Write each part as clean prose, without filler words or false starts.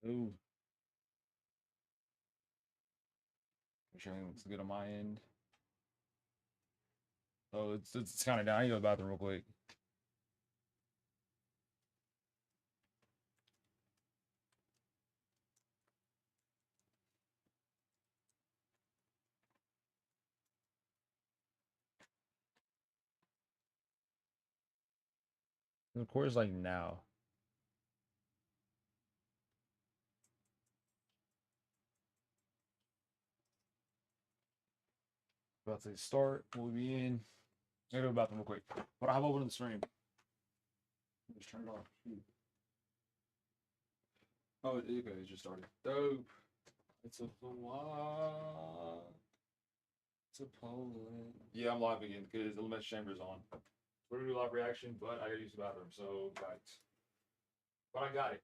Ooh, make sure everything looks good on my end. Oh, it's kind of down. I need to go to the bathroom real quick. Of course, like now. About to start. We'll be in. I gotta go to the bathroom real quick. But I have opened the stream. Just turn it off. Shoot. Oh, okay, it just started. Dope. It's a fly. It's a Poland. Yeah, I'm live again because the Elimination Chamber's on. We're gonna do live reaction, but I gotta use the bathroom, so right. But I got it.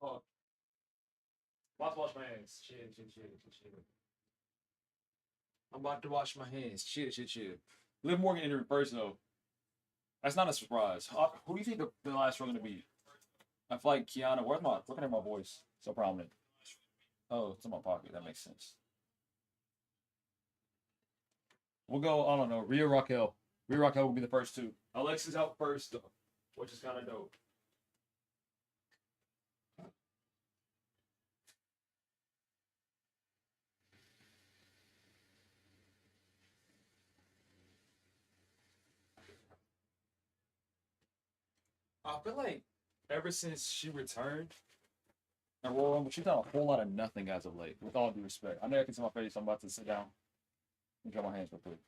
Oh, about to wash my hands. Chill. I'm about to wash my hands. Chill. Liv Morgan entered first though. That's not a surprise. Who do you think the last one gonna be? I feel like Kiana. Where can I hear my voice? So prominent. Oh, it's in my pocket. That makes sense. We'll go. I don't know. Rhea Raquel. Rhea Raquel will be the first two. Alexa's out first though, which is kind of dope. I feel like ever since she returned and Royal Rumble, she's done a whole lot of nothing as of late. With all due respect, I know I can see my face. I'm about to sit down and dry my hands real quick.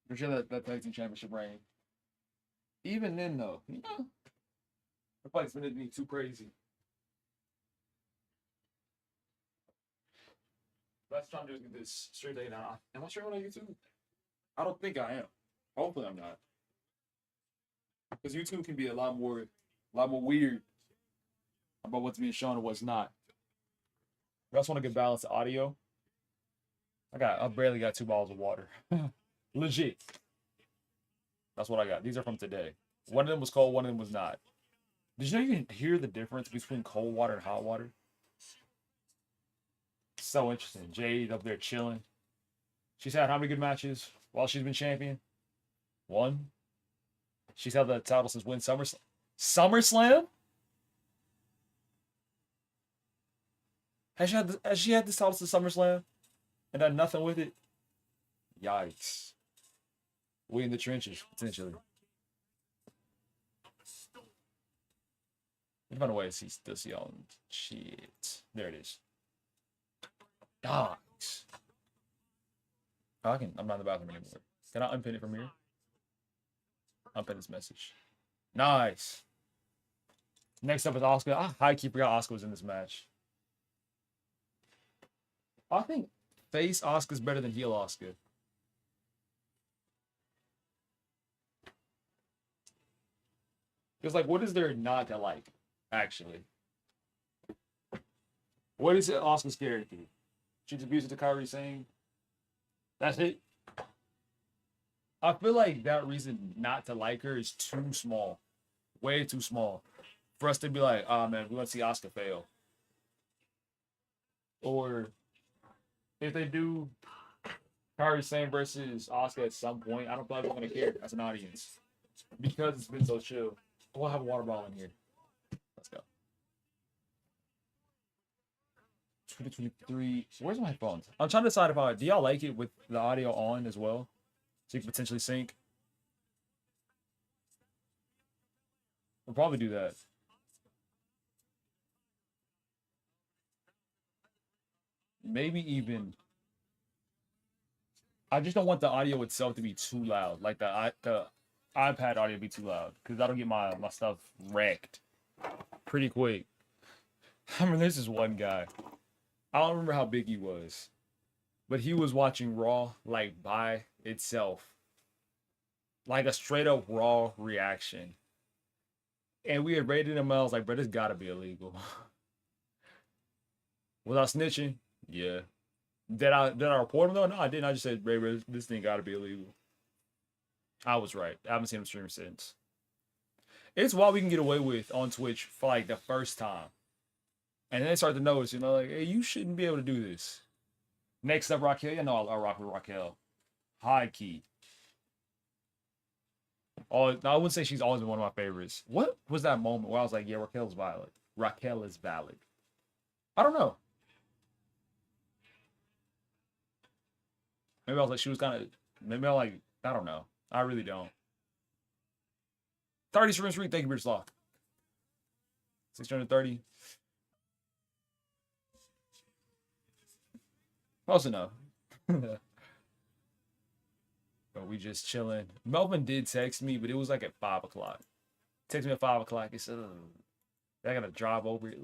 For sure that tag team championship reign. Even then, though, the fight's been too crazy. That's trying to do is get this straight day down. Am I streaming on YouTube? I don't think I am. Hopefully, I'm not. Because YouTube can be a lot more weird about what's being shown and what's not. I also want to get balanced audio. I barely got 2 bottles of water. Legit. That's what I got. These are from today. One of them was cold, one of them was not. Did you know you can hear the difference between cold water and hot water? So interesting. Jade up there chilling. She's had how many good matches while she's been champion? 1. She's held the title since when? SummerSlam? Has she had this title since SummerSlam and done nothing with it? Yikes. We in the trenches, potentially. Let me find a way to still see on shit. There it is. Yikes. Oh, I'm not in the bathroom anymore. Can I unpin it from here? Unpin this message. Nice. Next up is Asuka. I high-key forgot Asuka was in this match. I think face Asuka's better than heel Asuka. Because, like, what is there not to like, actually? What is Asuka's character? She's abusive to Kairi Sane. That's it. I feel like that reason not to like her is too small. Way too small. For us to be like, oh man, we want to see Asuka fail. Or if they do Kairi Sane versus Asuka at some point, I don't feel like we're going to care as an audience. Because it's been so chill. We'll have a water bottle in here. Let's go. 2023. Where's my headphones? I'm trying to decide if do y'all like it with the audio on as well? So you can potentially sync. We'll probably do that. Maybe even. I just don't want the audio itself to be too loud. Like the iPad audio to be too loud. Because that'll get my stuff wrecked pretty quick. I mean, there's this one guy. I don't remember how big he was. But he was watching Raw, like, by itself. Like a straight up Raw reaction. And we had rated him, I was like, bro, this gotta be illegal. Was I snitching? Yeah. Did I report him though? No, I didn't. I just said, bro, this thing gotta be illegal. I was right. I haven't seen him stream since. It's what we can get away with on Twitch for like the first time. And then they start to notice, like, hey, you shouldn't be able to do this. Next up, Raquel. Yeah, no, I'll rock with Raquel. High key. Oh, I wouldn't say she's always been one of my favorites. What was that moment where I was like, yeah, Raquel's valid. Raquel is valid. I don't know. Maybe I was like, she was kind of, maybe I like, I don't know. I really don't. 30 streams free. Thank you, British Law. 630. Close enough. But we just chilling. Melvin did text me, but it was like at 5 o'clock. Text me at 5 o'clock. He said, I gotta drive over it.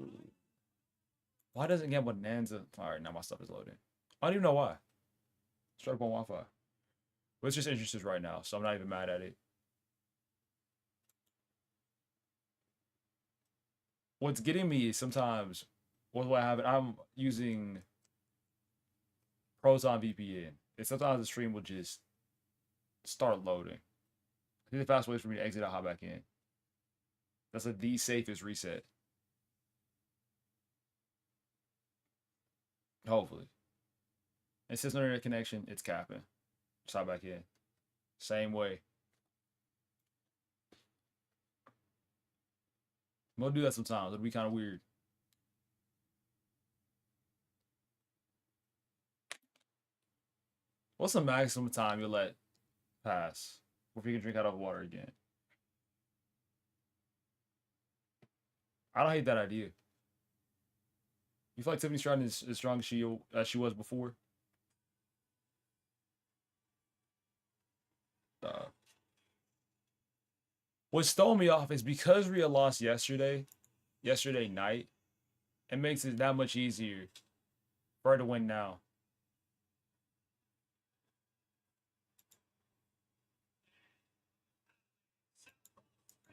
Why doesn't it get Bonanza? All right, now my stuff is loading. I don't even know why. Straight up on Wi-Fi. But it's just interested right now, so I'm not even mad at it. What's getting me is sometimes what happened. I'm using Proton VPN, and sometimes the stream will just start loading. I think the fastest way is for me to exit out, hop back in. That's like the safest reset. Hopefully. It says no internet connection. It's capping. Just hop back in. Same way. We'll do that sometimes. It'll be kind of weird. What's the maximum time you'll let pass before you can drink out of water again? I don't hate that idea. You feel like Tiffany Stratton is as strong as she was before? Uh, what stole me off is because Rhea lost yesterday night, it makes it that much easier for her to win now.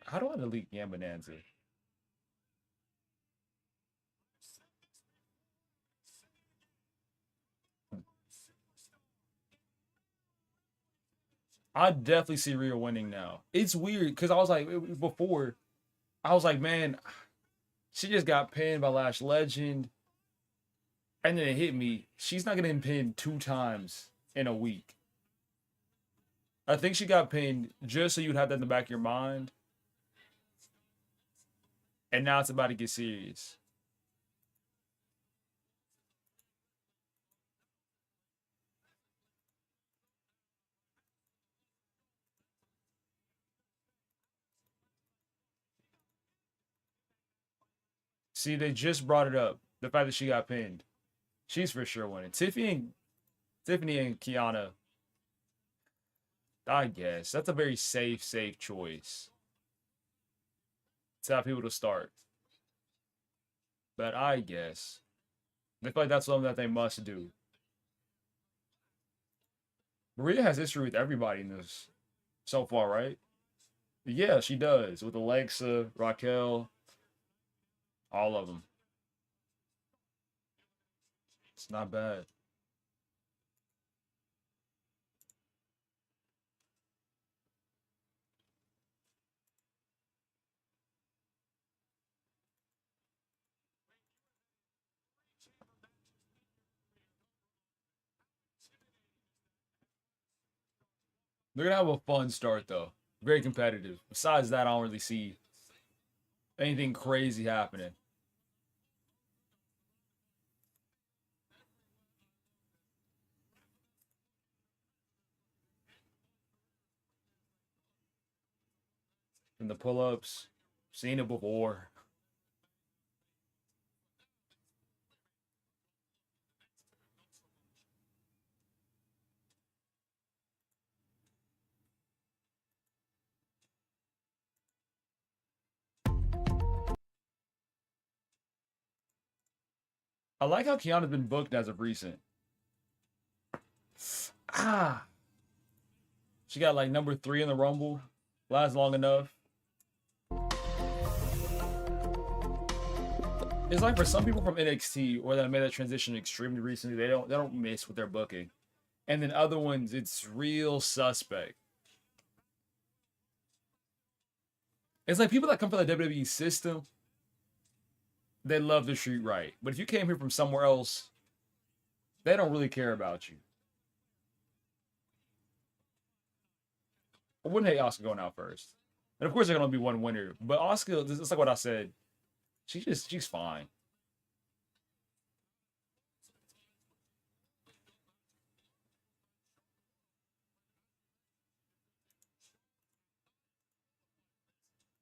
How do I delete Yam Bonanza? I definitely see Rhea winning now. It's weird because I was like, before, I was like, man, she just got pinned by Lash Legend. And then it hit me. She's not getting pinned 2 times in a week. I think she got pinned just so you'd have that in the back of your mind. And now it's about to get serious. See, they just brought it up. The fact that she got pinned. She's for sure winning. Tiffany and Kiana, I guess. That's a very safe choice. To have people to start. But I guess. They feel like that's something that they must do. Maria has history with everybody in this so far, right? Yeah, she does. With Alexa, Raquel, all of them. It's not bad. They're gonna have a fun start though. Very competitive. Besides that, I don't really see anything crazy happening. From the pull-ups, seen it before. I like how Kiana's been booked as of recent. Ah, she got like number 3 in the Rumble. Lasts long enough. It's like for some people from NXT or that made that transition extremely recently, they don't miss with their booking, and then other ones it's real suspect. It's like people that come from the WWE system, they love to treat right, but if you came here from somewhere else, they don't really care about you. I wouldn't hate Oscar going out first, and of course there's gonna be one winner, but Oscar, it's like what I said, she's fine.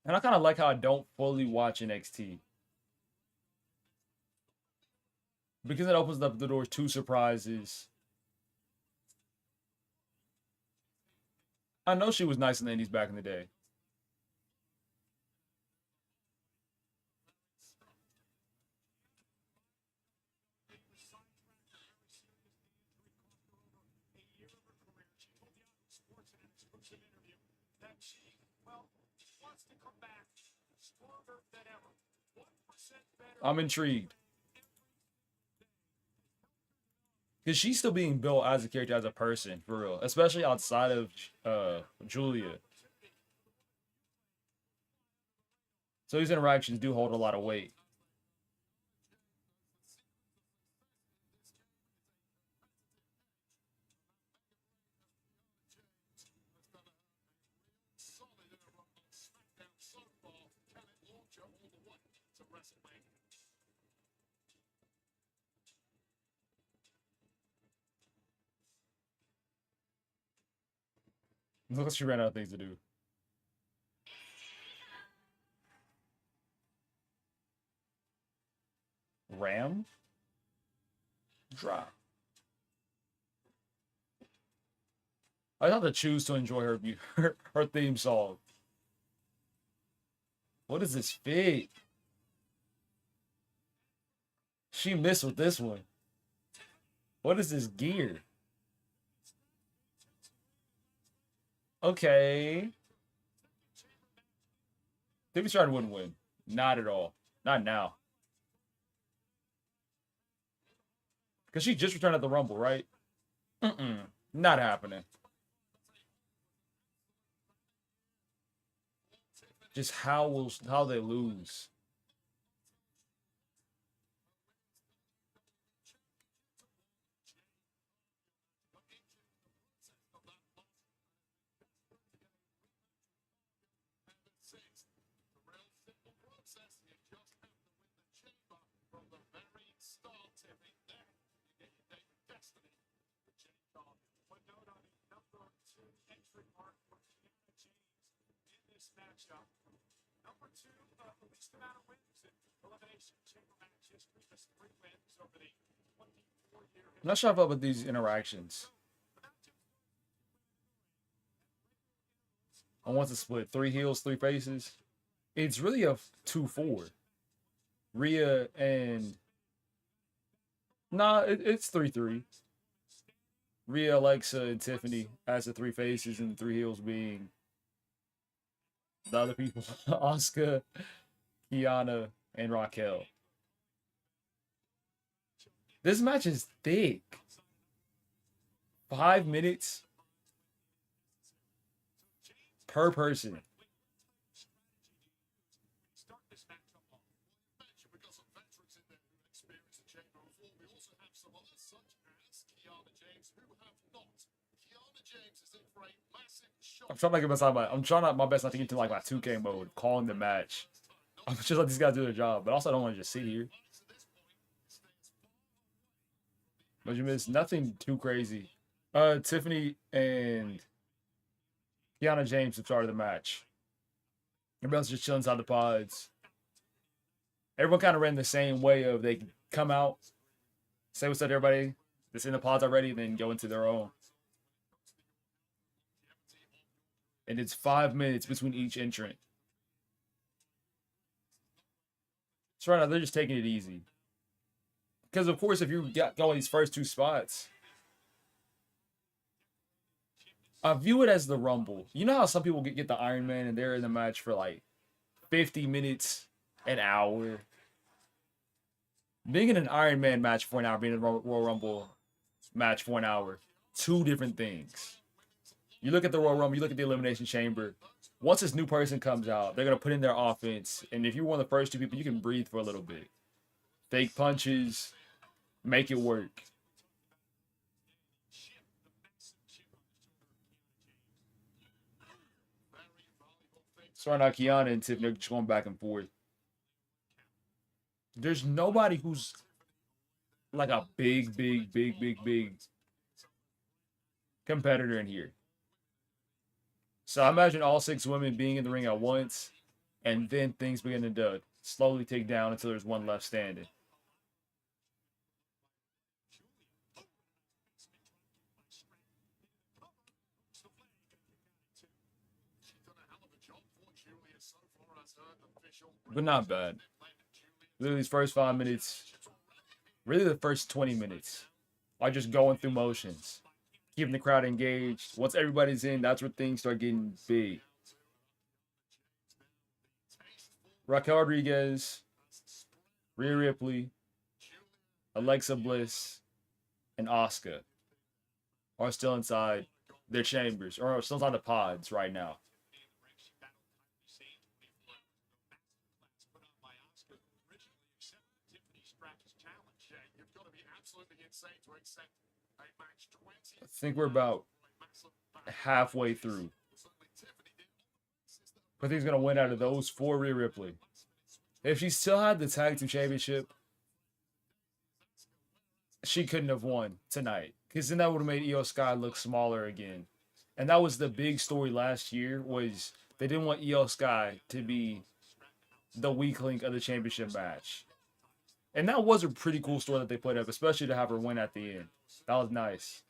And I kind of like how I don't fully watch NXT because it opens up the doors to surprises. I know she was nice in the Indies back in the day. I'm intrigued. Because she's still being built as a character, as a person, for real. Especially outside of Julia. So these interactions do hold a lot of weight. Looks like she ran out of things to do. Ram? Drop. I have to choose to enjoy her theme song. What is this fit? She missed with this one. What is this gear? Okay. Tiffany Stratton wouldn't win. Not at all. Not now. Because she just returned at the Rumble, right? Not happening. Just how they lose. I'm not sure about with these interactions. I want to split 3 heels, 3 faces. It's really a 2-4. Rhea and it's 3-3. Rhea, Alexa, and Tiffany as the 3 faces, and the 3 heels being the other people: Asuka, Kiana, and Raquel. This match is thick. 5 minutes per person. I'm trying to get myself. I'm trying my best not to get into like my 2K mode, calling the match. I'm just let these guys do their job, but also I don't want to just sit here. But you missed nothing too crazy. Tiffany and Kiana James have started the match. Everybody else just chilling inside the pods. Everyone kind of ran the same way of they come out, say what's up to everybody that's in the pods already, then go into their own. And it's 5 minutes between each entrant. So right now they're just taking it easy. Because of course, if you got going these first 2 spots, I view it as the Rumble. You know how some people get the Iron Man and they're in the match for like 50 minutes, an hour. Being in an Iron Man match for an hour, being in a Royal Rumble match for an hour, 2 different things. You look at the Royal Rumble, you look at the Elimination Chamber. Once this new person comes out, they're going to put in their offense. And if you're one of the first 2 people, you can breathe for a little bit. Fake punches, make it work. So right now, Kiana and Tiffany are just going back and forth. There's nobody who's like a big competitor in here. So I imagine all 6 women being in the ring at once, and then things begin to slowly take down until there's 1 left standing. But not bad. Literally these first 5 minutes, really the first 20 minutes, are just going through motions, keeping the crowd engaged. Once everybody's in, that's where things start getting big. Raquel Rodriguez Rhea Ripley, Alexa Bliss, and Asuka are still inside their chambers or are still inside the pods right now. I think we're about halfway through. I think he's gonna win out of those four. Rhea Ripley. If she still had the tag team championship, she couldn't have won tonight because then that would have made Io Sky look smaller again. And that was the big story last year was they didn't want Io Sky to be the weak link of the championship match. And that was a pretty cool story that they put up, especially to have her win at the end. That was nice.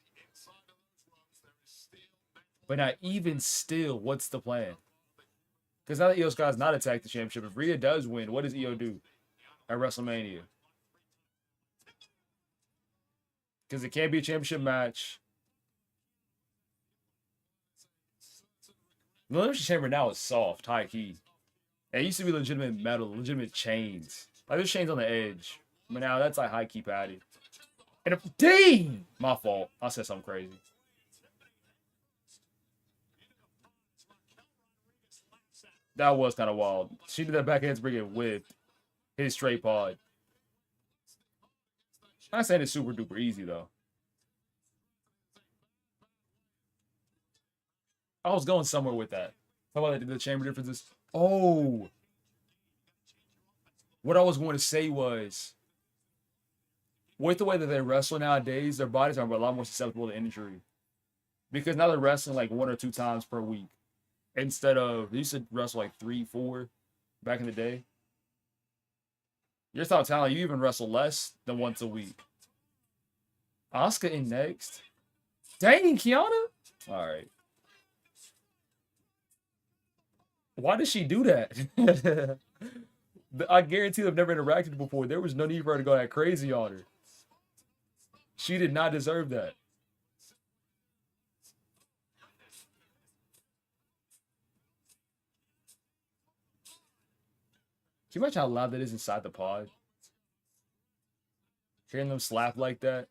But now, even still, what's the plan? Because now that Io Sky's not attacked the championship, if Rhea does win, what does Io do at WrestleMania? Because it can't be a championship match. The Elimination Chamber now is soft, high key. It used to be legitimate metal, legitimate chains. Like there's chains on the edge. But now that's like high key patty. And dang! My fault. I said something crazy. That was kind of wild. She did that back handspring and whipped his straight pod. I'm not saying it's super duper easy though. I was going somewhere with that. How about the chamber differences? Oh. What I was going to say was, with the way that they wrestle nowadays, their bodies are a lot more susceptible to injury. Because now they're wrestling like 1 or 2 times per week. Instead of, they used to wrestle like 3, 4 back in the day. Your style talent, you even wrestle less than once a week. Asuka in next. Dang, Kiana? Alright. Why did she do that? I guarantee they've never interacted before. There was no need for her to go that crazy on her. She did not deserve that. Can you imagine how loud that is inside the pod? Hearing them slap like that.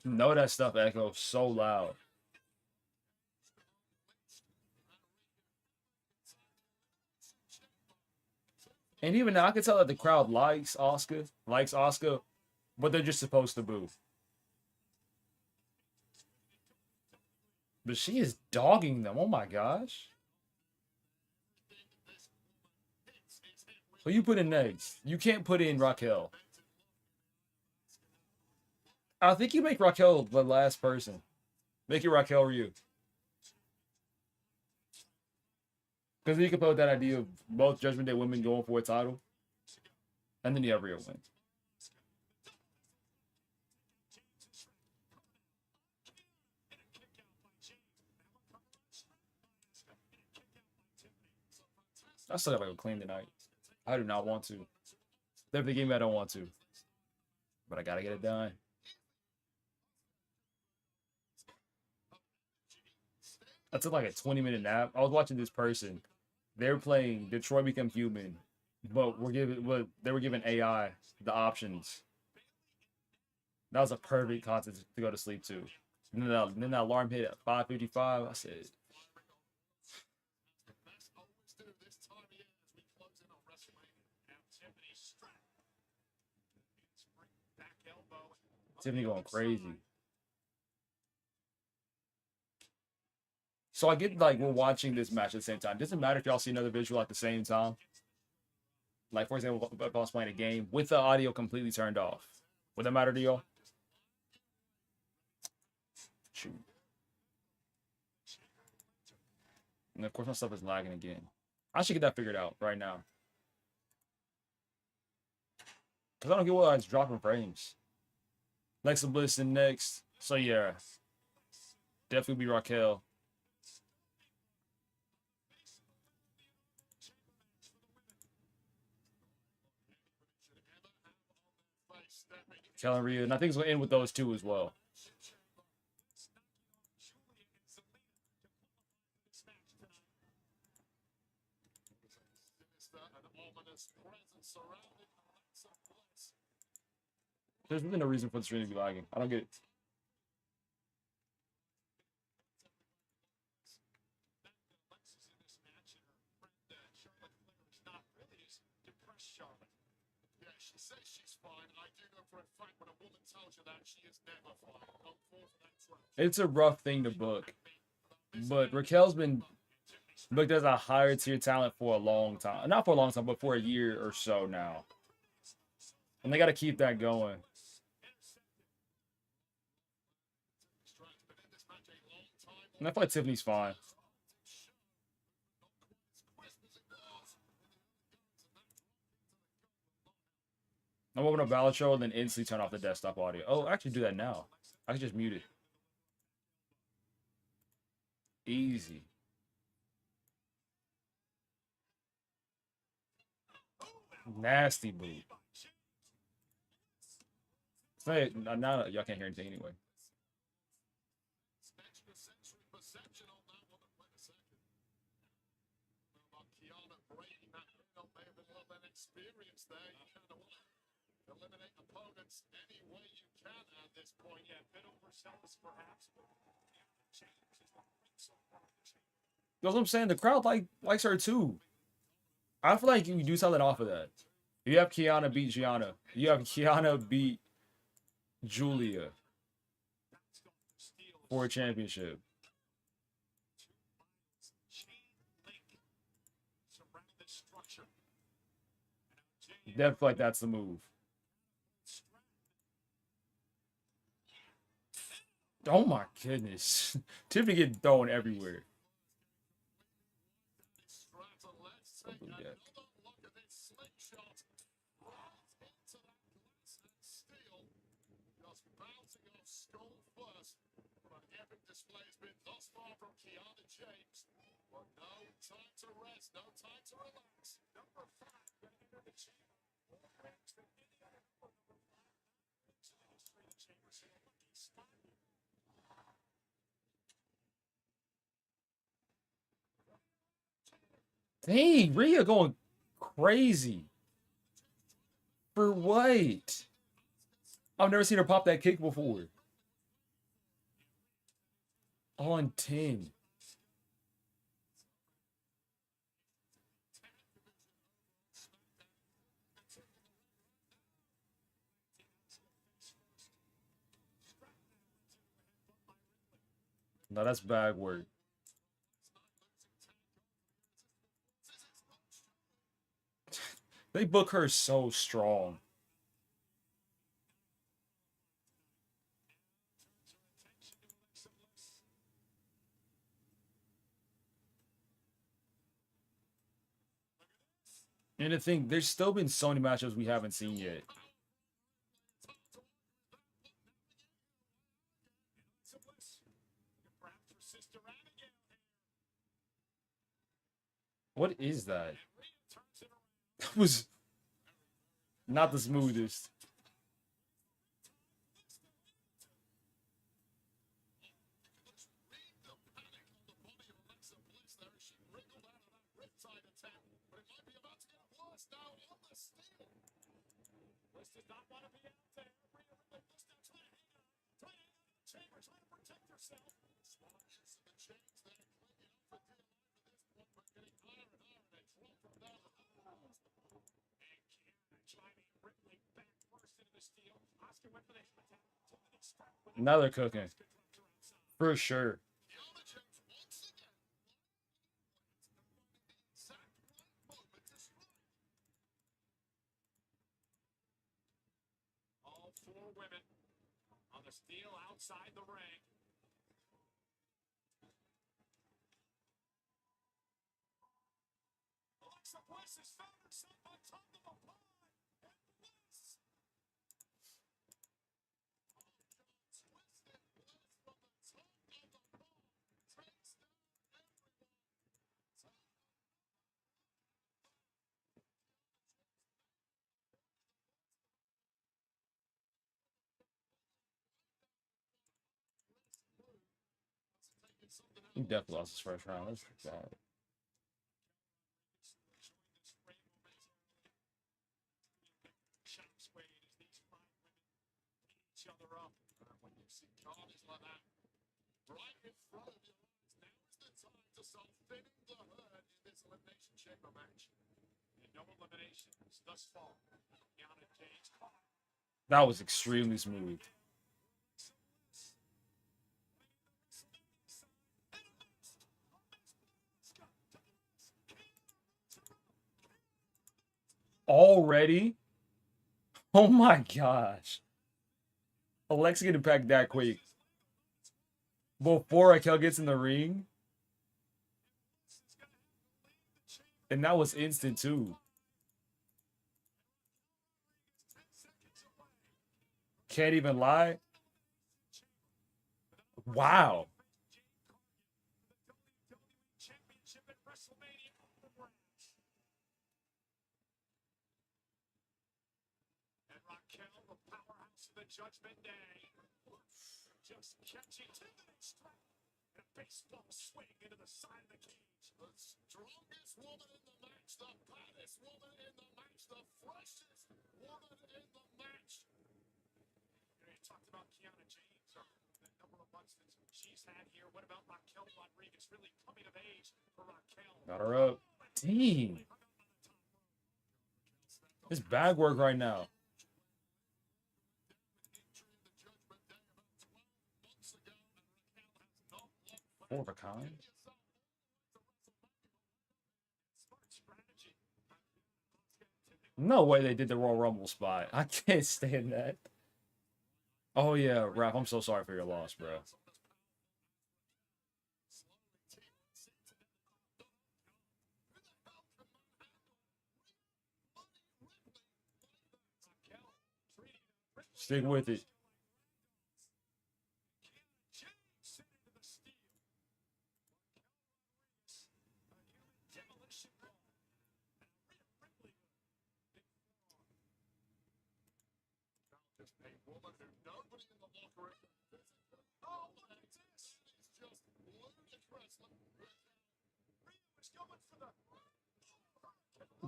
You know that stuff echoes so loud. And even now, I can tell that the crowd likes Asuka, but they're just supposed to boo. But she is dogging them. Oh my gosh. Who you put in next? You can't put in Raquel. I think you make Raquel the last person. Make it Raquel Ryu. Because you can put that idea of both Judgment Day women going for a title. And then you have Rhea win. I still gotta go clean tonight. I do not want to. Definitely game I don't want to. But I gotta get it done. I took like a 20-minute nap. I was watching this person. They were playing Detroit Become Human, but they were giving AI the options. That was a perfect content to go to sleep to. And then that alarm hit at 5:55. I said, Tiffany going crazy. So I get like we're watching this match at the same time. Doesn't matter if y'all see another visual at the same time. Like for example, if I was playing a game with the audio completely turned off, would that matter to y'all? Shoot. And of course my stuff is lagging again. I should get that figured out right now. Because I don't get why it's dropping frames. Alexa Bliss in next. So yeah. Definitely be Raquel. Kelly Rhea. And I think it's going to end with those two as well. There's really no reason for the stream to be lagging. I don't get it. It's a rough thing to book. But Raquel's been booked as a higher tier talent for a long time. Not for a long time, but for a year or so now. And they got to keep that going. And I feel like Tiffany's fine. I'm open a ballot show and then instantly turn off the desktop audio. Oh, I actually do that now. I can just mute it. Easy. Nasty boot. Now y'all can't hear anything anyway. That's what I'm saying. The crowd likes her too. I feel like you do something off of that. You have Kiana beat Gianna. You have Kiana beat Julia for a championship. Definitely like that's the move. Oh my goodness. Tiffany getting thrown everywhere. Dang, Rhea going crazy. For what? I've never seen her pop that kick before. On 10. No, that's bad work. They book her so strong. And the thing, there's still been so many matchups we haven't seen yet. What is that? That was not the smoothest. Now they're cooking. For sure. All four women on the steel outside the ring. Alexa Bliss has found herself on top of a pile. He definitely lost his first round. That's bad. That was extremely smooth. Already? Oh my gosh. Alexa getting packed that quick. Before Raquel gets in the ring. And that was instant too. Can't even lie. Wow. Judgment Day. Just catching 2 minutes straight. And a baseball swing into the side of the cage. The strongest woman in the match, the baddest woman in the match, the freshest woman in the match. You know, you talked about Kiana James, or the number of months that she's had here. What about Raquel Rodriguez really coming of age for Raquel? Got her up. Dang. This bag work right now. Four of a kind? No way they did the Royal Rumble spot. I can't stand that. Oh yeah, Raph, I'm so sorry for your loss, bro. Stick with it.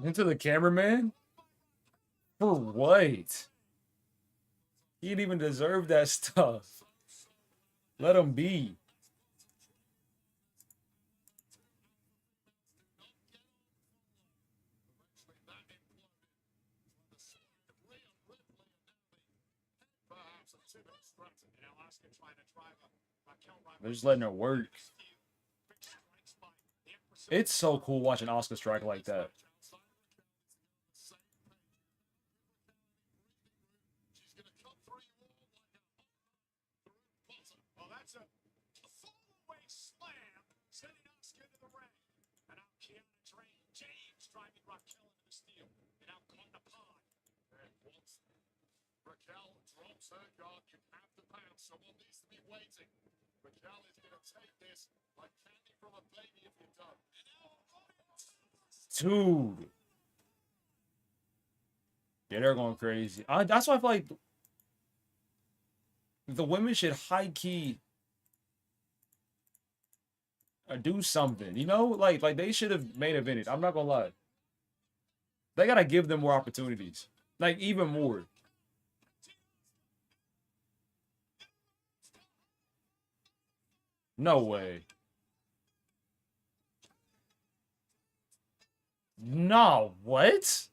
Into the cameraman? For what? He didn't even deserve that stuff. Let him be. They're just letting her work. It's so cool watching Asuka strike like that. Well, that's a fall-away slam, sending Asuka into the ring. And now Kiana James driving Raquel into the steel. And now caught in a pod. And once Raquel drops her guard, you have to pound. Someone needs to be waiting. Raquel is going to take this like candy from a baby if you don't. Dude. Yeah, they're going crazy. That's why I feel like the women should high key do something. You know, like they should have main evented. I'm not gonna lie. They gotta give them more opportunities, like even more. No way. No, what?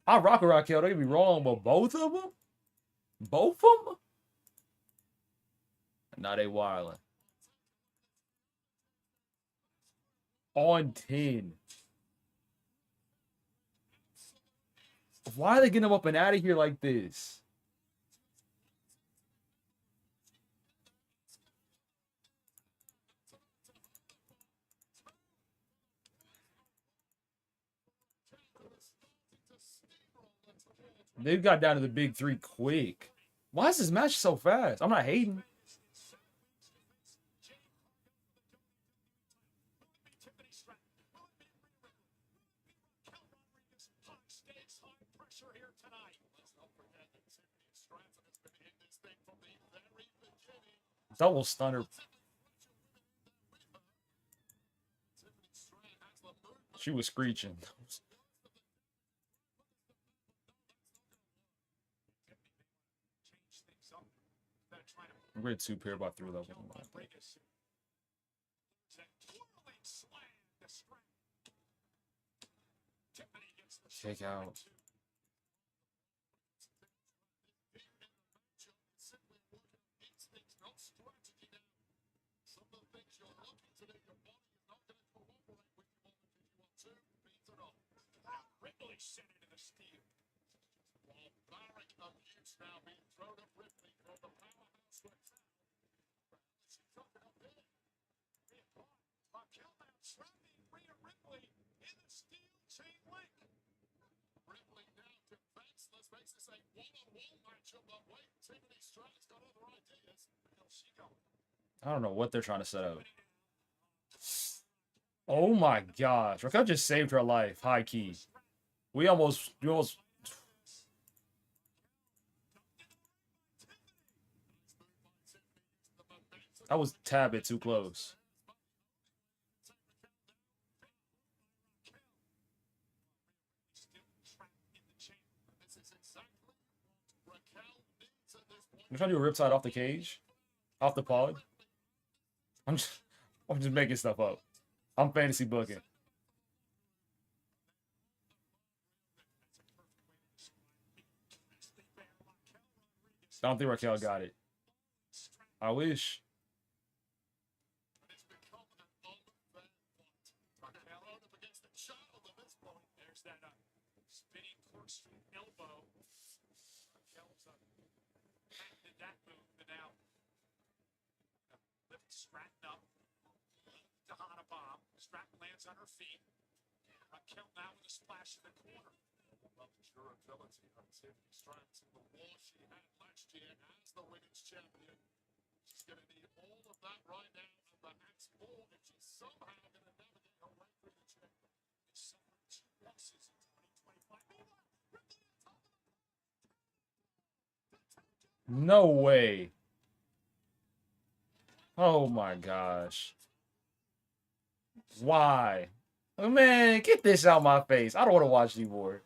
I rock a Raquel. Don't get me wrong, but both of them, both of them. Now they wildin'. On 10. Why are they getting them up and out of here like this? They got down to the big three quick. Why is this match so fast? I'm not hating. Double stunner. She was screeching. I'm great 2 pair by 3 level. Kick out. I don't know what they're trying to set up. Oh my gosh. Raquel just saved her life. High key. We almost. That was a tad bit too close. I'm trying to do a riptide off the cage. Off the pod. I'm just making stuff up. I'm fantasy booking. I don't think Raquel got it. I wish. On her feet. Raquel now with a splash in the corner. Well, the durability of Tiffany Stratton, the war she had last year as the women's champion. She's going to need all of that right now and perhaps more if she's somehow going to navigate her way through the check. She suffered 2 losses in 2025. No way. Oh my gosh. Why? Oh, man, get this out my face. I don't want to watch anymore.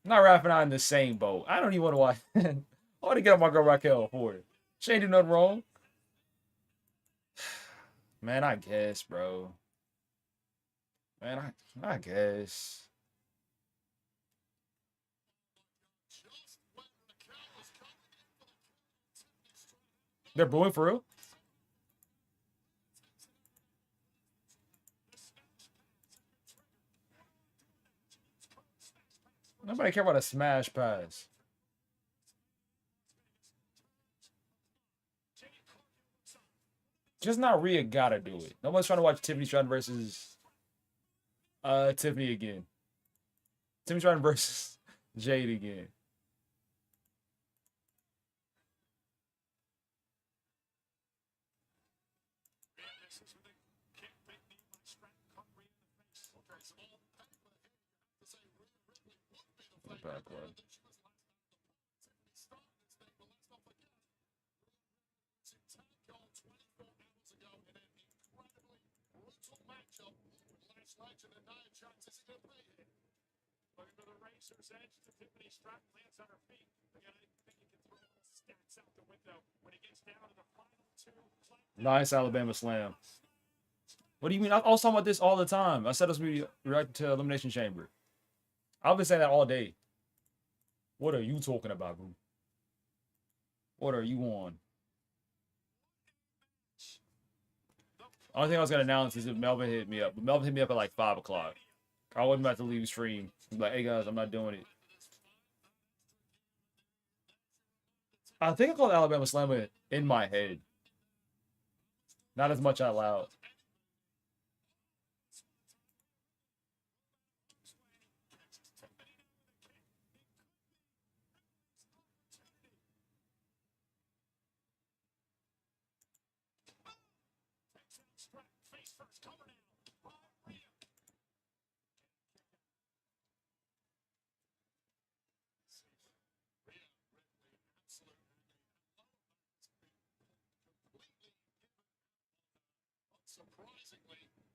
I'm not Raph and I in the same boat. I don't even want to watch. I want to get up my girl Raquel for it. She ain't do nothing wrong. Man, I guess, bro. Man, I guess. They're booing for real? Nobody care about a smash pass. Just not Rhea gotta do it. Nobody's trying to watch Tiffany Stratton versus Tiffany again. Tiffany Stratton versus Jade again. Back leg. Nice Alabama slam. What do you mean? I was talking about this all the time. I said it was going to be reacting to Elimination Chamber. I've been saying that all day. What are you talking about, bro? What are you on? Only thing I was going to announce is if Melvin hit me up. But Melvin hit me up at like 5 o'clock. I wasn't about to leave stream. I'm like, hey guys, I'm not doing it. I think I called Alabama Slammer in my head. Not as much out loud.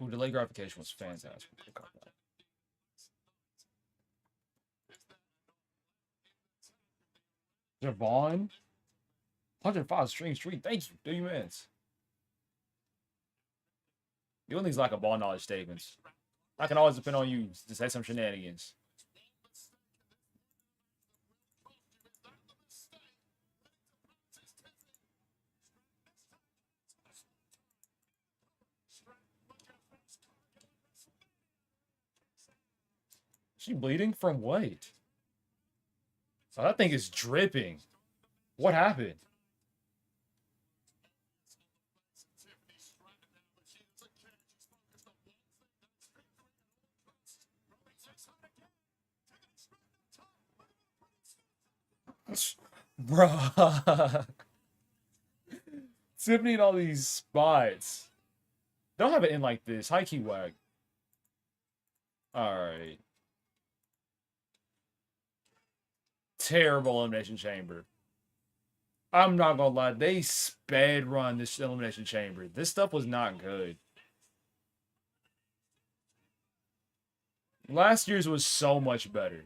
Ooh, delay gratification was fantastic. Javon? 105 string street. Thank you. Do you minutes? Doing these lack of ball knowledge statements. I can always depend on you to say some shenanigans. She bleeding from what? Oh, that thing is dripping. What happened? Bruh. Tiffany and all these spots. Don't have it in like this. High key whack. Alright. Terrible elimination chamber. I'm not gonna lie, they sped run this elimination chamber. This stuff was not good. Last year's was so much better.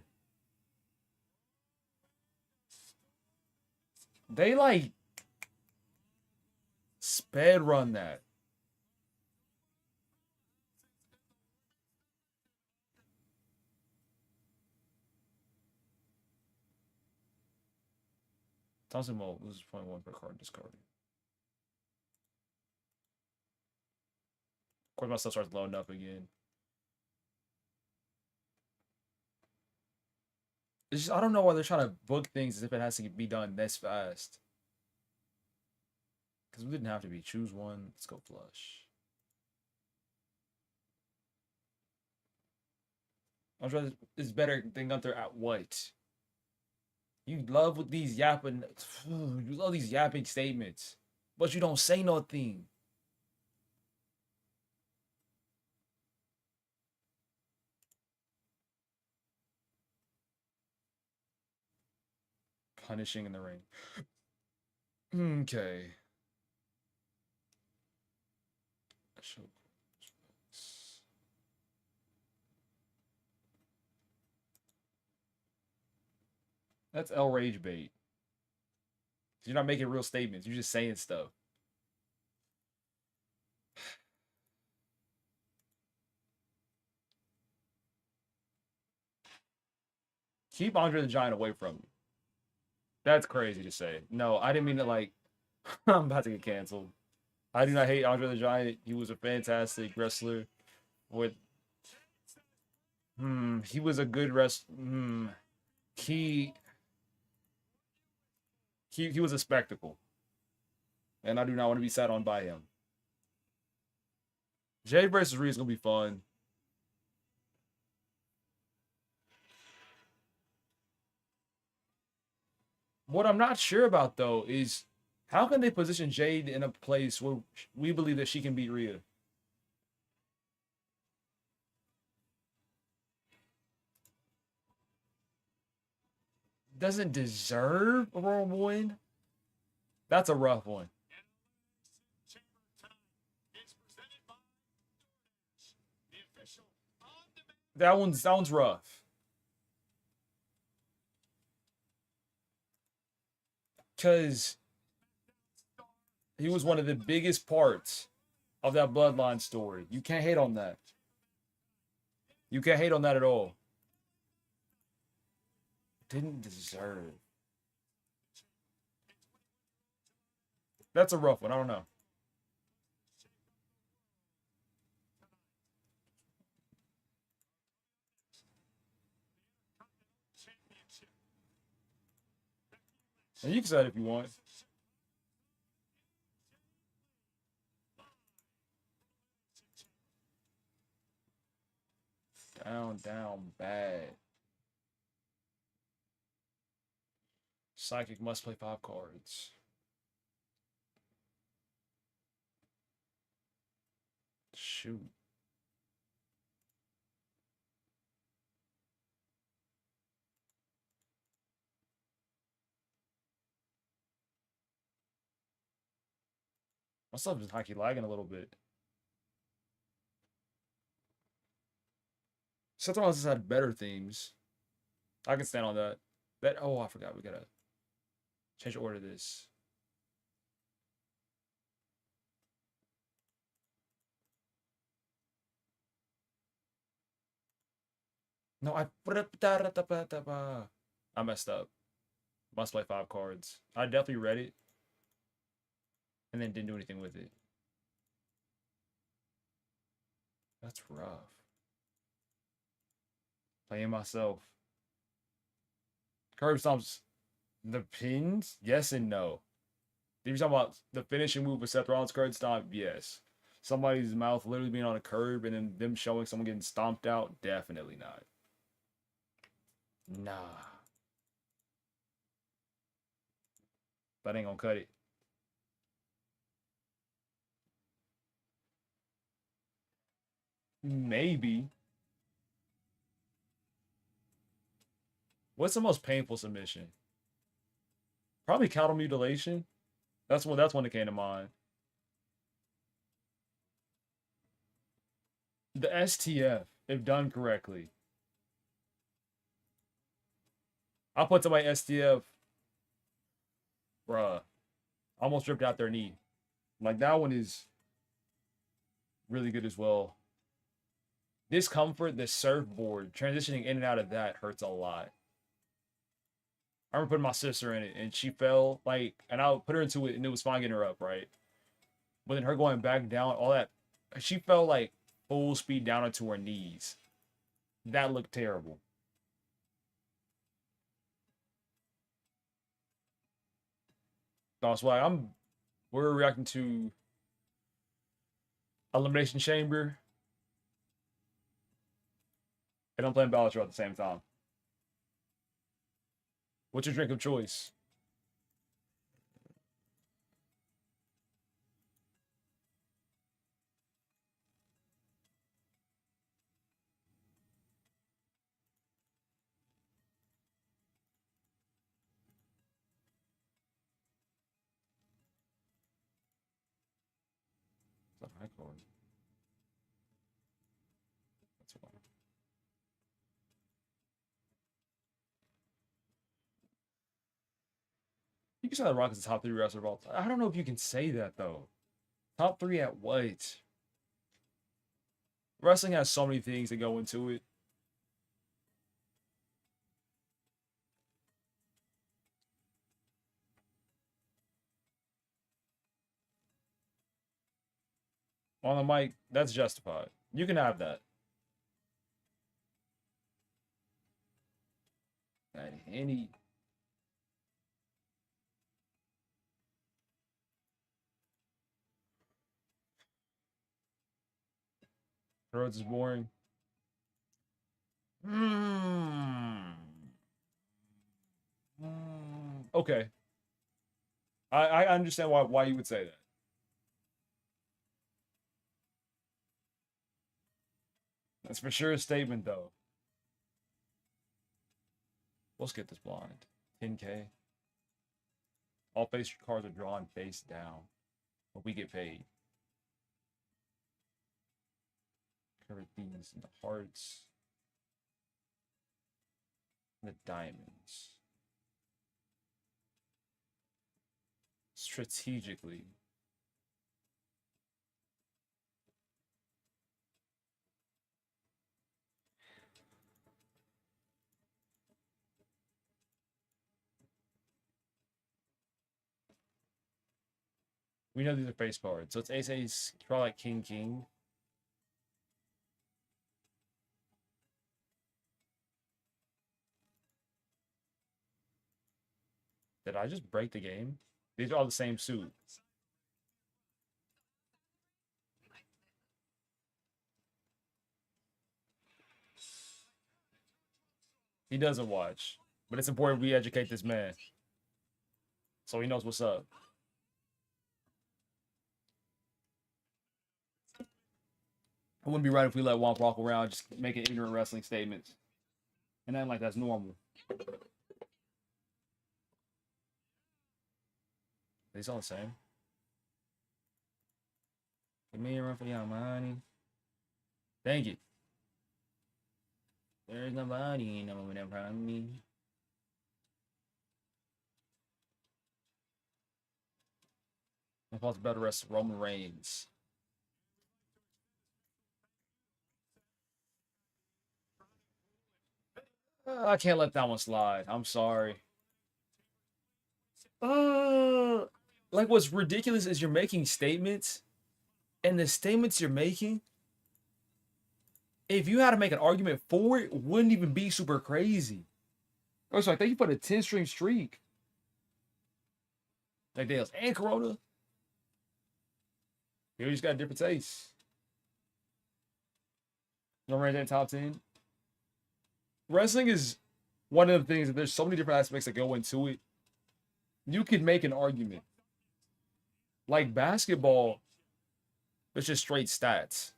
They like sped run that. Thompson Mold loses 0.1 per card discarded. Of course, my stuff starts loading up again. It's just, I don't know why they're trying to book things as if it has to be done this fast. Because we didn't have to be. Choose one. Let's go flush. Andre is better than Gunther at what? You love with these yapping. You love these yapping statements, but you don't say nothing. Punishing in the ring. Okay. That's L Rage bait. You're not making real statements. You're just saying stuff. Keep Andre the Giant away from me. That's crazy to say. No, I didn't mean to like. I'm about to get canceled. I do not hate Andre the Giant. He was a fantastic wrestler. With he was a good wrestler. He was a spectacle, and I do not want to be sat on by him. Jade versus Rhea is gonna be fun. What I'm not sure about though is how can they position Jade in a place where we believe that she can beat Rhea? Doesn't deserve a Royal win? That's a rough one. That one's rough. Because he was one of the biggest parts of that bloodline story. You can't hate on that. You can't hate on that at all. Didn't deserve. That's a rough one. I don't know. And you can say it if you want. Down, bad. Psychic must play 5 cards. Shoot. My stuff is hockey lagging a little bit. Seth Rollins has had better themes. I can stand on that. Oh, I forgot. We gotta change the order of this. No, I messed up. Must play 5 cards. I definitely read it and then didn't do anything with it. That's rough. Playing myself. Curb stomps. The pins? Yes and no. If you're talking about the finishing move with Seth Rollins' curb stomp, yes. Somebody's mouth literally being on a curb and then them showing someone getting stomped out, definitely not. Nah. That ain't gonna cut it. Maybe. What's the most painful submission? Probably cattle mutilation. That's one that came to mind. The STF, if done correctly. I'll put somebody STF, bruh. Almost ripped out their knee. Like that one is really good as well. Discomfort, the surfboard, transitioning in and out of that hurts a lot. I remember putting my sister in it and she fell like, and I put her into it and it was fine getting her up, right? But then her going back down, all that, she fell like full speed down into her knees. That looked terrible. That's why we're reacting to Elimination Chamber and I'm playing Bellator at the same time. What's your drink of choice? It's a high card. That's why. You can say that Rock is the top 3 wrestler of all time. I don't know if you can say that though. Top 3 at what? Wrestling has so many things that go into it. On the mic, that's justified. You can have that. And any Rhodes is boring. Mm. Okay. I understand why you would say that. That's for sure a statement though. Let's get this blind. 10K. All face cards are drawn face down. But we get paid. Cover these in the hearts. The diamonds. Strategically. We know these are face cards. So it's ace ace, probably like king king. Did I just break the game? These are all the same suit. He doesn't watch. But it's important we educate this man. So he knows what's up. It wouldn't be right if we let Womp walk around just making ignorant wrestling statements. And then like that's normal. These all the same. Give me a run for your money. Thank you. There's nobody in front of me. I'm supposed to better rest Roman Reigns. I can't let that one slide. I'm sorry. Like what's ridiculous is you're making statements, and the statements you're making, if you had to make an argument for it, wouldn't even be super crazy. Oh, so I think you put a 10-stream streak. Like Dales and Corona. You just got a different taste. No range in top 10. Wrestling is one of the things that there's so many different aspects that go into it. You could make an argument. Like basketball, it's just straight stats.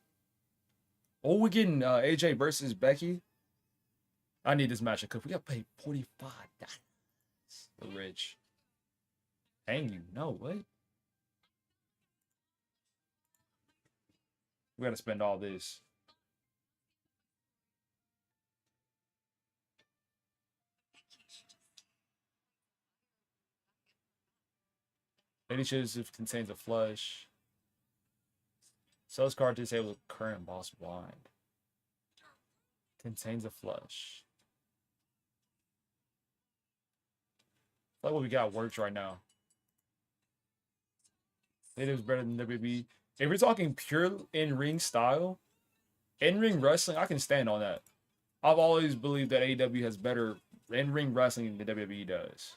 Oh, we're getting AJ versus Becky. I need this matchup because we got paid $45. The rich. Hang you. No, what? We got to spend all this. Lady Chiz contains a flush. Sells card to disable current boss blind. Contains a flush. I like what we got works right now. Native's better than WWE. If you're talking pure in-ring style, in-ring wrestling, I can stand on that. I've always believed that AEW has better in-ring wrestling than WWE does.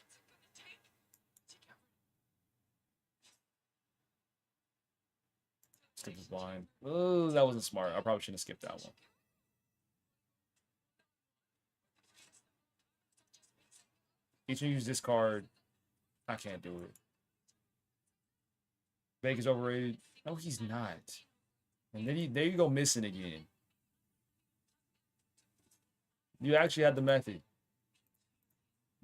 Skip this line. Oh, that wasn't smart. I probably shouldn't have skipped that one. Each one use this card. I can't do it. Baker's overrated. No, he's not. And then there you go missing again. You actually had the method.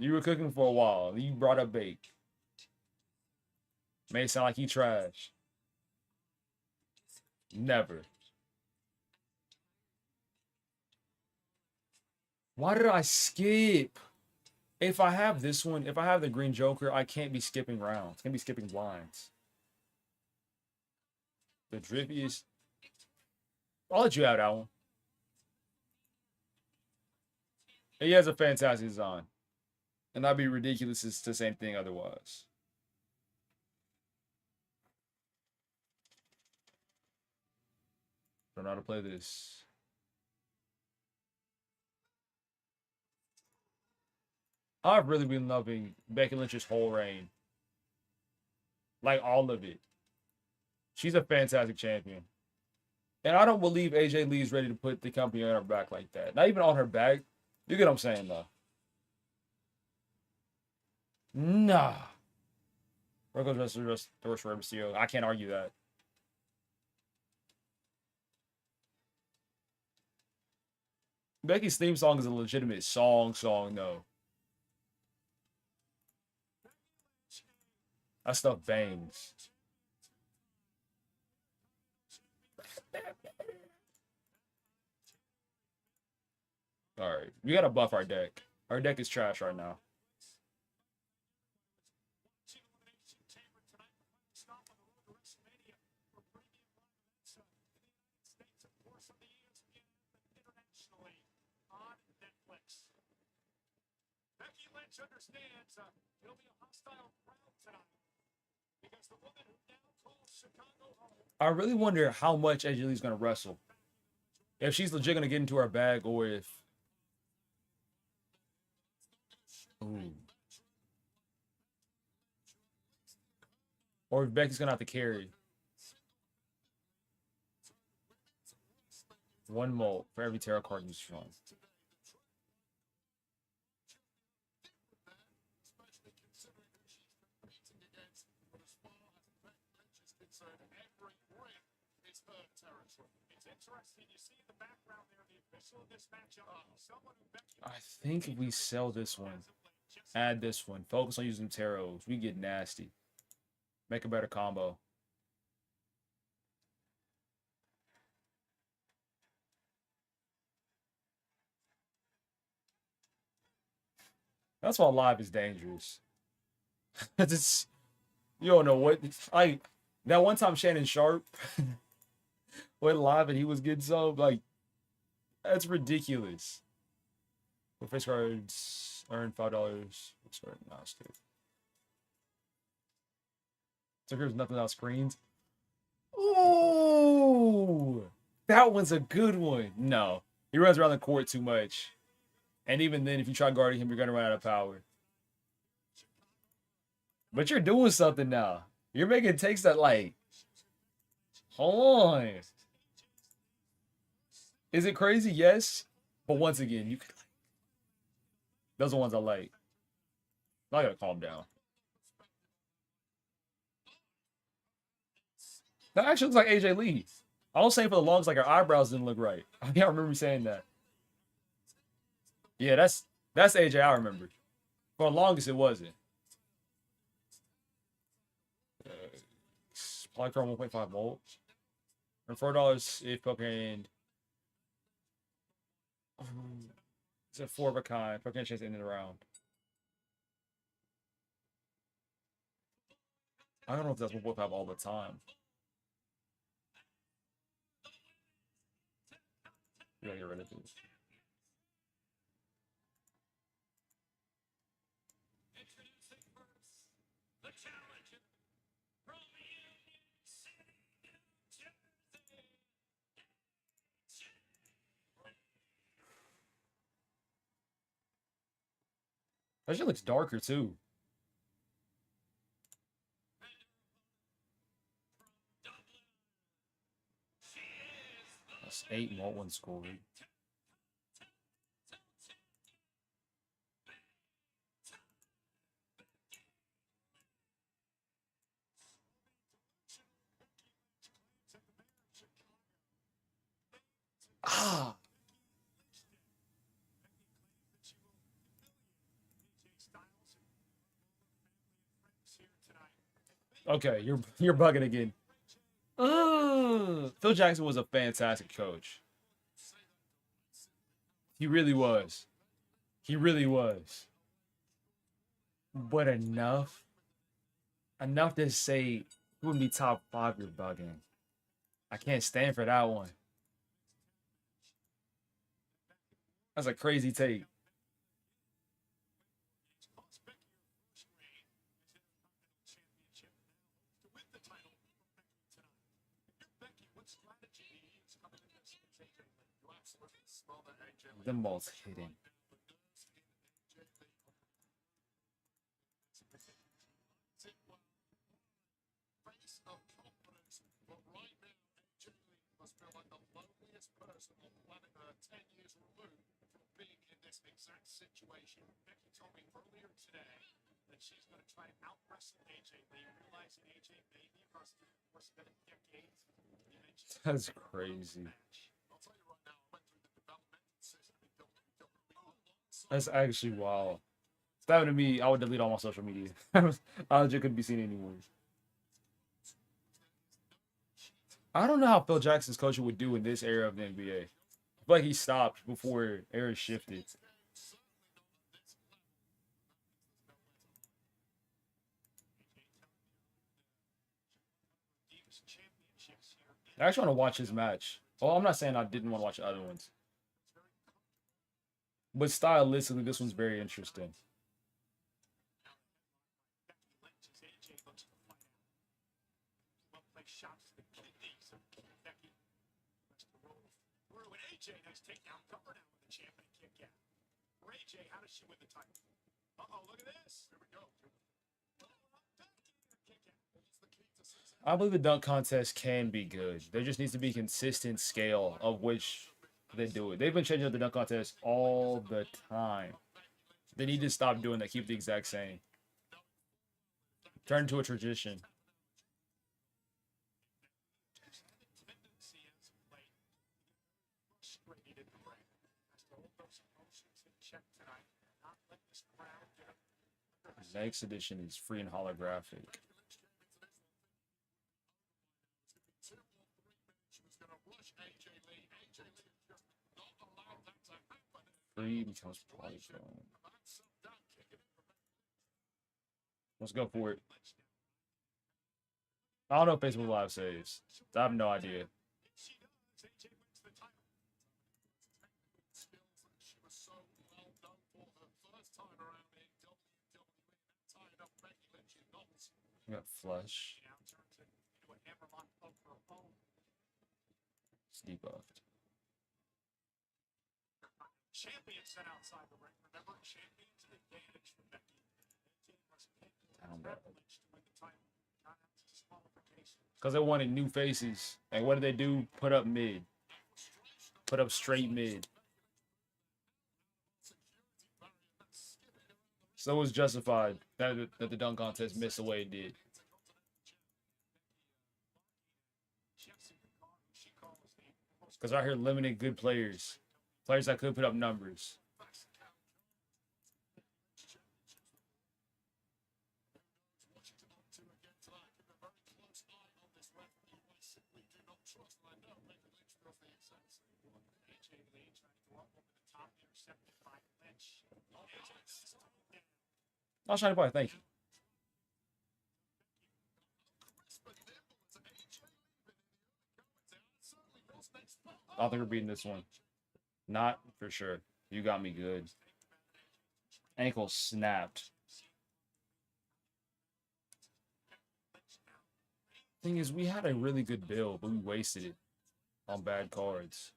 You were cooking for a while. You brought up Bake. Made it sound like he trash. Never. Why did I skip? If I have this one, if I have the Green Joker, I can't be skipping rounds. I can't be skipping lines. The drippiest. I'll let you have that one. He has a fantastic design. And that'd be ridiculous to the same thing otherwise. Don't know how to play this. I've really been loving Becky Lynch's whole reign. Like all of it. She's a fantastic champion. And I don't believe AJ Lee's ready to put the company on her back like that. Not even on her back. You get what I'm saying, though. Nah. Rocco's just Doris Mysterio. I can't argue that. Becky's theme song is a legitimate song, though. That stuff bangs. All right, we gotta buff our deck. Our deck is trash right now. Understands it'll be a hostile crowd tonight because the woman who now calls Chicago home. I really wonder how much AJ Lee's gonna wrestle. If she's legit gonna get into her bag, or if. Ooh. Or if Becky's gonna have to carry. One molt for every tarot card you drawn. I think we sell this one. Add this one. Focus on using tarots. We get nasty. Make a better combo. That's why live is dangerous. It's, you don't know what. That one time Shannon Sharp went live and he was getting so, like, that's ridiculous. For face cards, earn $5. Sorry, no, stupid. So here's nothing without screens. Ooh, that one's a good one. No, he runs around the court too much. And even then, if you try guarding him, you're going to run out of power. But you're doing something now. You're making takes that, like, hold on. Is it crazy? Yes. But once again, you could, like, those are the ones I like. I gotta calm down. That actually looks like AJ Lee. I was saying for the longest, like, her eyebrows didn't look right. I can't remember saying that. Yeah, that's AJ I remember. For the longest, it wasn't. Polychrome 1.5 volts. And $4 if Pokemon. It's a 4 of a kind. Pokemon chance in the round. I don't know if that's what we'll have all the time. We gotta get rid of this. That shit looks darker too. That's 8 and what one scored. Ah. Okay, you're bugging again. Phil Jackson was a fantastic coach. He really was. He really was. But enough to say he wouldn't be top 5. You're bugging. I can't stand for that one. That's a crazy take. Them balls hitting. Situation. Becky told me earlier today that she's going to try to out wrestle AJ Lee, realizing AJ may be a person for spending decades. That's crazy. I'll tell you right now, I went through the developmental system and WWE. That's actually wild. If that happened to me, I would delete all my social media. I legit couldn't be seen anymore. I don't know how Phil Jackson's coaching would do in this era of the NBA. I feel like he stopped before era shifted. I actually want to watch his match. Well, I'm not saying I didn't want to watch the other ones. But stylistically, this one's very interesting. AJ has takedown cover now with the champ and a kick out. For AJ, how does she win the title? Uh-oh, look at this. Here we go. I believe the dunk contest can be good. There just needs to be consistent scale of which they do it. They've been changing up the dunk contest all the time. They need to stop doing that. Keep the exact same. Turn into a tradition. Next edition is free and holographic. Free becomes polygon. Let's go for it. I don't know if Facebook Live saves. I have no idea. We got flush. It's debuffed. Champion set outside the ring. Remember, champion's an advantage for Becky. Because they wanted new faces. And what did they do? Put up mid. Put up straight mid. So it was justified that the dunk contest missed the way it did. Because out here limiting good players. Players that could put up numbers. I'll shine boy, thank you. I don't think we're beating this one. Not for sure. You got me good. Ankle snapped. Thing is, we had a really good build, but we wasted it on bad cards.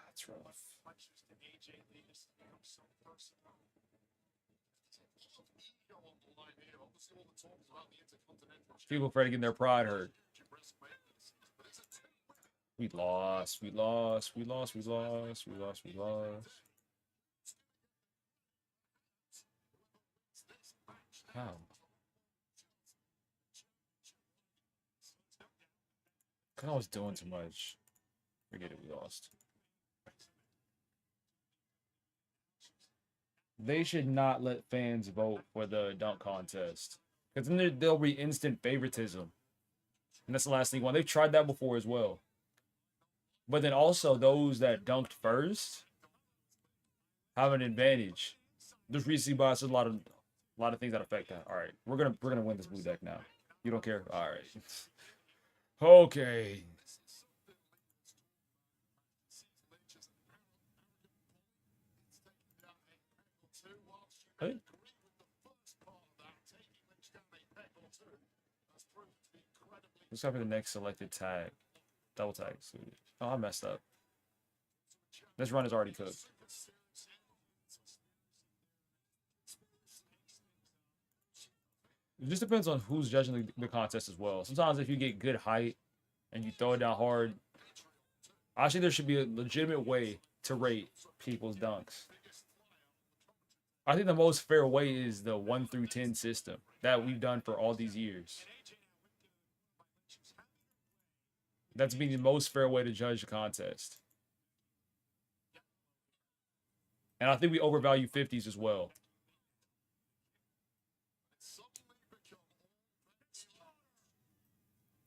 That's rough. People afraid to get their pride hurt. We lost. How? I was doing too much. Forget it, we lost. They should not let fans vote for the dunk contest. Because then there'll be instant favoritism. And that's the last thing. They've tried that before as well. But then also those that dunked first have an advantage. There's recency bias, a lot of things that affect that. All right, we're gonna win this blue deck now. You don't care? All right. Okay. Hey. Let's go for the next selected tag. Double tag. Oh, I messed up. This run is already cooked. It just depends on who's judging the contest as well. Sometimes if you get good height and you throw it down hard, actually there should be a legitimate way to rate people's dunks. I think the most fair way is the 1 through 10 system that we've done for all these years. That's been the most fair way to judge the contest. And I think we overvalue 50s as well.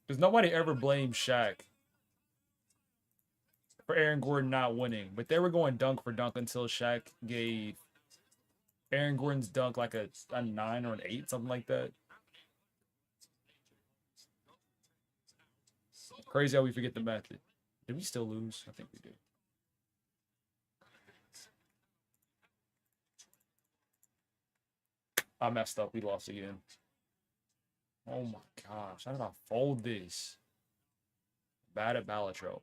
Because nobody ever blamed Shaq for Aaron Gordon not winning. But they were going dunk for dunk until Shaq gave Aaron Gordon's dunk like a 9 or an 8, something like that. Crazy how we forget the method. Did we still lose? I think we did. I messed up. We lost again. Oh my gosh. How did I fold this? Bad at Balatro.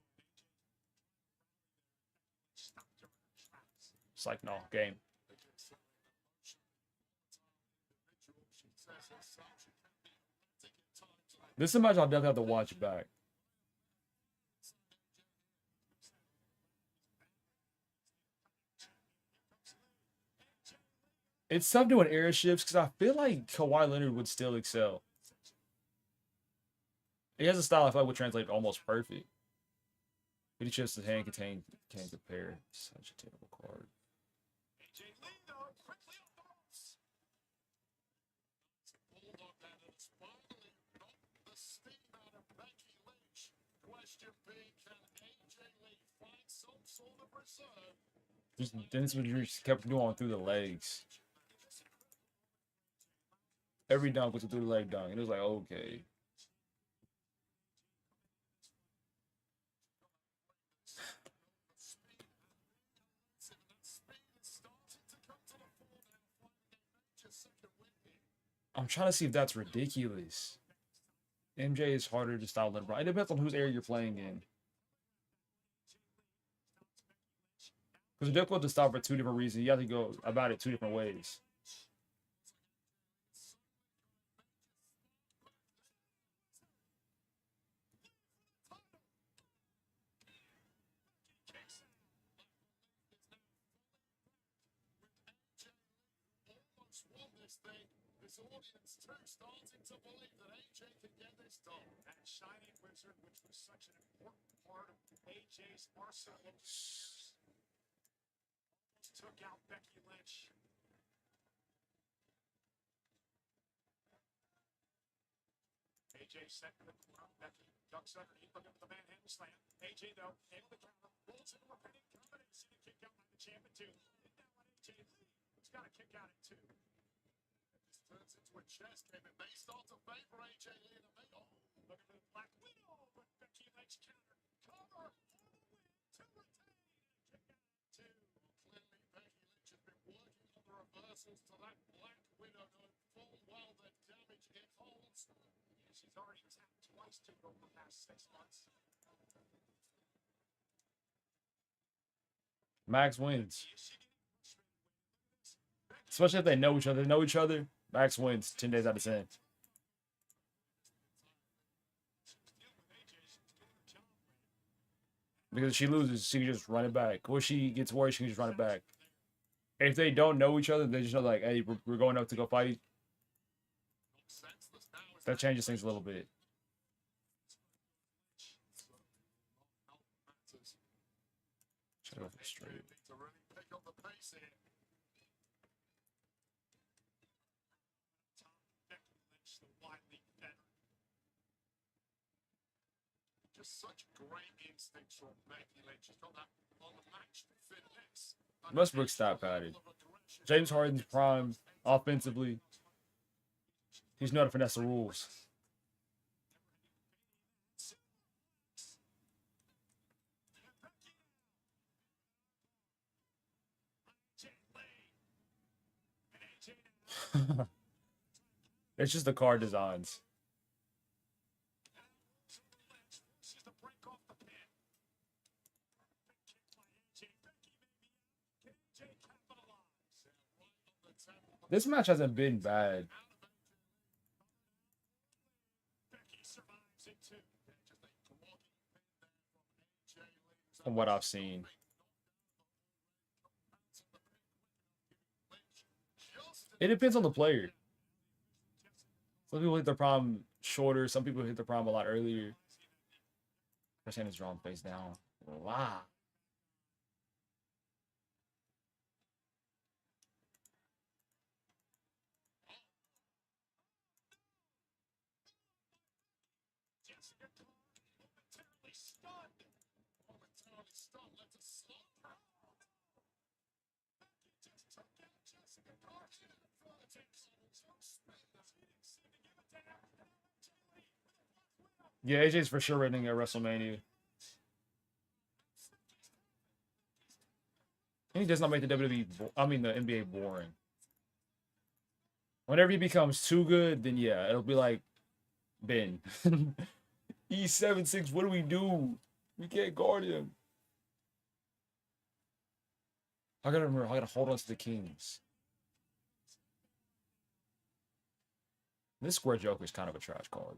It's like, no, game. This is a match I'll definitely have to watch back. It's tough doing air shifts because I feel like Kawhi Leonard would still excel. He has a style I feel like would translate almost perfect. He chips the hand can't compare. Such a terrible card. Dennis just kept going through the legs. Every dunk was a through the leg dunk. And it was like, okay. I'm trying to see if that's ridiculous. MJ is harder to style than LeBron. It depends on whose area you're playing in. Because it's difficult to style for two different reasons. You have to go about it two different ways. This audience too starting to believe that AJ can get this done. That shining wizard, which was such an important part of AJ's arsenal of years, took out Becky Lynch. AJ set in the corner. Becky ducks underneath, looking for the manhandle slam. AJ though, able to counter, rolls into a pinning combination and kick out by the champ at two. And now on AJ Lee, who's got a kick out at two. Turns into a chess game. It may start to favor AJ Lee in the middle. Looking for the Black Widow, but Becky Lynch counter. Cover for the win to retain. Kick out two. Clearly, Becky Lynch has been working on the reversals to that Black Widow, knowing full well the damage it holds. Yeah, she's already tapped twice to over the past 6 months. Max wins. Especially if they know each other. They know each other. Max wins 10 days out of 10. Because if she loses, she can just run it back. Or she gets worried, she can just run it back. If they don't know each other, they just know, like, hey, we're going up to go fight. That changes things a little bit. Shut up straight. Just such great instincts from Becky Lynch. She's got that unmatched finesse. Westbrook's stat padded. James Harden's prime offensively. He's not a finesse the rules. It's just the card designs. This match hasn't been bad. From what I've seen. It depends on the player. Some people hit their prime shorter. Some people hit their prime a lot earlier. First hand is drawn face down. Wow. Yeah, AJ's for sure winning at WrestleMania. And he does not make the the NBA boring. Whenever he becomes too good, then yeah, it'll be like Ben. He's 7'6". What do we do? We can't guard him. I gotta remember, I gotta hold on to the Kings. This square Joker is kind of a trash card.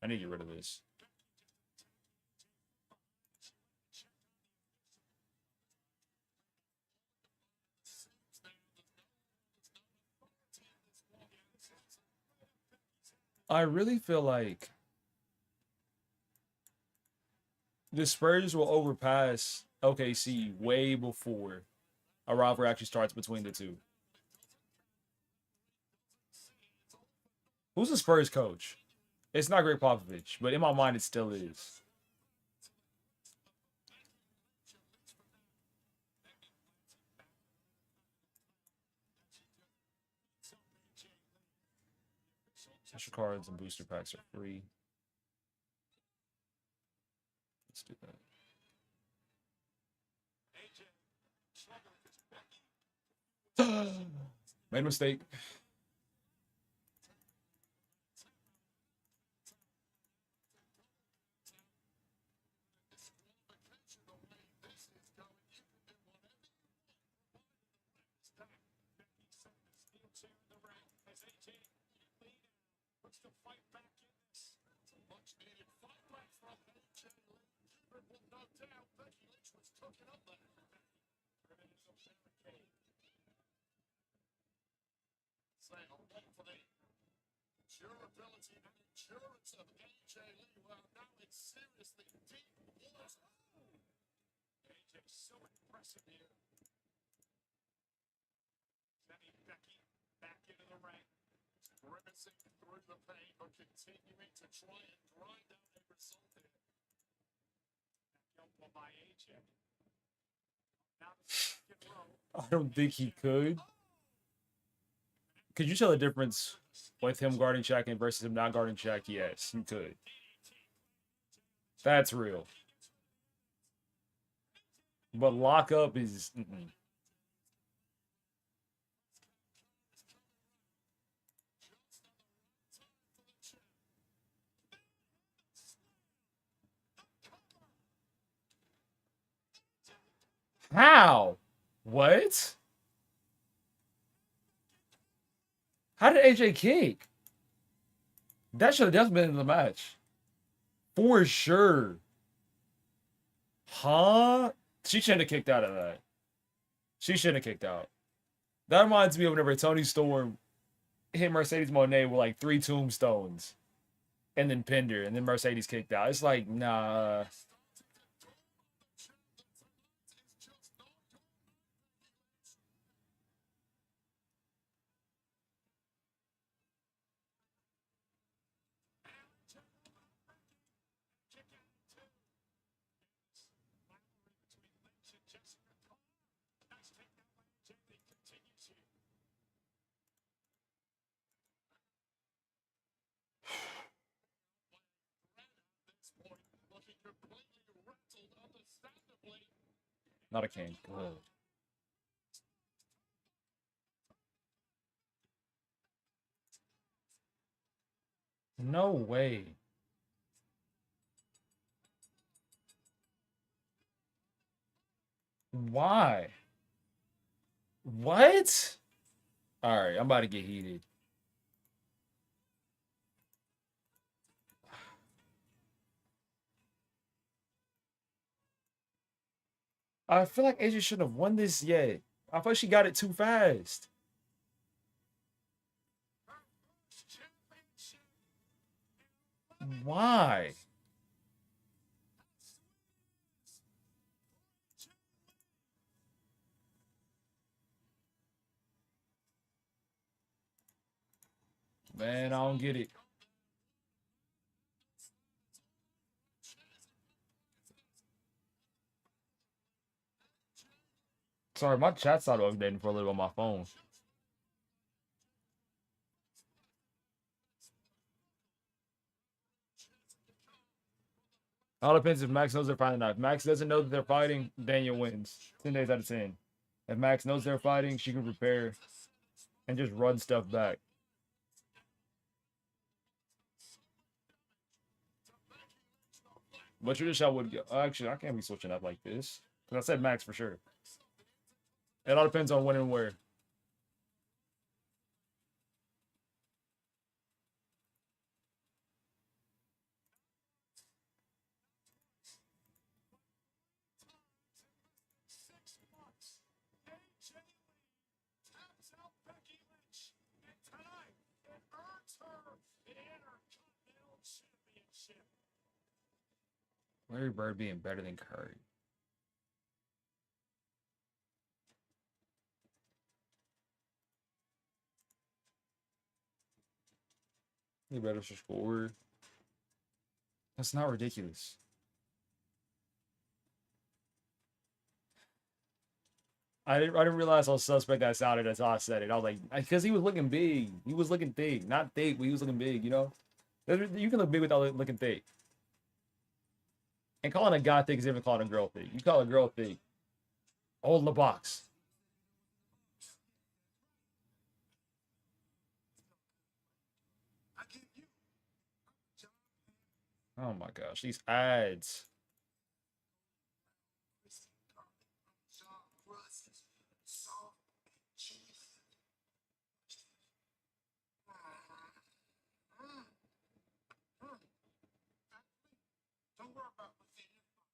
I need to get rid of this. I really feel like the Spurs will overpass OKC way before a rivalry actually starts between the two. Who's the Spurs coach? It's not Greg Popovich, but in my mind, it still is. Special cards and booster packs are free. Let's do that. Made a mistake. to fight back in this. It's a much-needed fight back from AJ Lee. But with no doubt, Becky Lynch was cooking up that. Driven into a barricade. Sale, wait for the durability and endurance of AJ Lee. Well, now it's seriously deep water. AJ's so impressive here. Sending Becky back into the ring. Grimacing through the pain, but continuing to try and grind out a result here. Back elbow by AJ. Now to the second row. I don't think he could. Could you tell the difference with him guarding Shaq and versus him not guarding Shaq? Yes, you could. That's real. But lockup is... How? What? How did AJ kick? That should have definitely been in the match. For sure. Huh? She shouldn't have kicked out of that. She shouldn't have kicked out. That reminds me of whenever Tony Storm hit Mercedes Moné with like 3 tombstones and then pinned her, and then Mercedes kicked out. It's like, nah. Not a king. Good. No way. Why? What? All right, I'm about to get heated. I feel like AJ shouldn't have won this yet. I thought she got it too fast. Why? Man, I don't get it. Sorry, my chat started updating for a little on my phone. All depends if Max knows they're fighting or not. If Max doesn't know that they're fighting, Daniel wins. 10 days out of 10. If Max knows they're fighting, she can prepare and just run stuff back. But tradition I would go. Actually, I can't be switching up like this. Because I said Max for sure. It all depends on when and where. Larry Bird being better than Curry. He better score. That's not ridiculous. I didn't realize how suspect that sounded until I said it. I was like, because he was looking big. He was looking thick. Not thick, but he was looking big, you know? You can look big without looking thick. And calling a guy thick is different than calling a girl thick. You call a girl thick. Hold the box. Oh my gosh, these ads.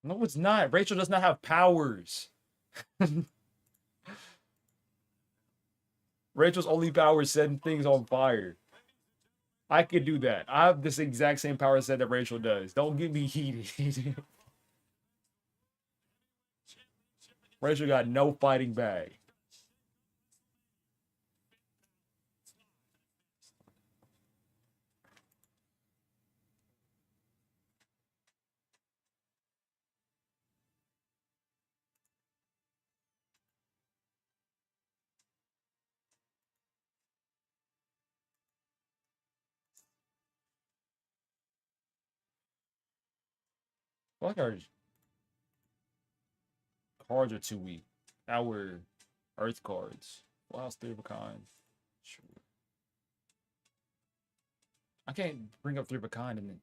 No, it's not. Rachel does not have powers. Rachel's only power is setting things on fire. I could do that. I have this exact same power set that Rachel does. Don't get me heated. Rachel got no fighting back. I feel like our cards are too weak. Our Earth cards. Full House 3 of a kind. Sure. I can't bring up 3 of a kind and then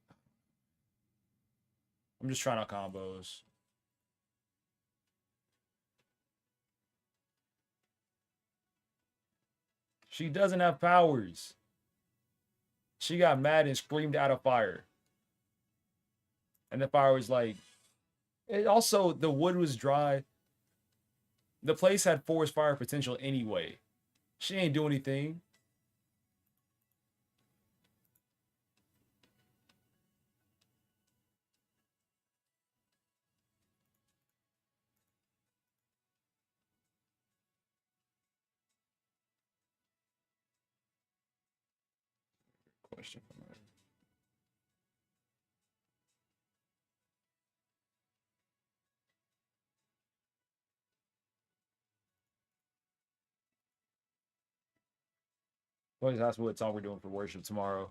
I'm just trying out combos. She doesn't have powers. She got mad and screamed out of fire. And the fire was like, it also, the wood was dry. The place had forest fire potential anyway. She ain't do anything. Question from her. Please ask what song we're doing for worship tomorrow.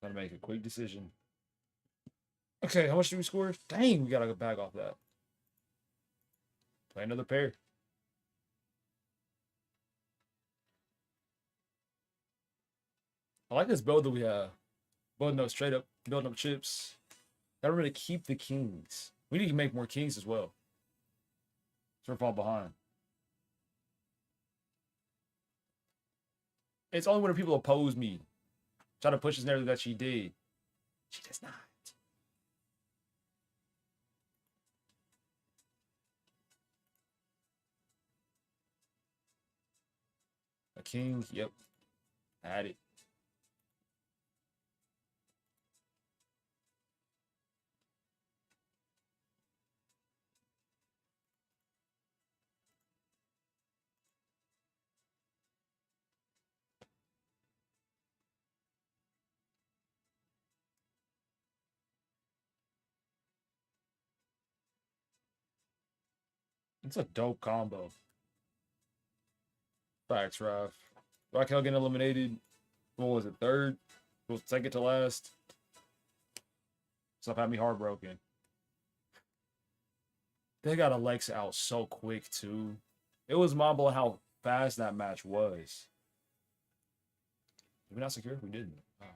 Gotta make a quick decision. Okay, how much do we score? Dang, we gotta go back off that. Play another pair. I like this build that we have. Building up straight up, building up chips. Gotta really keep the kings. We need to make more kings as well. So we're falling behind. It's only when people oppose me. Try to push this narrative that she did. She does not. A king, yep. Had it. It's a dope combo. Facts, Raf. Raquel getting eliminated. What was it? Third? Was second to last. Stuff had me heartbroken. They got Alexa out so quick too. It was mind-blowing how fast that match was. Did we not secure? We didn't. Oh.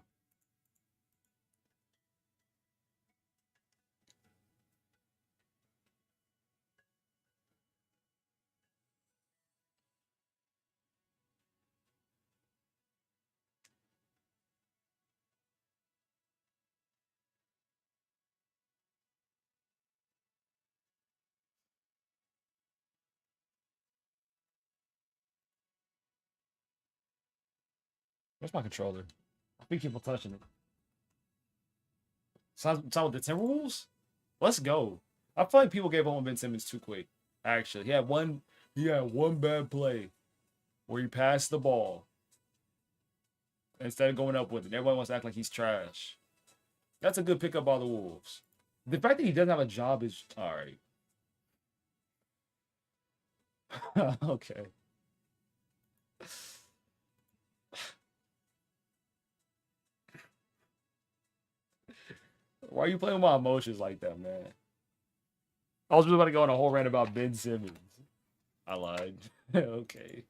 Where's my controller? I think people touching it. Sounds with the Timberwolves? Let's go. I feel like people gave up on Ben Simmons too quick. Actually, he had one bad play where he passed the ball instead of going up with it. Everyone wants to act like he's trash. That's a good pickup by the Wolves. The fact that he doesn't have a job is all right. Okay. Why are you playing with my emotions like that, man? I was just about to go on a whole rant about Ben Simmons. I lied. Okay.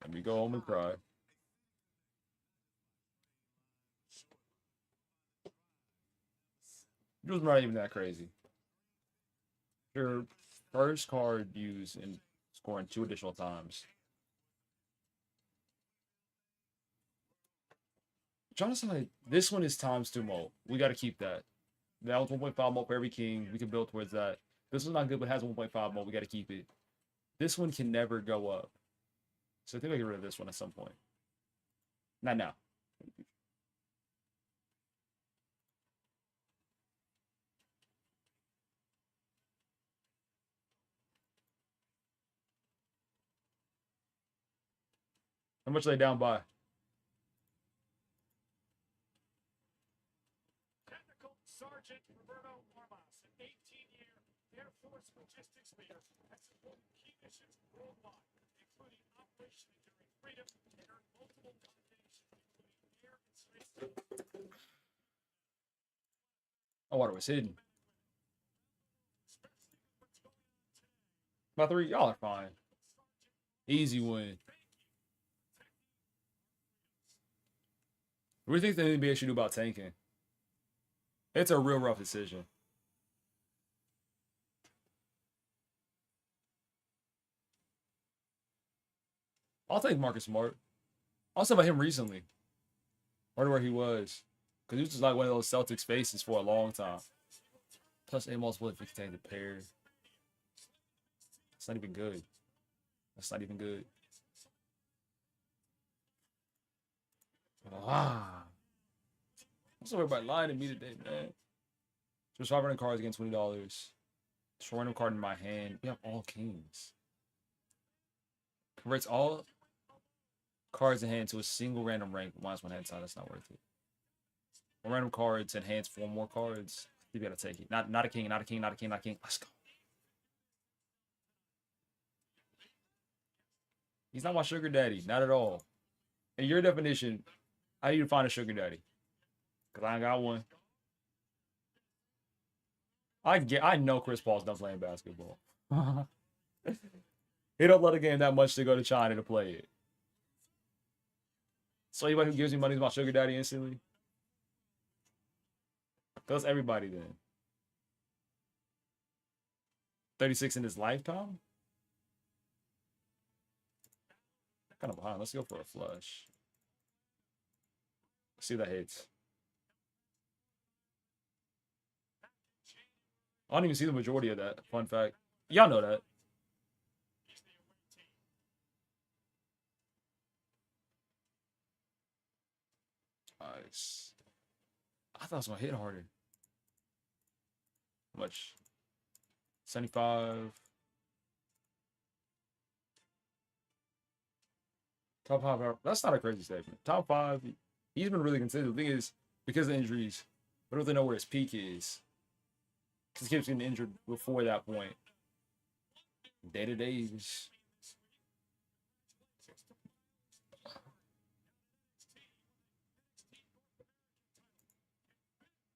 Let me go home and cry. It was not even that crazy. Your first card used in scoring 2 additional times. Trying to say this one is times 2 mult. We got to keep that. That was 1.5 mult for every king. We can build towards that. This one's not good, but has 1.5 mult. We got to keep it. This one can never go up. So I think I get rid of this one at some point. Not now. How much are they down by? Technical Sergeant Roberto Armas, an 18-year Air Force logistics leader, has supported key missions worldwide, including Operation Enduring Freedom, and earned multiple commendations, including air and space. Oh, water was hidden. By 3, y'all are fine. Easy win. What do you think the NBA should do about tanking? It's a real rough decision. I'll take Marcus Smart. I'll say about him recently. Wonder where he was. Because he was just like one of those Celtics faces for a long time. Plus, Amos would contain the pair. It's not even good. That's not even good. Ah. I'm so everybody lying to me today, man. Just 500 cards against $20. Just a random card in my hand. We have all kings. Converts all cards in hand to a single random rank -1 hand side. That's not worth it. Random cards enhance 4 more cards. You gotta take it. Not a king, not a king, not a king, not a king. Let's go. He's not my sugar daddy. Not at all. In your definition, I need to find a sugar daddy. Because I ain't got one. I know Chris Paul's done playing basketball. He don't love the game that much to go to China to play it. So anybody who gives me money is my sugar daddy instantly? That's everybody then. 36 in his lifetime? Kind of behind. Let's go for a flush. See that hits. I don't even see the majority of that. Fun fact. Y'all know that. Nice. I thought it was going to hit harder. How much? 75. Top 5. That's not a crazy statement. Top 5. He's been really consistent. The thing is, because of injuries, I don't really know where his peak is. Because he keeps getting injured before that point. Day-to-day,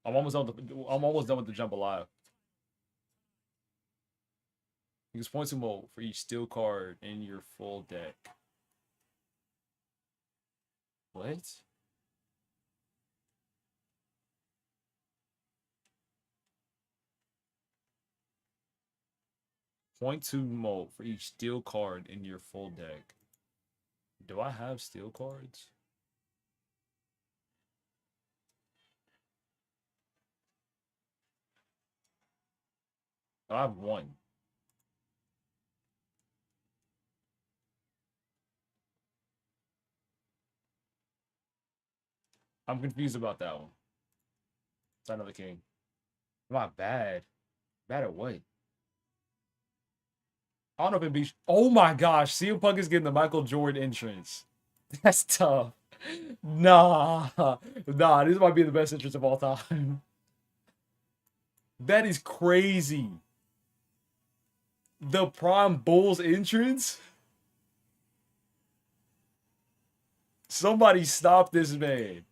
I'm almost done with the jump alive. Use points in mode for each steel card in your full deck. What? .2 mode for each steel card in your full deck. Do I have steel cards? I have 1. I'm confused about that one. It's another king. I'm not bad. Bad at what? I don't know if it be. Oh my gosh, CM Punk is getting the Michael Jordan entrance. That's tough. Nah. This might be the best entrance of all time. That is crazy. The Prime Bulls entrance? Somebody stop this man.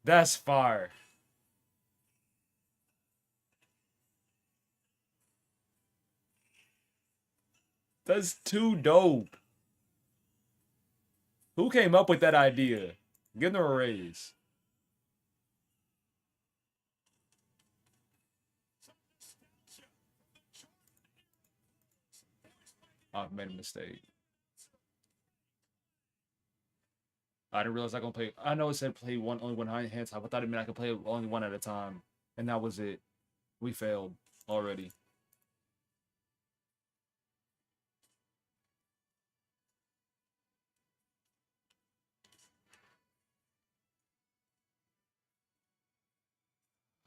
That's fire. That's too dope. Who came up with that idea? Give them a raise. I've made a mistake. I didn't realize I can play. I know it said play one only one hand type. I thought it meant I could play only one at a time, and that was it. We failed already.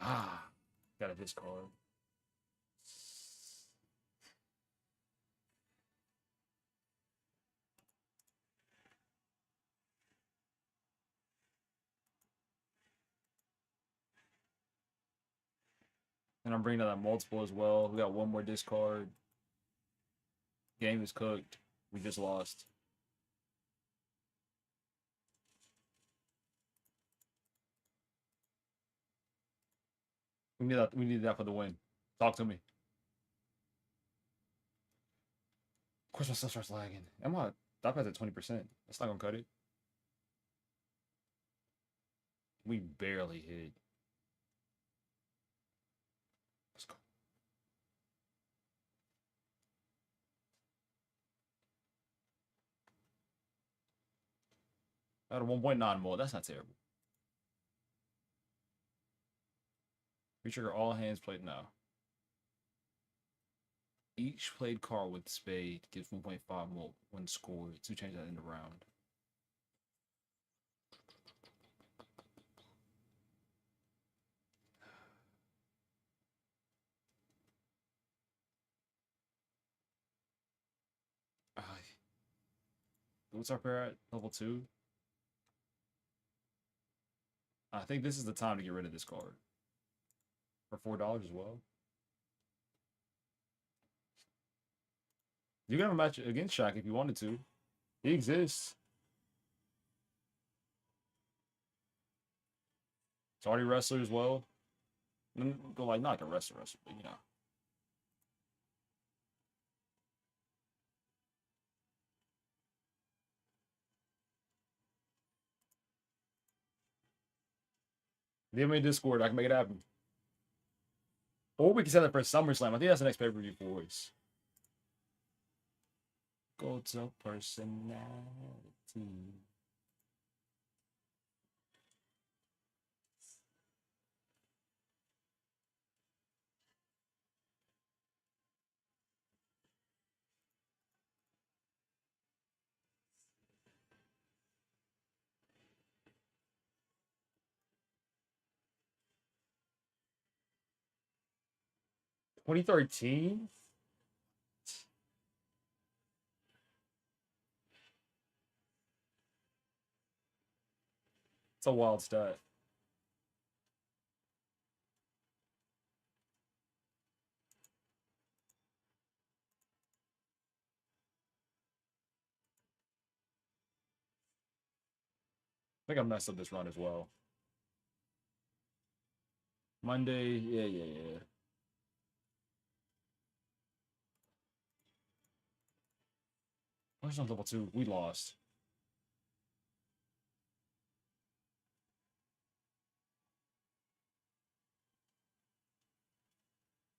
Ah, got a discard. And I'm bringing out that multiple as well. We got one more discard. Game is cooked. We just lost. We need that. We need that for the win. Talk to me. Of course, my stuff starts lagging. Am I? That has at 20%. That's not gonna cut it. We barely hit. Let's go. Out of 1.9 more. That's not terrible. Retrigger all hands played now. Each played card with spade gives 1.5 more when scored. To change that in the round. What's our pair at? Level 2? I think this is the time to get rid of this card. For $4 as well. You can have a match against Shaq if you wanted to. He exists. Saudi wrestler as well. Like, not like a wrestler, but you know. Give me a Discord. I can make it happen. Or we can set it for SummerSlam. I think that's the next pay-per-view for us. Go to personality. $2013? It's a wild stat. I think I messed up this run as well. Monday, yeah. Where's on level 2? We lost.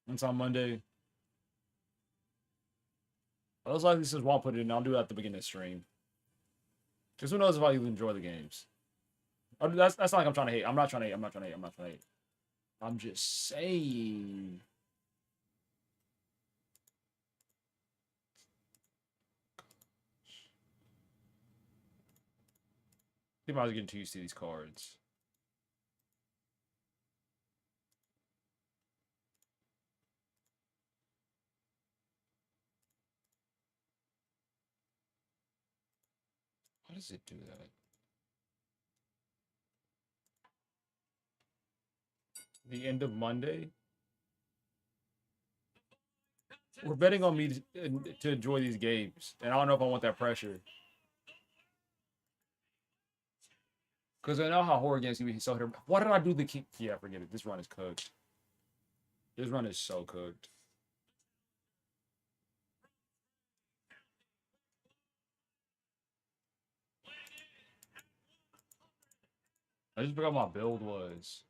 It's on Monday. Most likely says won't put it in. I'll do that at the beginning of the stream. Because who knows if I even enjoy the games. That's not like I'm trying to hate. I'm not trying to hate. I'm just saying. I think I was getting too used to these cards. How does it do that? The end of Monday? We're betting on me to enjoy these games. And I don't know if I want that pressure. Because I know how horror games can be so hard. What did I do the king? Yeah, forget it. This run is cooked. This run is so cooked. I just forgot my build was.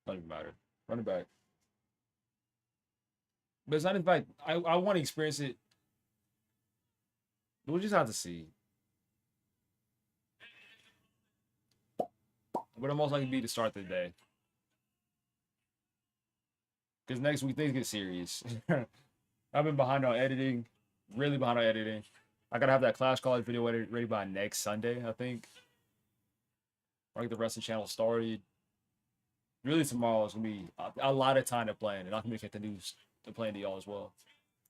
Not even matter. Running back. But it's not in fact. I want to experience it. We'll just have to see. But I'm most likely be to start the day. Because next week things get serious. I've been behind on editing. Really behind on editing. I gotta have that Clash College video ready by next Sunday, I think. Or get the wrestling channel started. Really tomorrow is gonna be a lot of time to plan, and I'm gonna get the news to plan to y'all as well.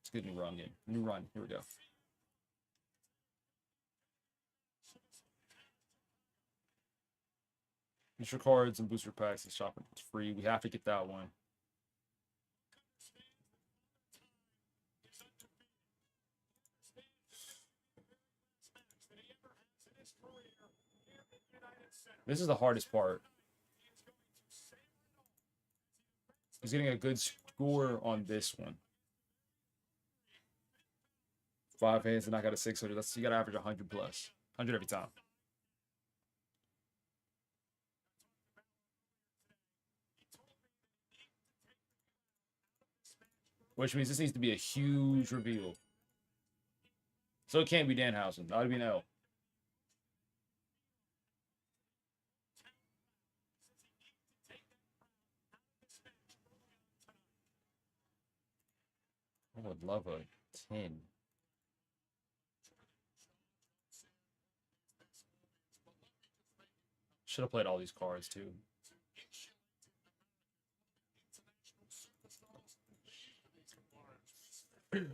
It's a good new run again. New run. Here we go. Booster cards and booster packs and shopping. It's free. We have to get that one. This is the hardest part. He's getting a good score on this one. 5 hands and I got a 600. That's, you got to average 100 plus. 100 every time. Which means this needs to be a huge reveal. So it can't be Danhausen. That would be an L. I would love a 10. Should have played all these cards too. Don't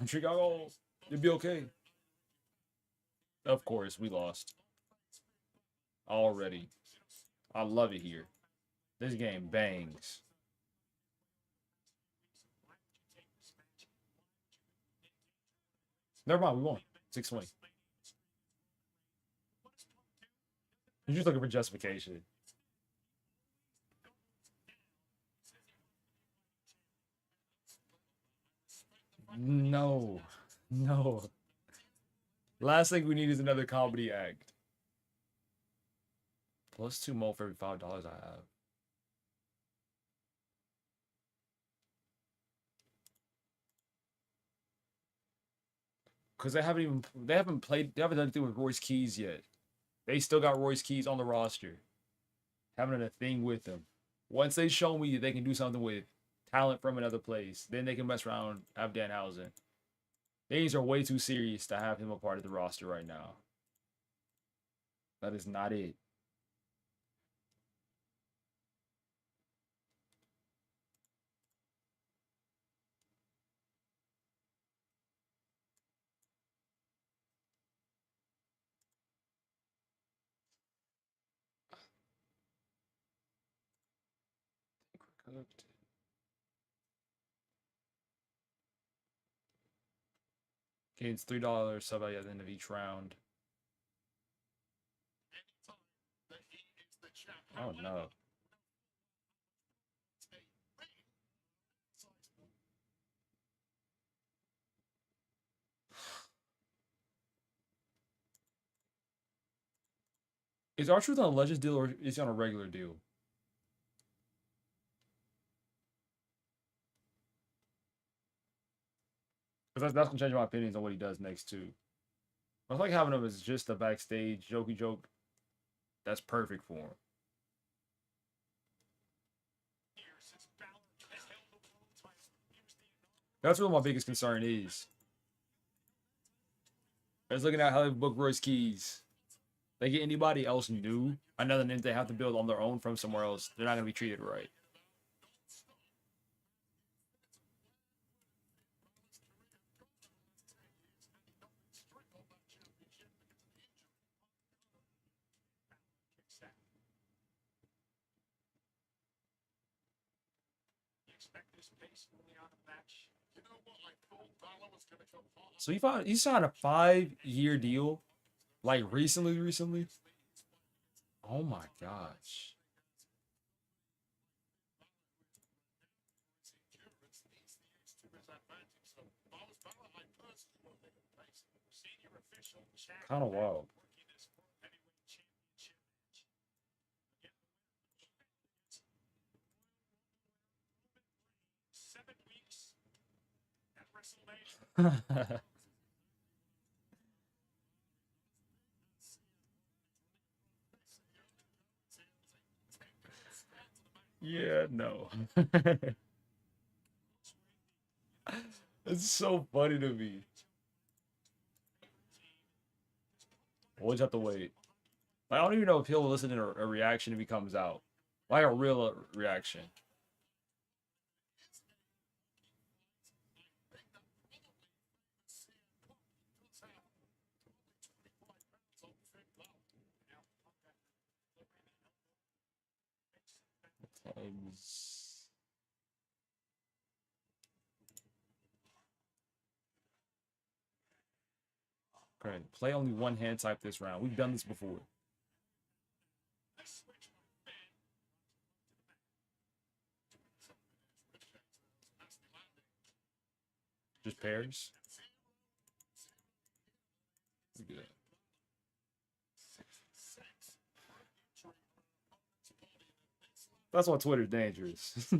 drink alcohol. You'll be okay. Of course, we lost. Already. I love it here. This game bangs. Never mind, we won. 620. You're just looking for justification. No. No. Last thing we need is another comedy act. Plus 2 mole for every $5 I have. Because they haven't done anything with Royce Keys yet. They still got Royce Keys on the roster. Having a thing with them. Once they show me they can do something with talent from another place, then they can mess around, have Danhausen. Things are way too serious to have him a part of the roster right now. That is not it. Cooked. Gains $3 sub at the end of each round. Oh no. Is R-Truth on a Legends deal or is he on a regular deal? Because that's gonna change my opinions on what he does next too. I like having him as just a backstage jokey joke. That's perfect for him. That's what my biggest concern is. I was looking at how they book Royce Keys. They get anybody else new, another name they have to build on their own from somewhere else, they're not gonna be treated right. So he signed a 5-year deal, like recently. Oh my gosh. Kind of wild. 7 weeks at WrestleMania. Yeah, no. It's so funny to me. We'll just have to wait. I don't even know if he'll listen to a reaction if he comes out. Like a real reaction. Okay, play only one hand type this round. We've done this before. Just pairs. Good. That's why Twitter's dangerous.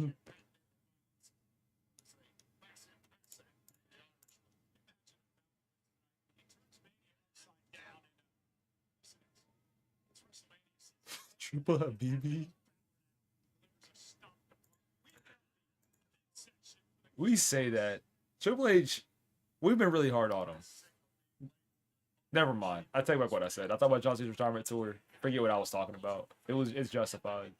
Triple Habibi. We say that Triple H. We've been really hard on him. Never mind. I take back what I said. I thought about John Cena's retirement tour. Forget what I was talking about. It's justified.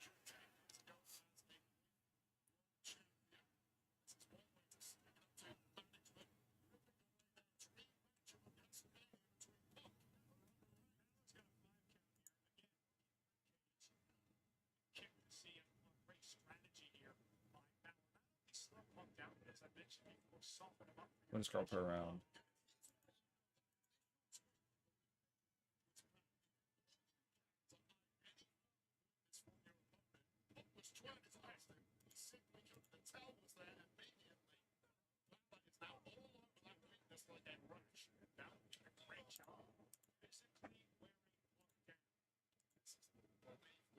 Let me scroll per round.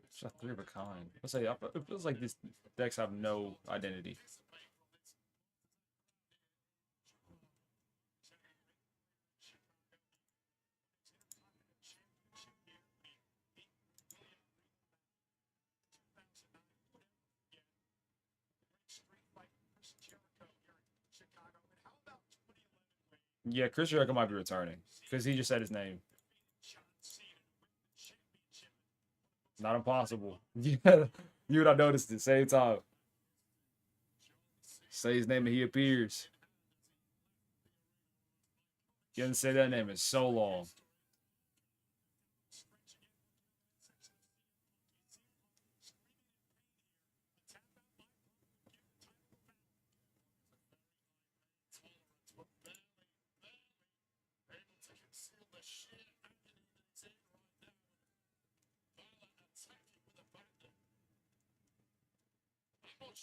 It's a three of a kind. Let's say it feels like these decks have no identity. Yeah, Chris Jericho might be returning because he just said his name. Not impossible. Yeah, you would have noticed at the same time. Say his name and he appears. You haven't said that name in so long.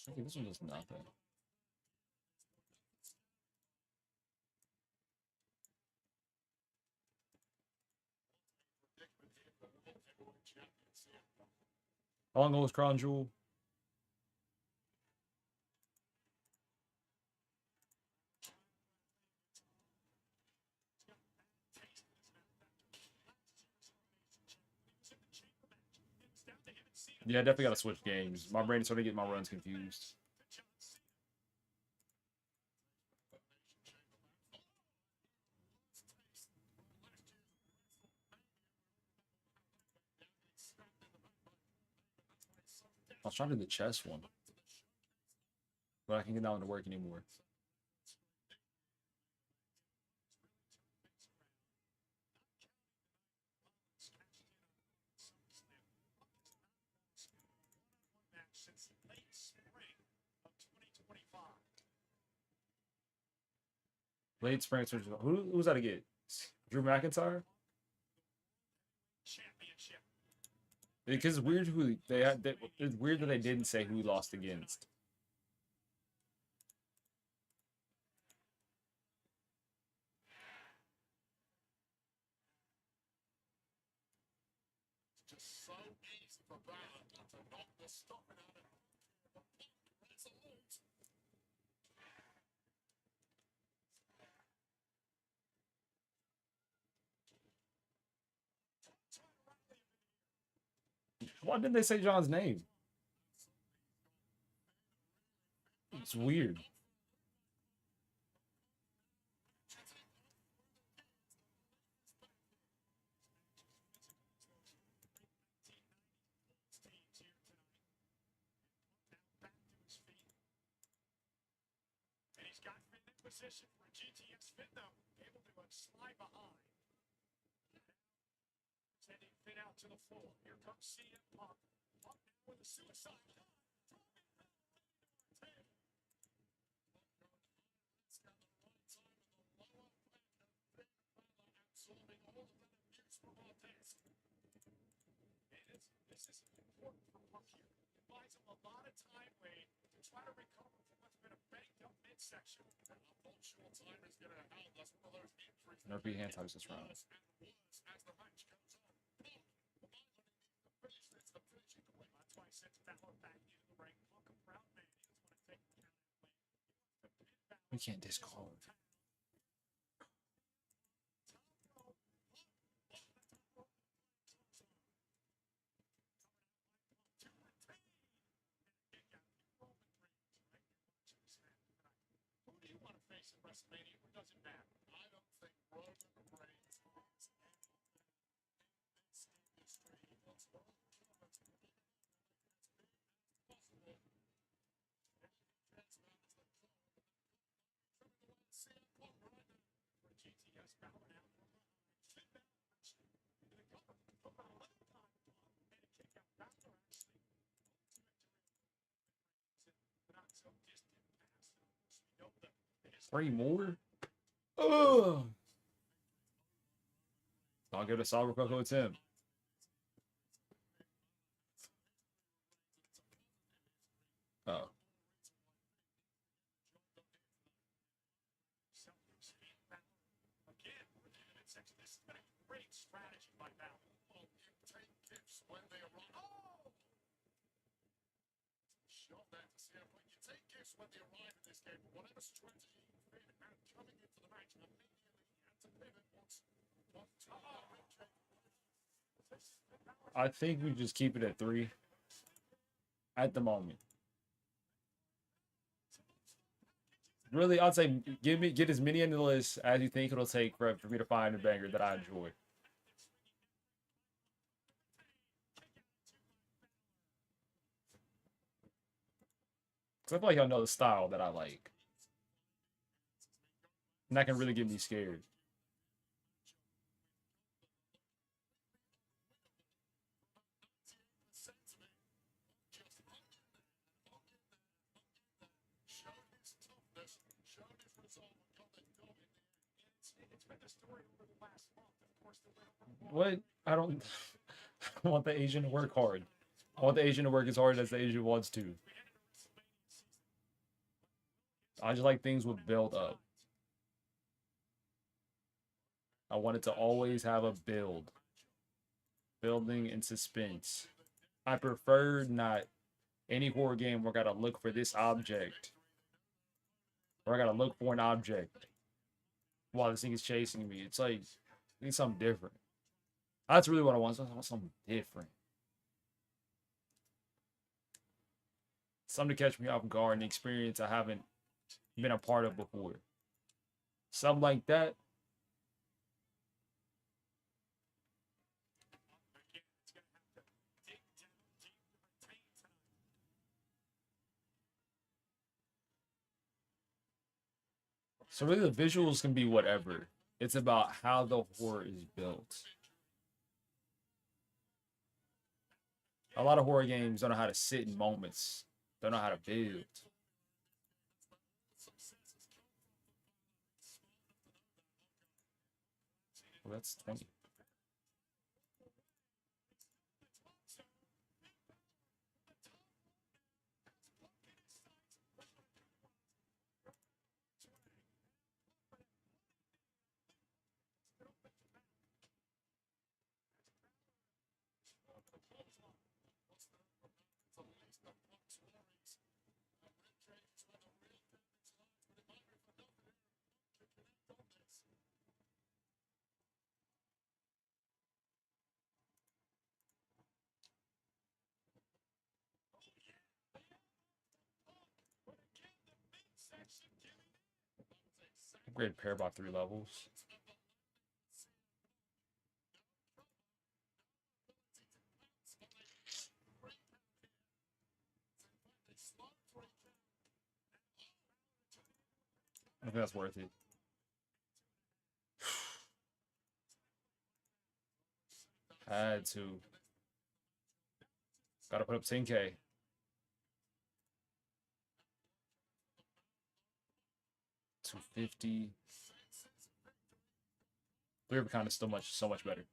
I think this one does nothing. How long ago was Crown Jewel? Yeah, I definitely gotta switch games. My brain is starting to get my runs confused. I was trying to do the chess one, but I can't get that one to work anymore. Late spring. Who was that again? Drew McIntyre? Because it's weird who they had. It's weird that they didn't say who he lost against. so easy for Bauer to knock the stopping out of resolute. Why didn't they say John's name? It's weird. And he's got in position for a GTS spin though, able to slide behind. Sending Finn out to the floor. Here comes CM Punk. Punk now with a suicide. This is important for Punk here. It buys him a lot of time, Wade, to try to recover from what's been a banged up midsection. Punctual time is going to help. That's one of those injuries. No be hand ties this round. As the match goes on. That's why he sends Balor back into the ring. Punk, a proud man. He doesn't want to take the count away. We can't discard. WrestleMania, it doesn't matter. I don't think Roman Reigns is anything in this industry. He wants all the comments to be as big as possible. CM Punk right now for GTS Balor now from behind. Finn Balor actually into the cover. Put a little time and a kick out. Balor actually not so distant past. We know that. 3 more? Ugh. I'll give it a solid Rococo attempt. Oh. Again, this has been a great strategy by Balor. Well, you take gifts when they arrive. Oh! Show that to CM Punk. You take gifts when they arrive in this game. Whatever strategy coming into the match, immediately had to pivot once. I think we just keep it at 3 at the moment. Really, I'd say get as many in the list as you think it'll take for me to find a banger that I enjoy. Because I feel like y'all know the style that I like. And that can really get me scared. What? I don't want the Asian to work hard. I want the Asian to work as hard as the Asian wants to. I just like things with build up. I want it to always have a build. Building and suspense. I prefer not any horror game where I gotta look for this object. Or I gotta look for an object while this thing is chasing me. It's like, I need something different. That's really what I want. I want something different. Something to catch me off guard, an experience I haven't been a part of before. Something like that. So really the visuals can be whatever. It's about how the horror is built. A lot of horror games don't know how to sit in moments. Don't know how to build. Well, that's 20. Upgrade pair by 3 levels. I think that's worth it. Had to. Gotta put up 10K. $250. 3 of a kind is still so much better.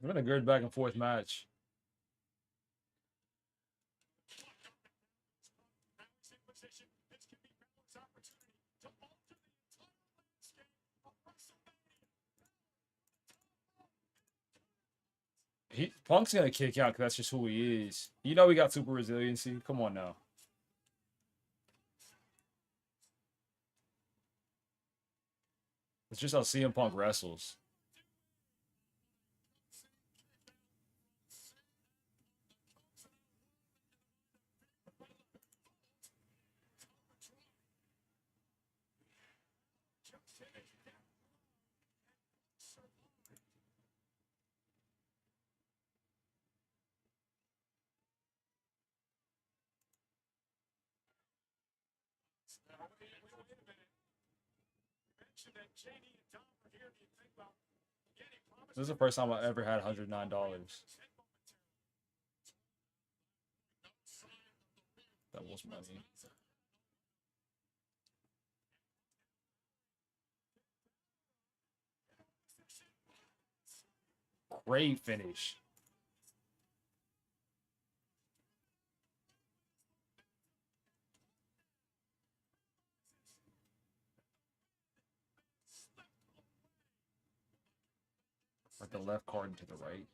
It's been a good back and forth match. Punk's gonna kick out because that's just who he is. You know he got super resiliency. Come on now. It's just how CM Punk wrestles. This is the first time I ever had $109. That was money. Great finish. Like the left card to the right.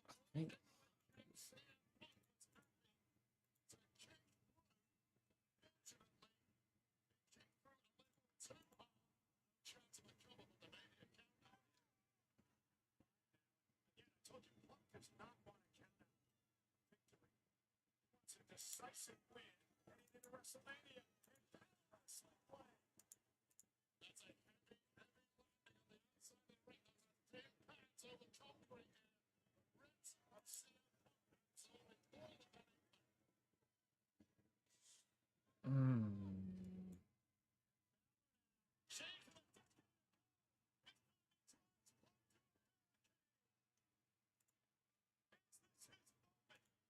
I think.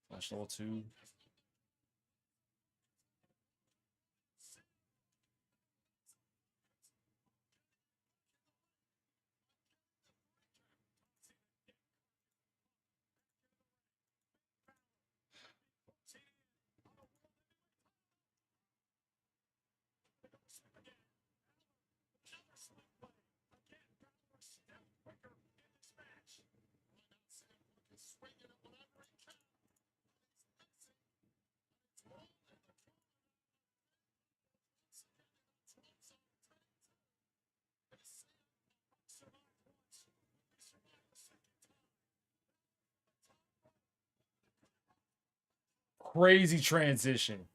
Flash level 2. Crazy transition.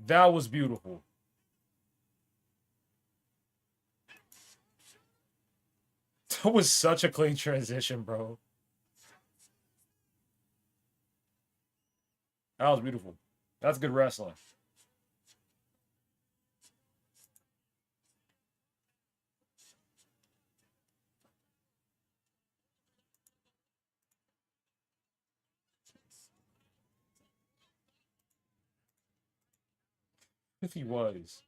That was beautiful. That was such a clean transition, bro. That was beautiful. That's good wrestling. If he was.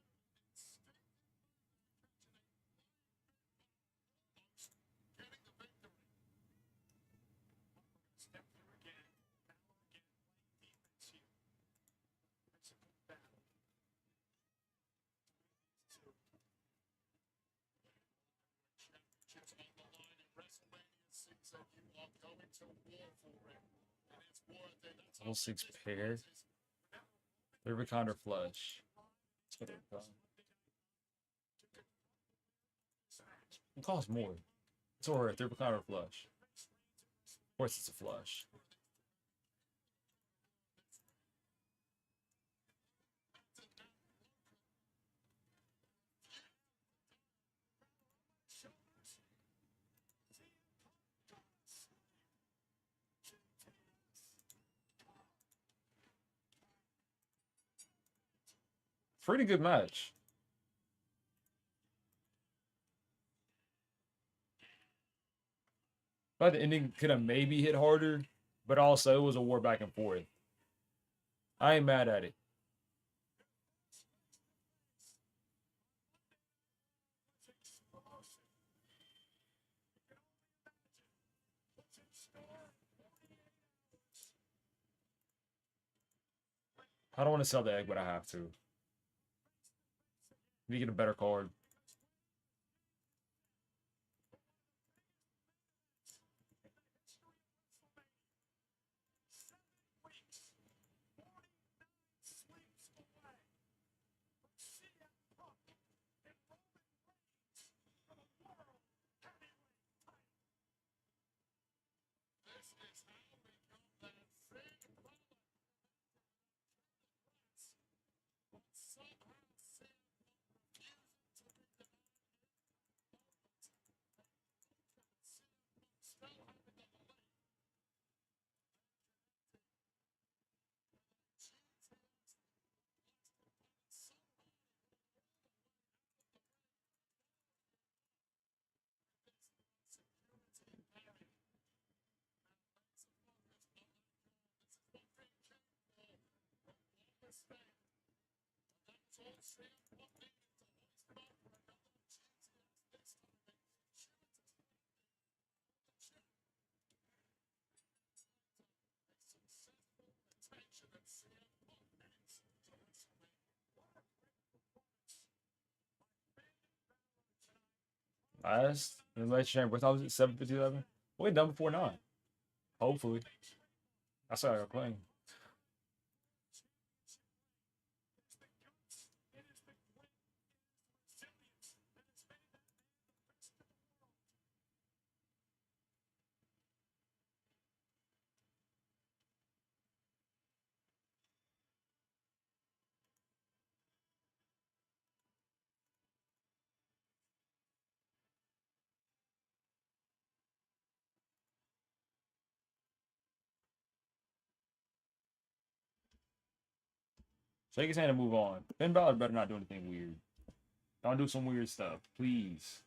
Level 6 pair. They're Reconder flush. That's what they're called. It costs more. It's alright, they're Reconder flush. Of course it's a flush. Pretty good match. But the ending could have maybe hit harder, but also it was a war back and forth. I ain't mad at it. I don't want to sell the egg, but I have to. Need to get a better card. Last Elimination Chamber. I thought it was at 7:57. We done before 9. Hopefully. That's what I got playing. Shake his hand and move on. Finn Balor better not do anything weird. Don't do some weird stuff, please.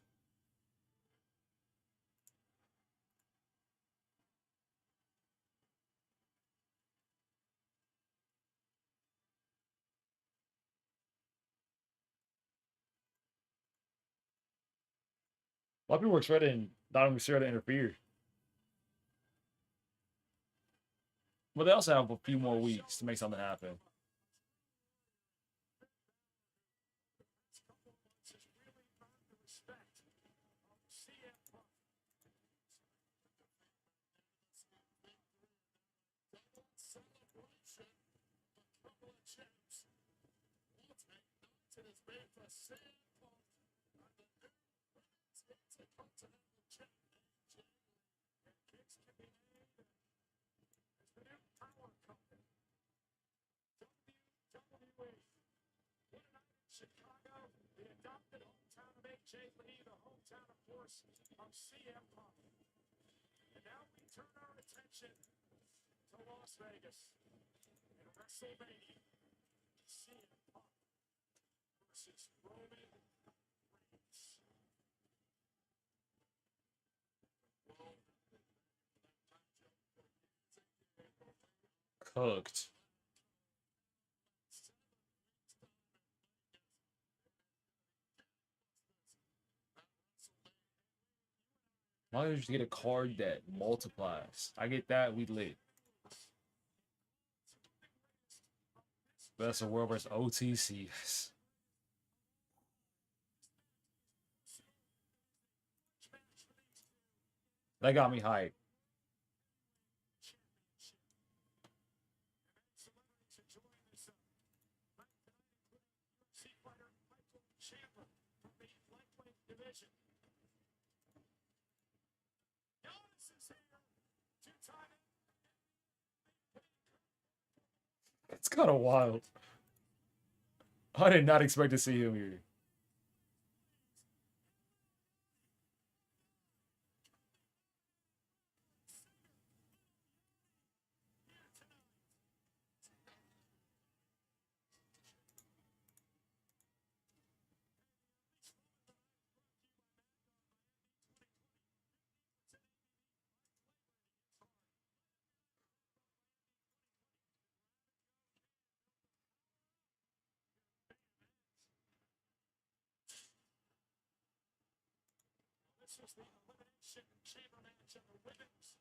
A lot of people were expecting Dominic Mysterio to interfere. But they also have a few more weeks to make something happen. Chicago, the adopted hometown of AJ Lee, the hometown, of course, of CM Punk. And now we turn our attention to Las Vegas. In WrestleMania. CM Punk versus Roman Reigns. Cooked. Why don't you just get a card that multiplies? I get that, we lit. Best of world versus OTC. That got me hyped. It's kind of wild. I did not expect to see him here. This was the Elimination Chamber match of the women's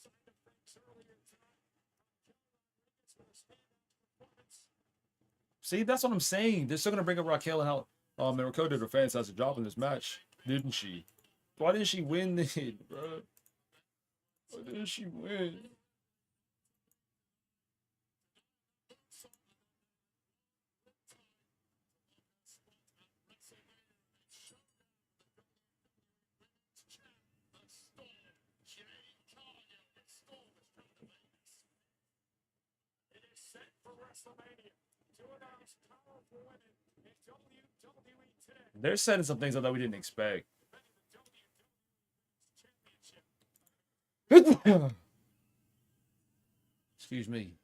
side of things earlier tonight. Rodriguez with a standout performance. See, that's what I'm saying. They're still gonna bring up Raquel and how and Raquel did her fantastic job in this match, didn't she? Why didn't she win then, bro? Why didn't she win? It is set for WrestleMania. Two of the most powerful women in WWE today. They're setting some things up that we didn't expect. Excuse me.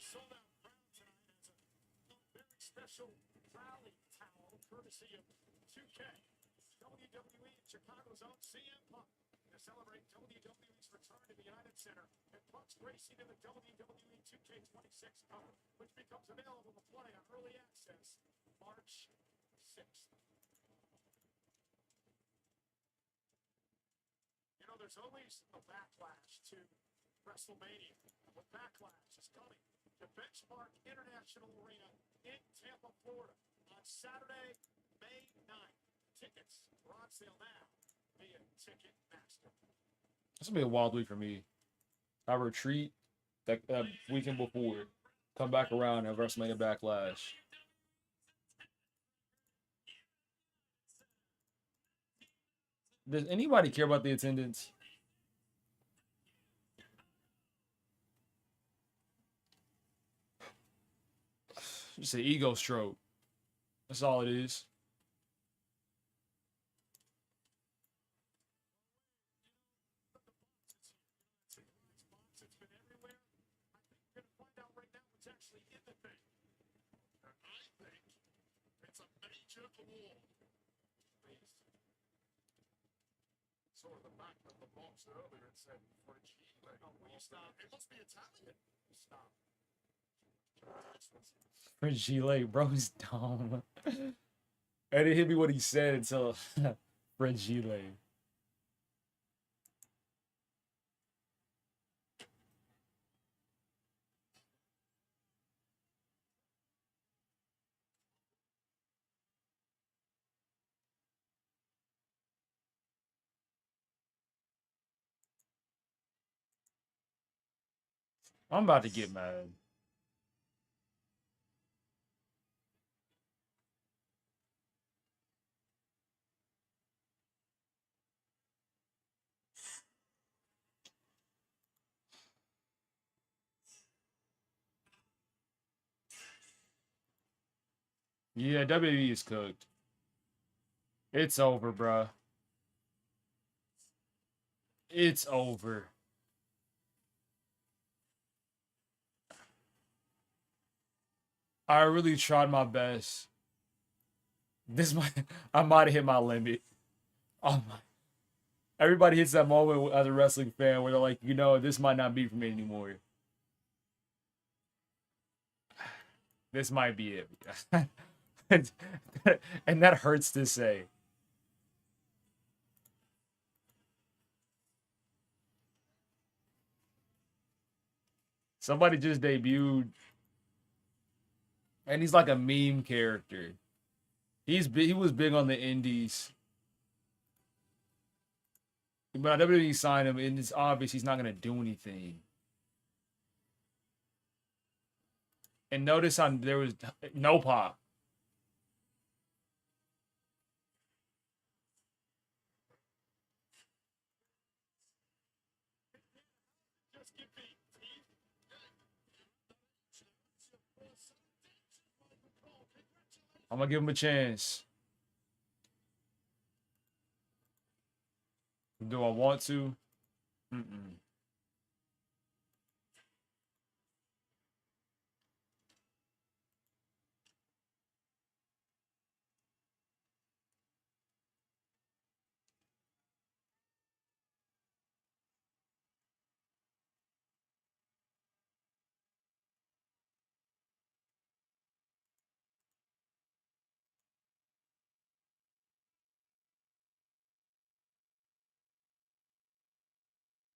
Sold out crowd tonight as a very special rally towel courtesy of 2K. WWE in Chicago's own CM Punk to celebrate WWE's return to the United Center and Punk's racing to the WWE 2K26 cover, which becomes available to play on early access March 6th. You know, there's always a backlash to WrestleMania. What backlash is coming to Benchmark International Arena in Tampa, Florida on Saturday, May 9th. Tickets are on sale now via Ticketmaster. This will be a wild week for me. I retreat that weekend before, come back around and have WrestleMania Backlash. Does anybody care about the attendance? Just an ego stroke. That's all it is. It's been everywhere. I think we're going to find out right now what's actually in the thing. And I think it's a major award. Please. Saw the back of the box earlier. It said Frigile. Oh, will you stop? It must be Italian. Stop. Fragile, bro, is dumb. I didn't hit me what he said until Fragile. I'm about to get mad. Yeah, WWE is cooked. It's over, bruh. It's over. I really tried my best. This might I might have hit my limit. Oh my! Everybody hits that moment as a wrestling fan where they're like, you know, this might not be for me anymore. This might be it. And that hurts to say. Somebody just debuted, and he's like a meme character. He was big on the indies, but WWE signed him, and it's obvious he's not gonna do anything. And notice on there was no pop. I'm gonna give him a chance. Do I want to? Mm-mm.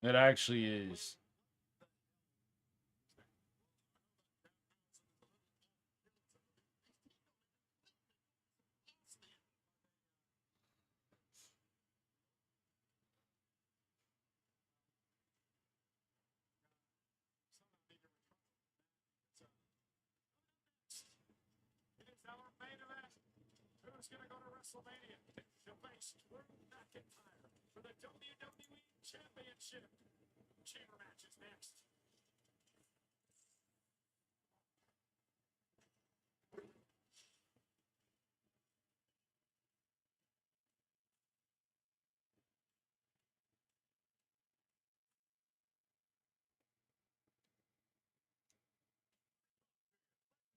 It actually is. It is our main event. Who's going to go to WrestleMania to face Drew McIntyre for the WWE Championship? Chamber match is next.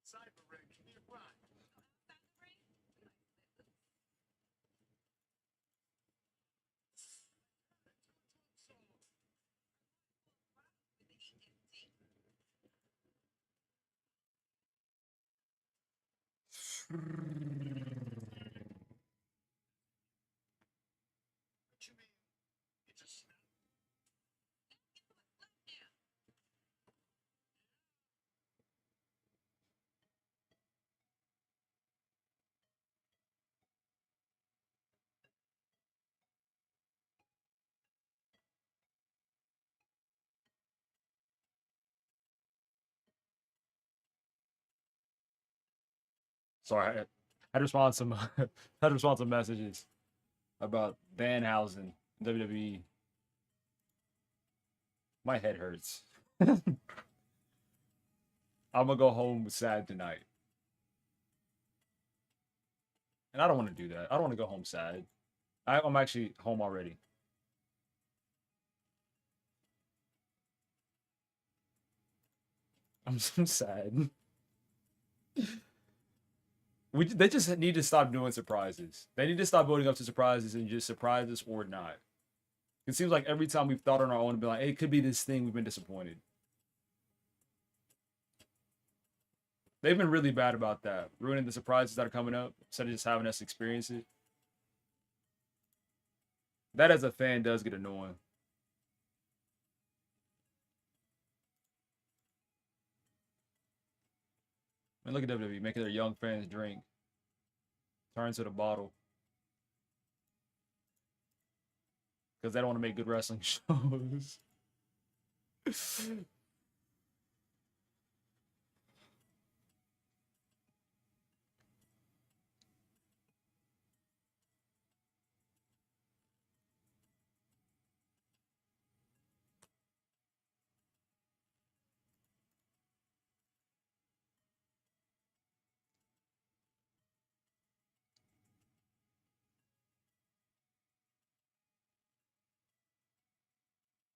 Cyber ring, nearby. What you mean? It's a snap. Sorry, I had to respond some had to respond some messages about Danhausen, WWE. My head hurts. I'm gonna go home sad tonight, and I don't want to do that. I don't want to go home sad. I'm actually home already. I'm so sad. They just need to stop doing surprises. They need to stop building up to surprises and just surprise us or not. It seems like every time we've thought on our own and been like, hey, it could be this thing, we've been disappointed. They've been really bad about that, ruining the surprises that are coming up instead of just having us experience it. That as a fan does get annoying. I mean, look at WWE making their young fans drink, turn to the bottle because they don't want to make good wrestling shows.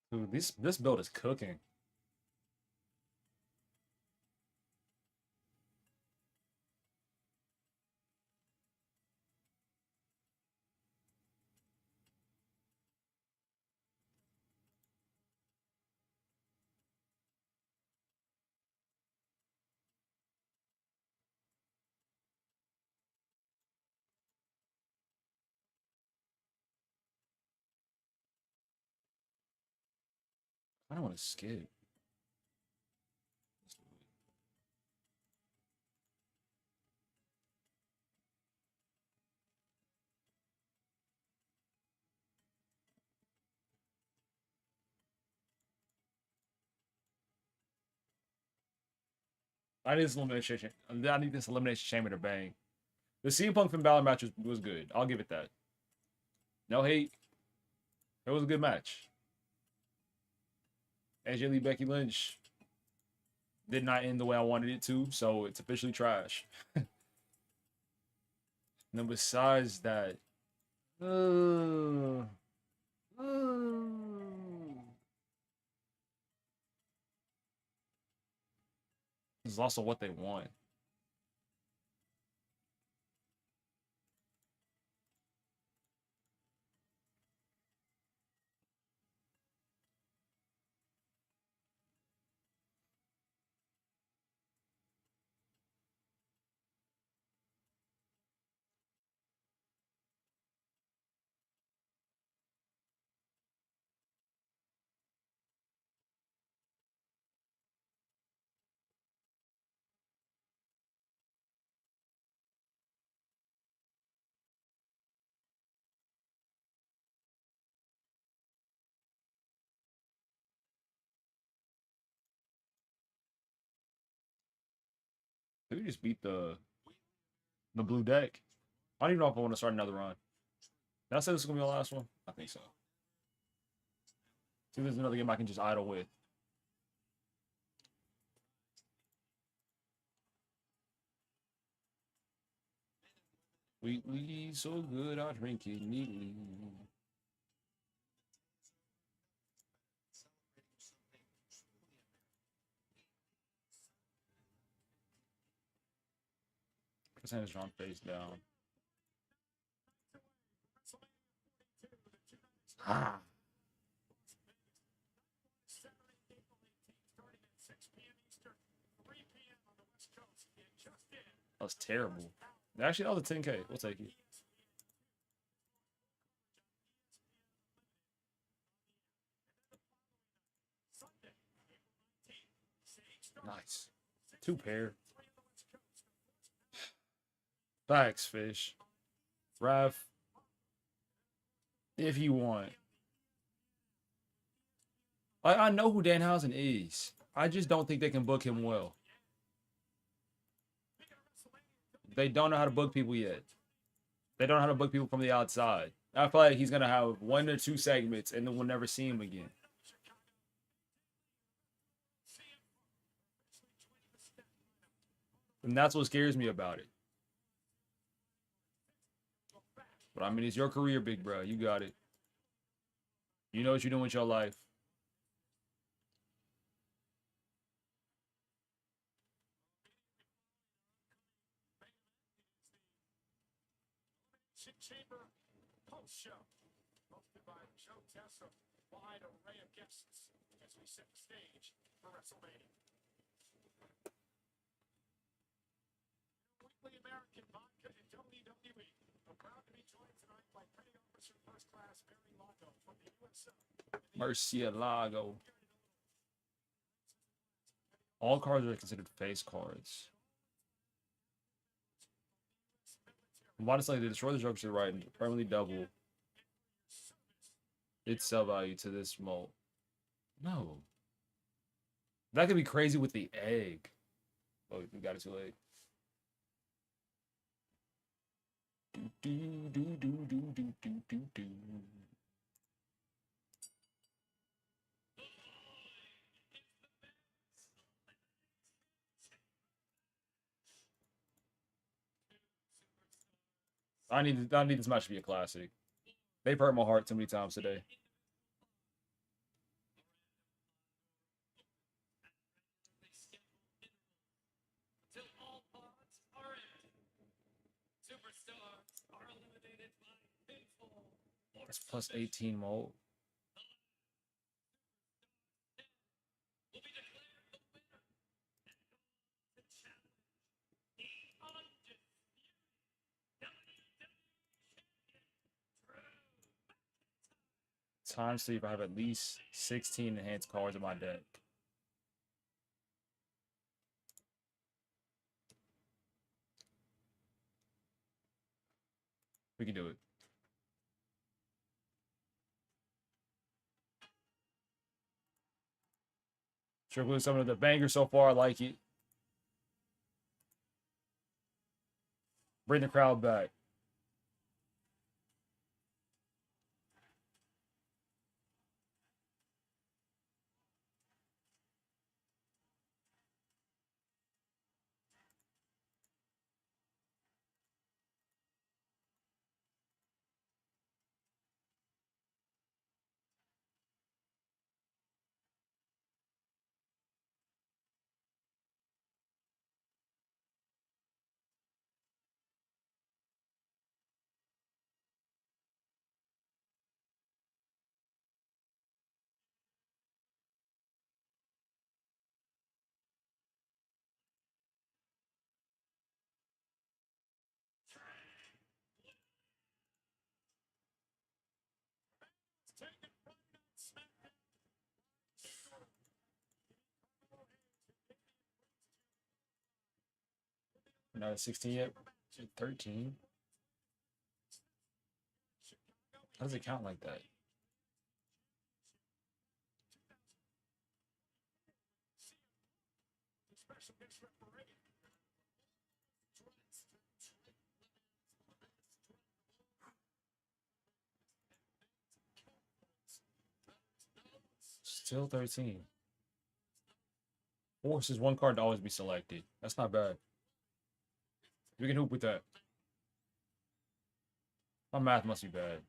Dude, this build is cooking. I don't want to skip. I need this elimination. I need this elimination chamber to bang. The CM Punk Finn Balor match was good. I'll give it that. No hate. It was a good match. AJ Lee, Becky Lynch did not end the way I wanted it to, so it's officially trash. And then besides that, this is also what they want. Did we just beat the blue deck? I don't even know if I want to start another run. Did I say this is gonna be the last one? I think so. See if there's another game I can just idle with. We so good, I drink it neatly. Percentage on face down. Ah. That was terrible. Actually, that was a 10K. We'll take it. Nice. 2 pair. Facts, fish. Rav. If you want. I know who Danhausen is. I just don't think they can book him well. They don't know how to book people yet. They don't know how to book people from the outside. I feel like he's going to have 1 or 2 segments and then we'll never see him again. And that's what scares me about it. But I mean, it's your career, big bro. You got it. You know what you're doing with your life. Chamber post show, hosted by Joe Tessa, wide array of guests as we set the stage for WrestleMania. Weekly American Vodka and WWE are proud to be joined tonight by Petty Officer First Class Mary Lago from the USA. Murcielago. All cards are considered face cards. Why does like the destroy the joke to the right and permanently double its sell value to this mold? No. That could be crazy with the egg. Oh, we got it too late. I need this match to be a classic. They've hurt my heart too many times today. That's plus 18 mold. time to see if I have at least 16 enhanced cards in my deck. We can do it. Triple some of the bangers so far. I like it. Bring the crowd back. Not at 16 yet. 13. How does it count like that? Still 13. Forces one card to always be selected. That's not bad. We can hoop with that. My math must be bad.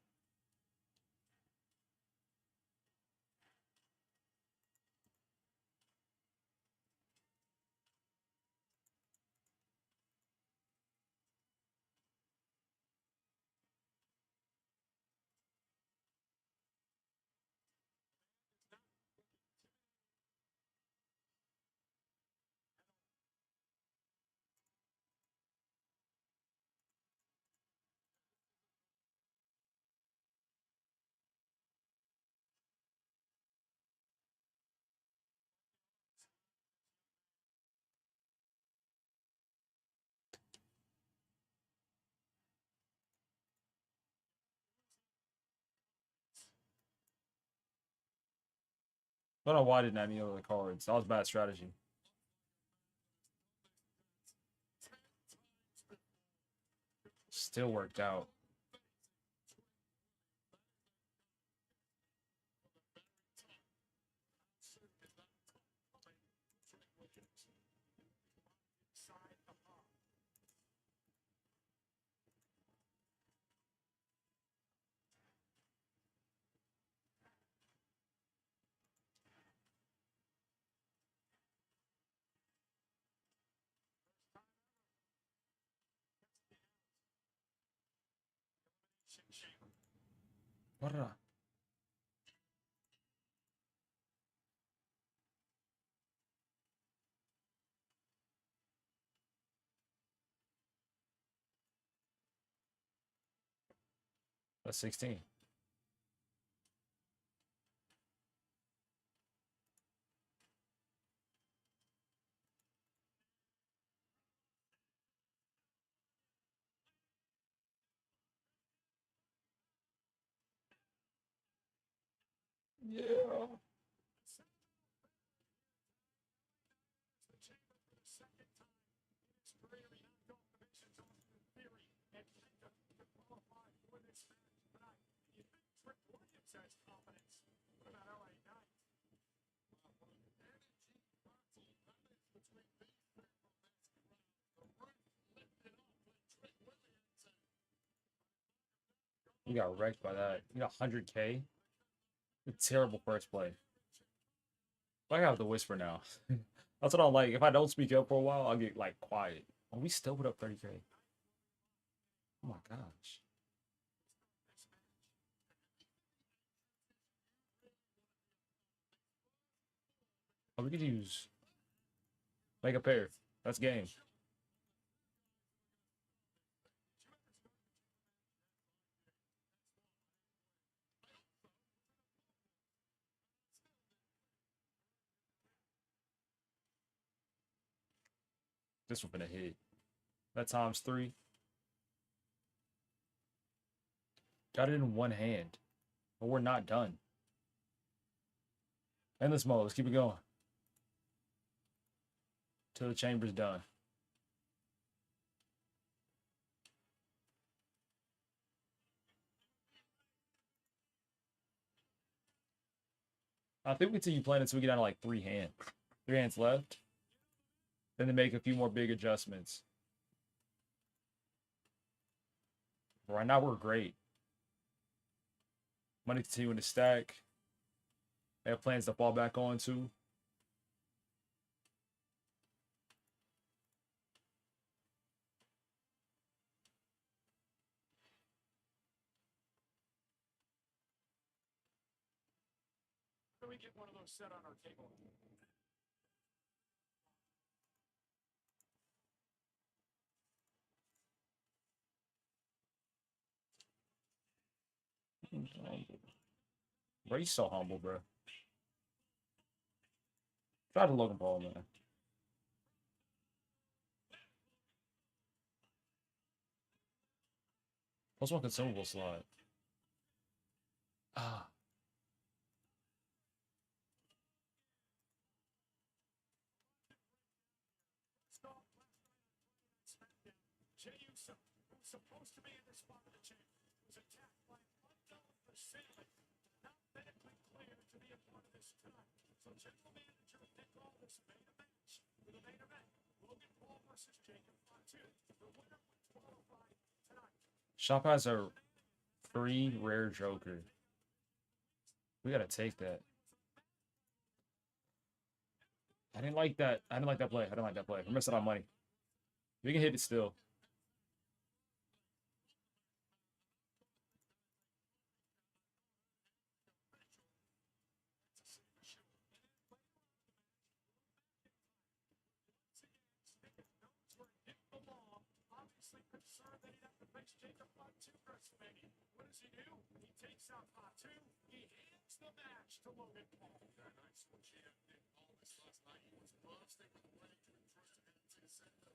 I don't know why I didn't have any other cards. That was bad strategy. Still worked out. What did I? That's 16. Yeah. We got wrecked by that. You got 100K. A terrible first play. I have the whisper now. That's what I like. If I don't speak up for a while, I'll get like quiet. Oh, we still put up 30K. Oh my gosh. Oh, we could use make a pair. That's game. This one been a hit. That times 3. Got it in one hand. But we're not done. Endless mode. Let's keep it going. Till the chamber's done. I think we continue playing until we get down to like 3 hands. 3 hands left. Then to make a few more big adjustments. Right now we're great. Money continuing to stack. I have plans to fall back on too. Can we get one of those set on our table? Bro, he's so humble, bro. Try to Logan Paul, man. Plus 1 consumable slot. Ah. Supposed to be in this spot of the chamber, was attacked by an unknown assailant, not medically cleared to be a part of this tonight. So general manager Nick Aldis made a match with a main event. Logan Paul versus Jacob Fatu. The winner would qualify tonight. Shop has a free rare Joker. We gotta take that. I didn't like that. I didn't like that play. I didn't like that play. We're missing our money. We can hit it still. Concerned that he'd have to face Jacob Fatu WrestleMania. What does he do? He takes out Fatu. He hands the match to Logan Paul. That nice switch he had Nick Aldis last night. He was bursting with rage when thrust hands in his center.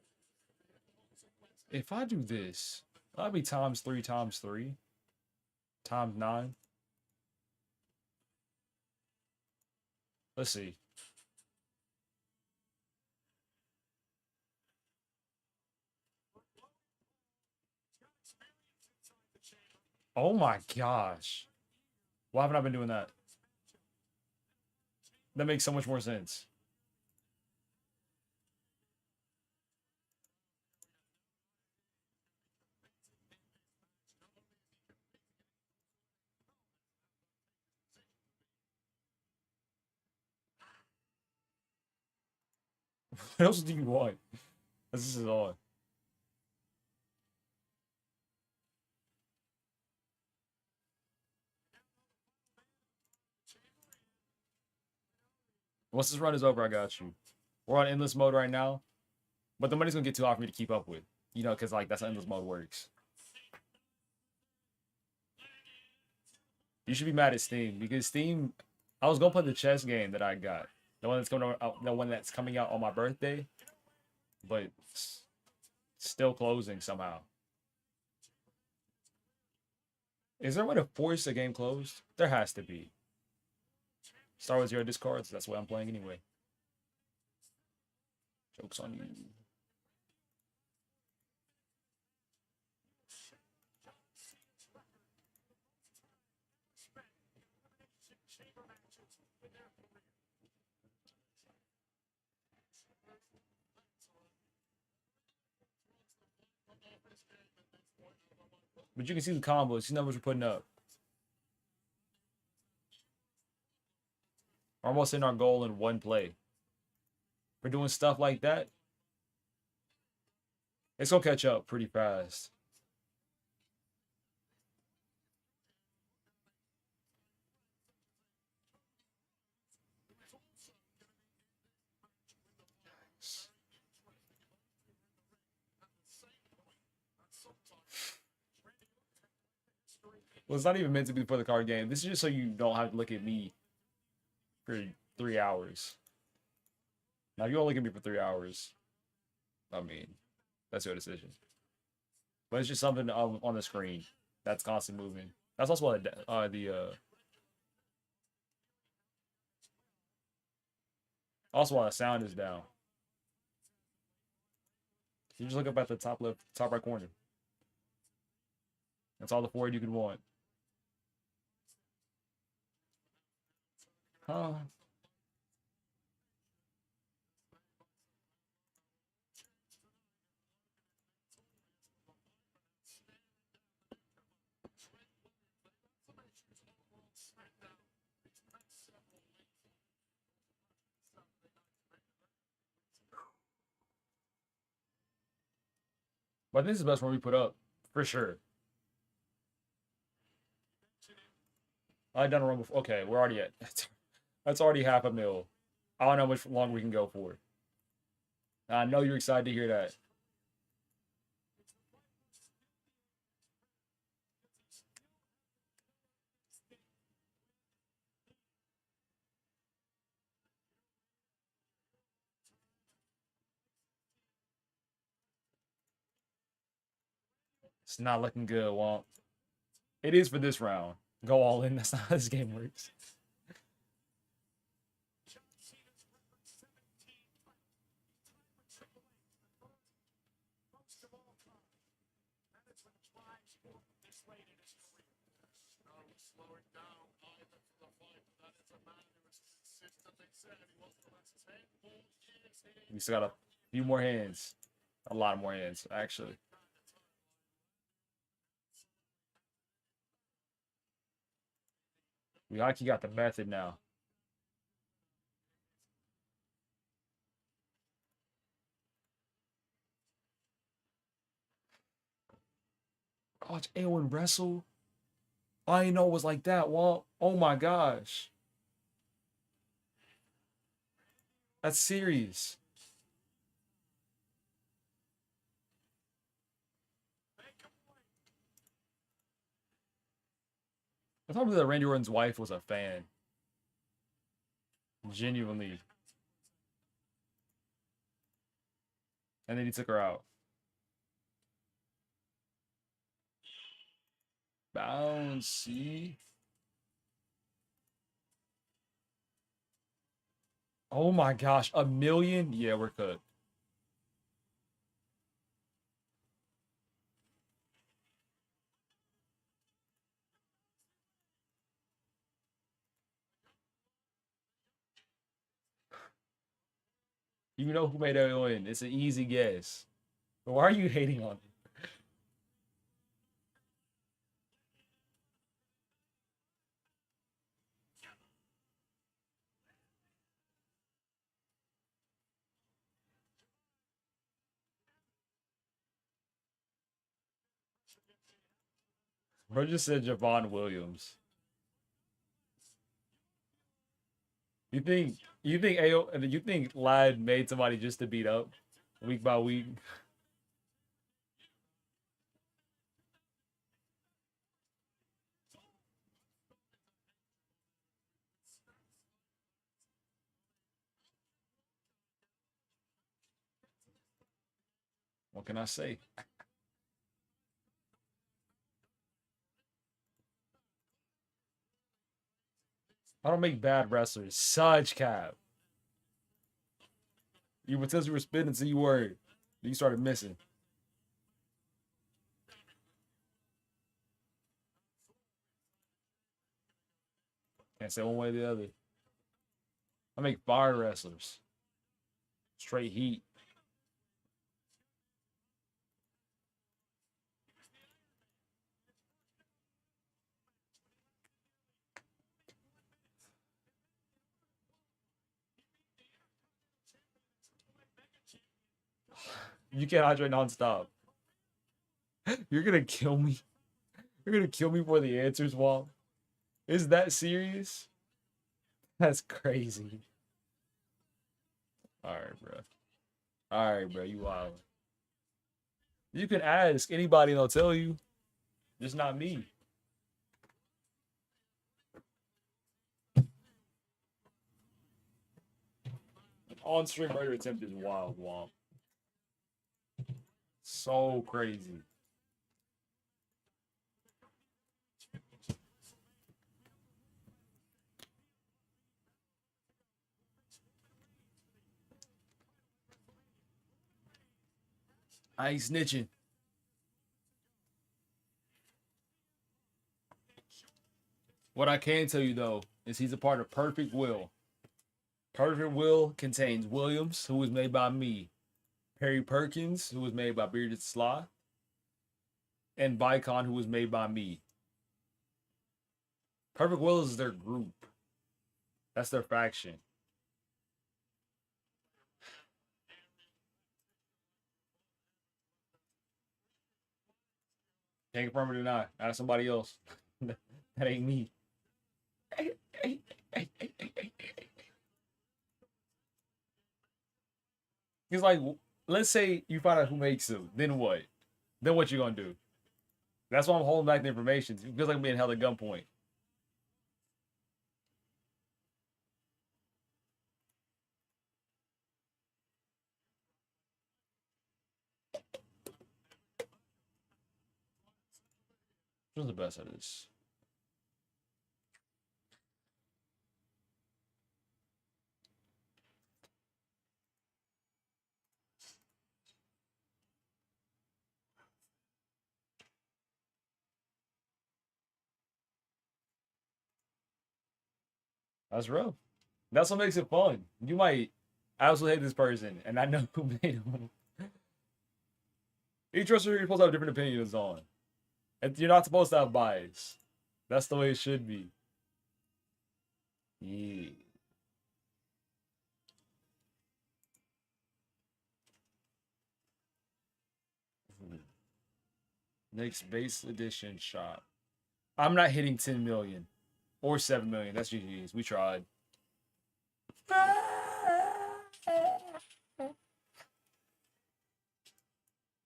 If I do this, that'll be times 3 times 3 times 9. Let's see. Oh my gosh. Why haven't I been doing that? That makes so much more sense. What else do you want? This is all. Once this run is over, I got you. We're on endless mode right now, but the money's gonna get too hard for me to keep up with. You know, because like that's how endless mode works. You should be mad at Steam because Steam. I was gonna play the chess game that I got, the one that's coming out on my birthday, but still closing somehow. Is there a way to force a game closed? There has to be. Star Wars Zero discards. That's what I'm playing anyway. Joke's on you. But you can see the combos. These numbers we're putting up. We're almost in our goal in one play. We're doing stuff like that. It's gonna catch up pretty fast. Well, it's not even meant to be for the card game. This is just so you don't have to look at me for 3 hours. Now, if you don't look at me for 3 hours, I mean, that's your decision. But it's just something on the screen that's constantly moving. That's also why also why the sound is down. You just look up at the top left, top right corner. That's all the forward you can want. Huh? But this is the best one we put up for sure. I done a run before. Okay, we're already at. That's already half a mil. I don't know how much longer we can go for. I know you're excited to hear that. It's not looking good, Womp. It is for this round. Go all in. That's not how this game works. We still got a few more hands. A lot more hands, actually. We actually got the method now. Watch Aowen wrestle. I didn't know it was like that, Walt. Oh my gosh. That's serious. I thought that Randy Orton's wife was a fan. Genuinely. And then he took her out. Bouncy. Oh my gosh, a million? Yeah, we're cooked. You know who made that win. It's an easy guess. But why are you hating on him? Bro just said Javon Williams. You think Lad made somebody just to beat up week by week? What can I say? I don't make bad wrestlers. Such cap. You would tell you were spitting until you were. Then you started missing. Can't say one way or the other. I make fire wrestlers. Straight heat. You can't hydrate nonstop. You're gonna kill me. You're gonna kill me for the answers, Walt. Is that serious? That's crazy. Alright, bro. Alright, bro. You wild. You can ask anybody and they'll tell you. Just not me. On-stream murder attempt is wild, Womp. So crazy. I ain't snitching. What I can tell you though is he's a part of Perfect Will. Perfect Will contains Williams, who was made by me, Perry Perkins, who was made by Bearded Sly, and Vicon, who was made by me. Perfect Will is their group. That's their faction. Can't confirm or deny. Ask somebody else. That ain't me. He's like, let's say you find out who makes them. Then what? Then what you gonna do? That's why I'm holding back the information. It feels like I'm being held at gunpoint. Who's the best at this? That's rough. That's what makes it fun. You might absolutely hate this person, and I know who made him. Each wrestler you're supposed to have different opinions on. And you're not supposed to have bias. That's the way it should be. Yeah. Next base edition shop. I'm not hitting 10 million or 7 million. That's GG's. We tried.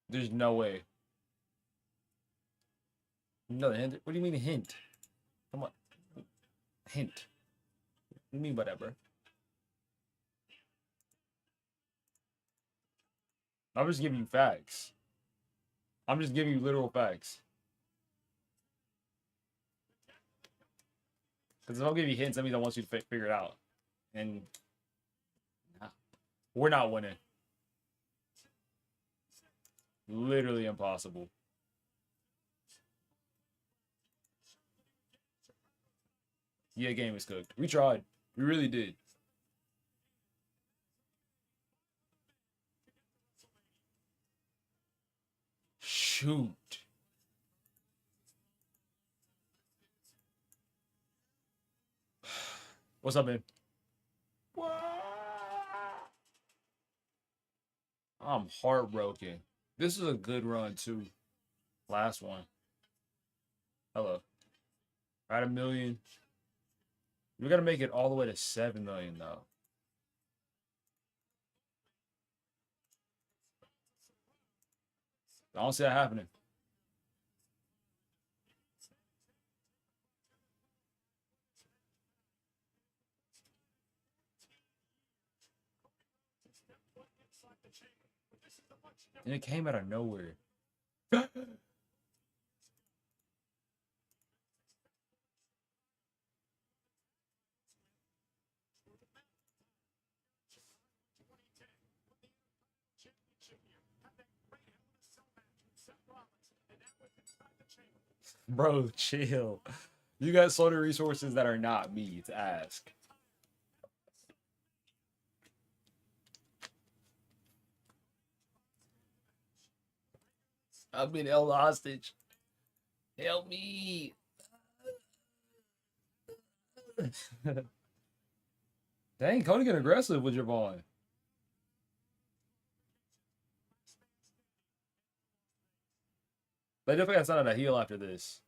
There's no way. No hint. What do you mean a hint? Come on. Hint. What do you mean by that, bro? I'm just giving you facts. I'm just giving you literal facts. Because if I'll give you hints, that means I want you to figure it out. And nah, we're not winning. Literally impossible. Yeah, game is cooked. We tried. We really did. Shoot. What's up, man? I'm heartbroken. This is a good run, too. Last one. Hello. At a million. We gotta make it all the way to 7 million, though. I don't see that happening. And it came out of nowhere. Bro, chill. You got so many resources that are not me to ask. I've been held hostage. Help me. Dang, Cody get aggressive with Javon. They definitely got sounded a heel after this.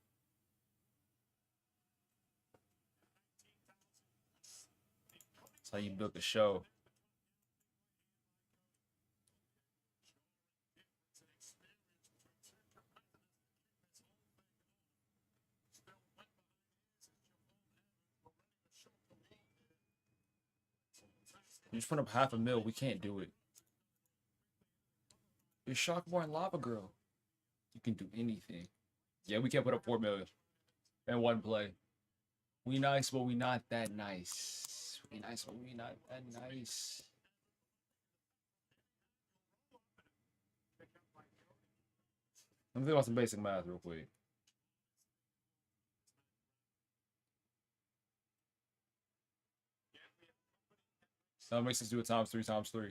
That's how you book a show. You just put up half a mil. We can't do it. You're Shockborn Lava Girl. You can do anything. Yeah, we can't put up 4 million in one play. We nice, but we not that nice. We nice, but we not that nice. Let me think about some basic math real quick. That makes us do it times 3 times 3.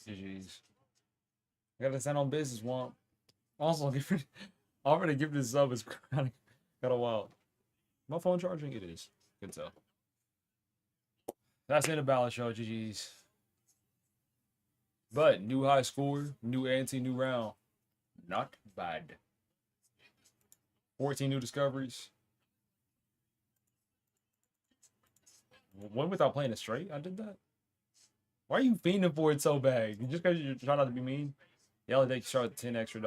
GG's. I gotta stand on business, Womp. Also, I'm gonna give this up. It's kind of wild. My phone charging? It is. Good tell. That's the end of Balance Show. GG's. But new high score, new ante, new round. Not bad. 14 new discoveries. One without playing it straight. I did that. Why are you fiending for it so bad? Just because you're trying not to be mean? Yeah, they start with $10 extra.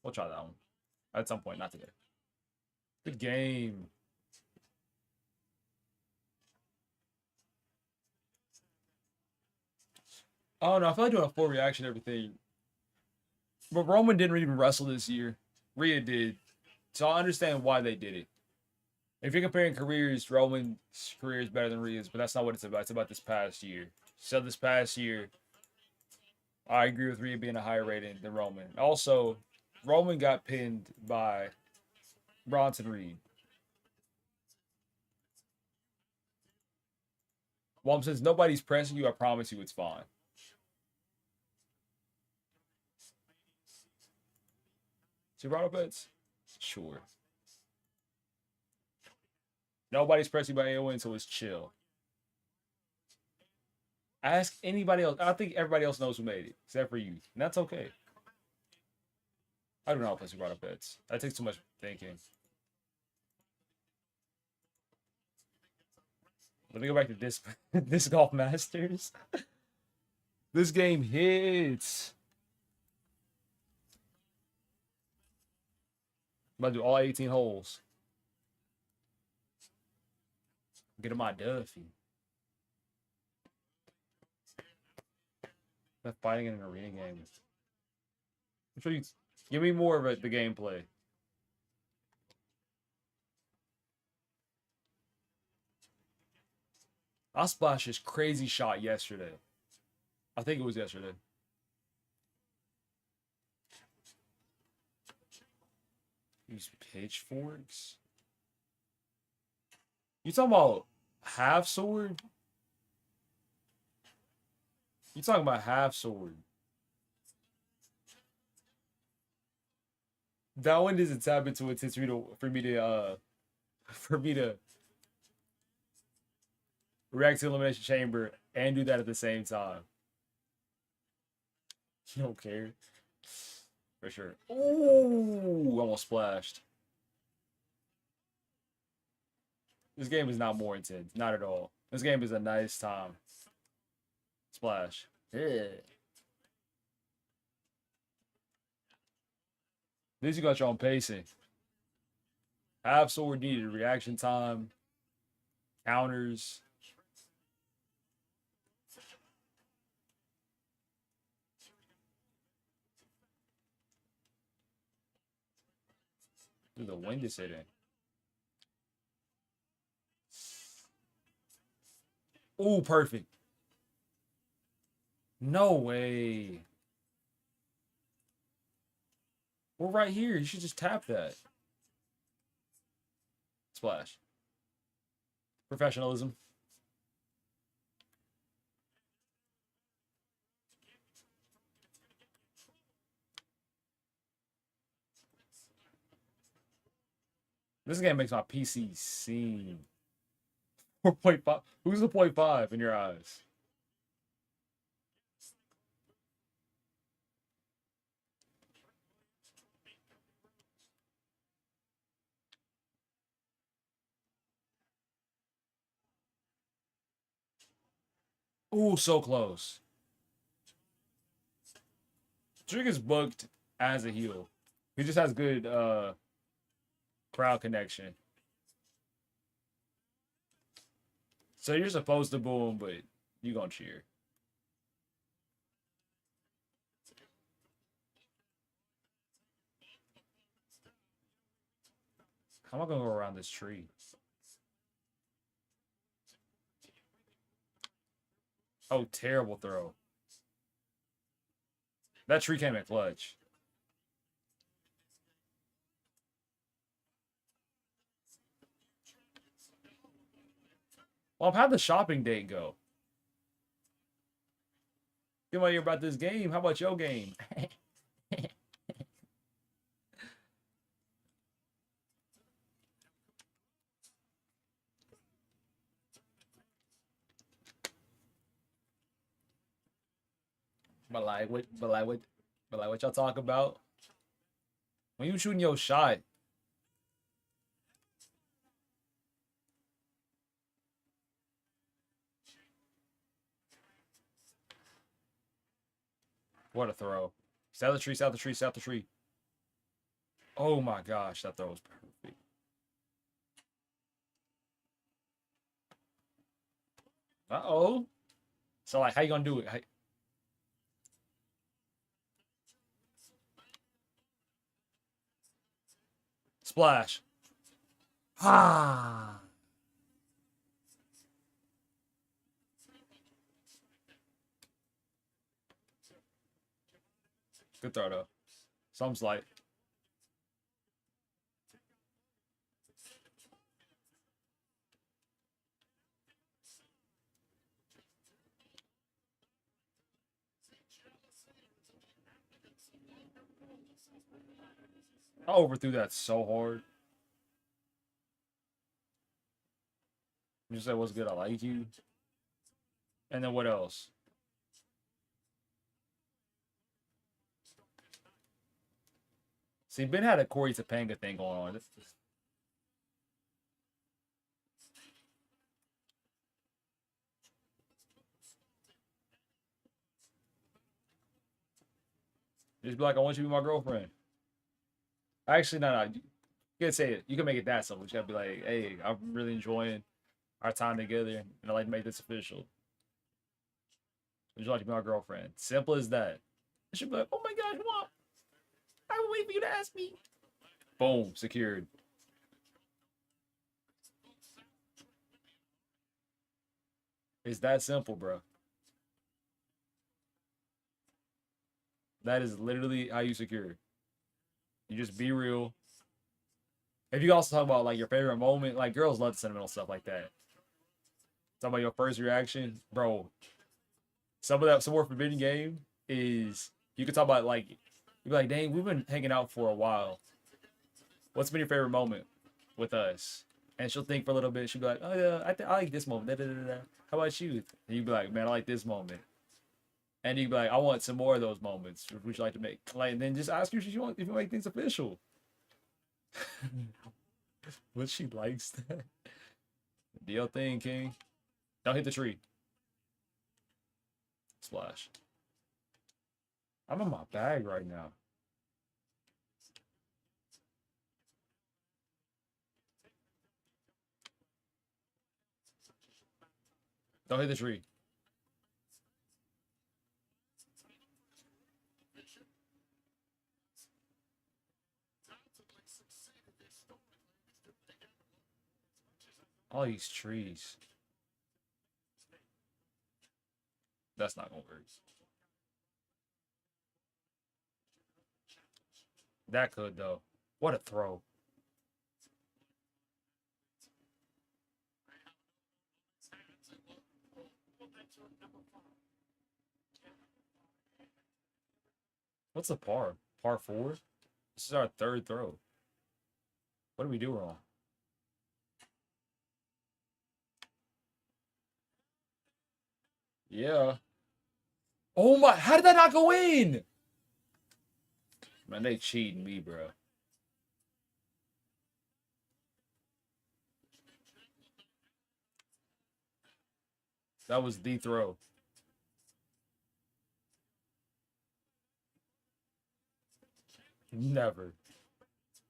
We'll try that one at some point, not today. Good game. Oh no, I feel like doing a full reaction to everything. But Roman didn't even wrestle this year. Rhea did. So I understand why they did it. If you're comparing careers, Roman's career is better than Rhea's, but that's not what it's about. It's about this past year. So this past year, I agree with Rhea being a higher rating than Roman. Also, Roman got pinned by Bronson Reed. Well, since nobody's pressing you, I promise you it's fine. So you brought up bets? Sure. Nobody's pressing you by anyone, so it's chill. Ask anybody else. I think everybody else knows who made it, except for you. And that's okay. I don't know how to place brought up bets. That takes too much thinking. Let me go back to this this Golf Masters. This game hits. I'm about to do all 18 holes. Get him my Duffy. That fighting in an arena game. I'm sure you give me more of the gameplay. I splashed this crazy shot yesterday. I think it was yesterday. Use pitchforks. You talking about half sword? You talking about half sword? That one doesn't tap into it for me to react to Elimination Chamber and do that at the same time. You don't care. For sure. Ooh, almost splashed. This game is not more intense. Not at all. This game is a nice time. Splash. Yeah. At least you got your own pacing. Half sword needed. Reaction time. Counters. Dude, the wind is hitting. Ooh, perfect. No way. We're right here. You should just tap that. Splash. Professionalism. This game makes my PC sing. 4.5. Who's the 0.5 in your eyes? Ooh, so close. Drake is booked as a heel. He just has good crowd connection. So you're supposed to boo him, but you gonna cheer. How am I gonna go around this tree? Oh, terrible throw. That tree came in clutch. Well, how'd the shopping date go? You want to hear about this game? How about your game? But like what y'all talk about? When you shooting your shot, what a throw. South the tree, south the tree, south the tree. Oh my gosh, that throw was perfect. Uh-oh. So like how you gonna do it? Splash. Ah. Good throw though. Some slight. I overthrew that so hard. You said what's good, I like you. And then what else? See, Ben had a Corey Topanga thing going on. Just be like, I want you to be my girlfriend. Actually, no. You can say it. You can make it that simple. You gotta be like, hey, I'm really enjoying our time together, and I'd like to make this official. Would you like to be my girlfriend? Simple as that. It should be like, oh my gosh, what? I will wait for you to ask me. Boom, secured. It's that simple, bro. That is literally how you secure. You just be real. If you also talk about like your favorite moment, like girls love sentimental stuff like that. Talk about your first reaction, bro. Some more forbidden game is you can talk about like you be like, dang, we've been hanging out for a while. What's been your favorite moment with us? And she'll think for a little bit. She'll be like, oh yeah, I like this moment. Da, da, da, da. How about you? And you'd be like, man, I like this moment. And you'd be like, I want some more of those moments. Would you like to make? Like, and then just ask her if you want if you make things official. But she likes that. Deal thing, King. Don't hit the tree. Splash. I'm in my bag right now. Don't hit the tree. All these trees. That's not gonna work. That could though. What a throw. What's the par? Par four? This is our third throw. What did we do wrong? Yeah. Oh my, how did that not go in? Man, they cheating me, bro. That was the throw. Never.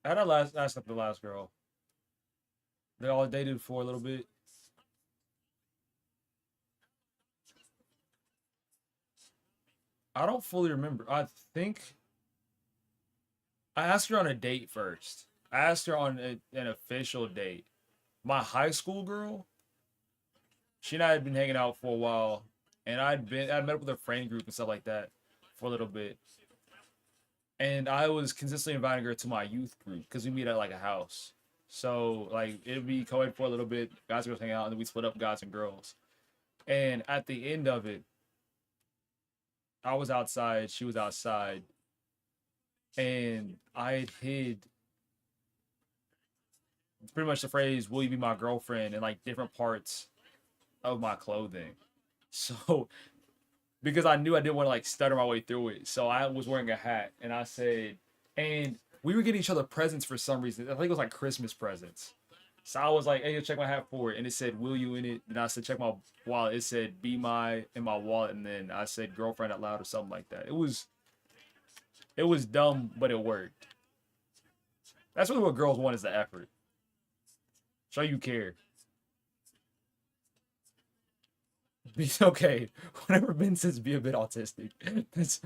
I had a last ask up the last girl. They all dated for a little bit. I don't fully remember. I think I asked her on a date first. I asked her on an official date. My high school girl, she and I had been hanging out for a while, and I met up with her friend group and stuff like that for a little bit. And I was consistently inviting her to my youth group because we meet at like a house. So like it'd be co-ed for a little bit, guys and girls hang out, and then we split up guys and girls. And at the end of it, I was outside, she was outside, and I had hid pretty much the phrase "Will you be my girlfriend?" in like different parts of my clothing. So because I knew I didn't want to like stutter my way through it, so I was wearing a hat, and I said, and we were getting each other presents for some reason. I think it was like Christmas presents. So I was like, "Hey, check my hat for it," and it said "Will you" in it. And I said, "Check my wallet." It said "Be my" in my wallet, and then I said "girlfriend" out loud or something like that. It was dumb, but it worked. That's really what girls want is the effort. Show you care. Be okay. Whatever Ben says, be a bit autistic. That's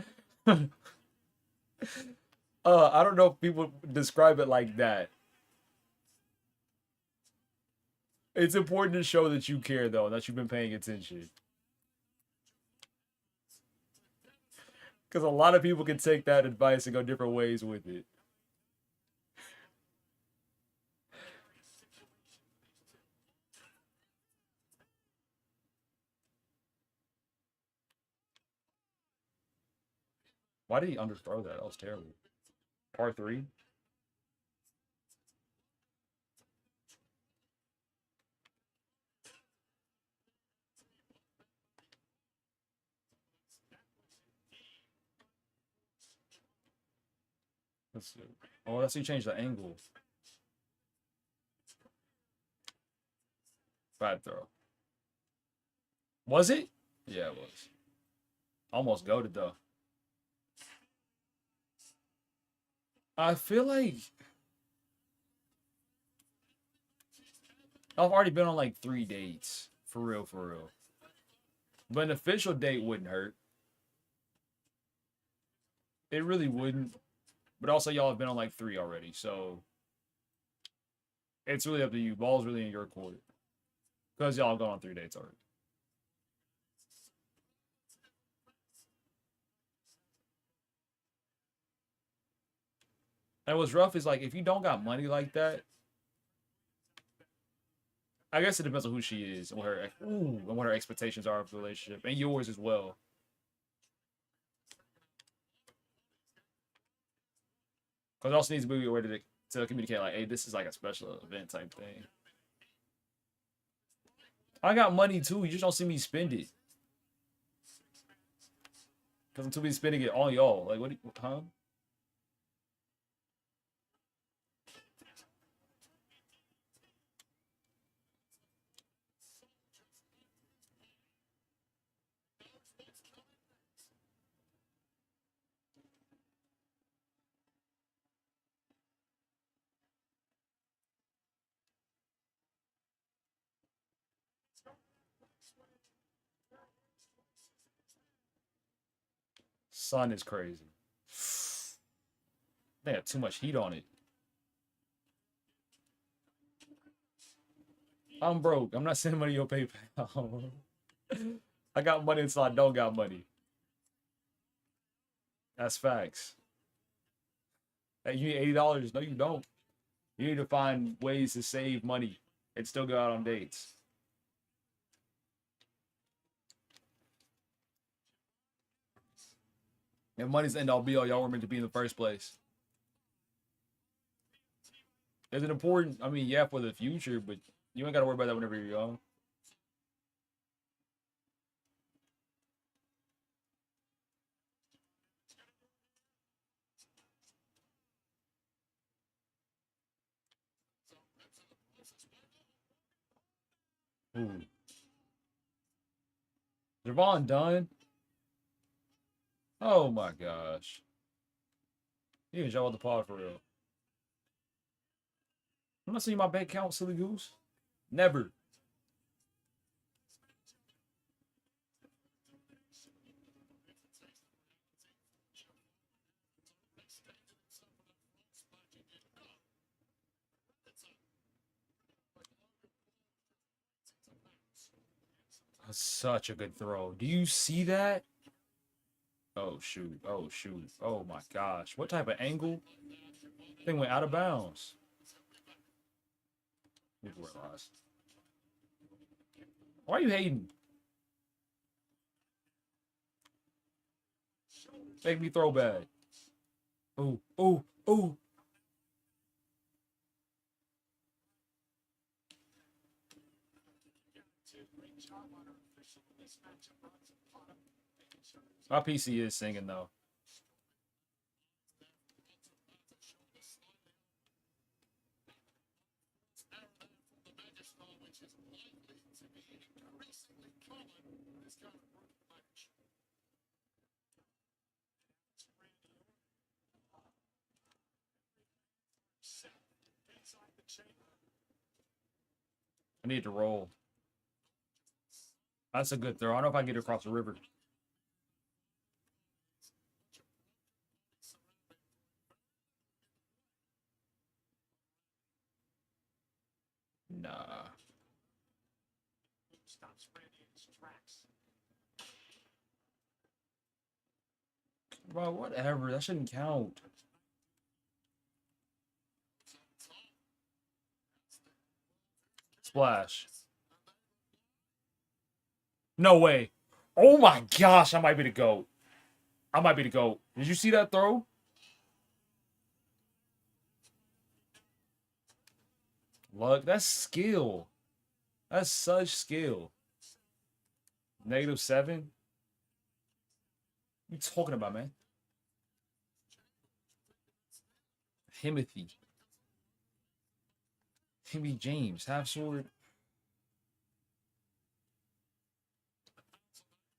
I don't know if people describe it like that. It's important to show that you care though, that you've been paying attention. Because a lot of people can take that advice and go different ways with it. Why did he underthrow that? That was terrible. Part three. Let's see. Oh, that's how you change the angle. Bad throw. Was it? Yeah, it was. Almost goaded though. I feel like I've already been on like 3 dates. For real, for real. But an official date wouldn't hurt. It really wouldn't. But also, y'all have been on like three already, so it's really up to you. Ball's really in your court because y'all have gone on 3 dates already. And what's rough is like if you don't got money like that, I guess it depends on who she is and what her expectations are of the relationship and yours as well. Because it also needs to be a way to communicate like, hey, this is like a special event type thing. I got money too. You just don't see me spend it because I'm too busy spending it on y'all. Like what? Huh? Sun is crazy. They have too much heat on it. I'm broke. I'm not sending money to your PayPal. I got money until I don't got money. That's facts. Hey, you need $80? No, you don't. You need to find ways to save money and still go out on dates. And money's the end all be all. Y'all were meant to be in the first place. Is it important? I mean, yeah, for the future, but you ain't got to worry about that whenever you're young. Ooh. Javon done? Oh my gosh. You can jump out the pod for real. I'm not seeing my bank account, silly goose. Never. That's such a good throw. Do you see that? Oh shoot. Oh shoot. Oh my gosh. What type of angle? Thing went out of bounds. Why are you hating? Make me throw bad. Oh, oh, oh. My PC is singing though. I need to roll. That's a good throw. I don't know if I can get it across the river. Nah. Bro, whatever. That shouldn't count. Splash. No way. Oh my gosh, I might be the GOAT. I might be the GOAT. Did you see that throw? Look, that's skill. That's such skill. -7? What you talking about, man? Timothy James, half sword.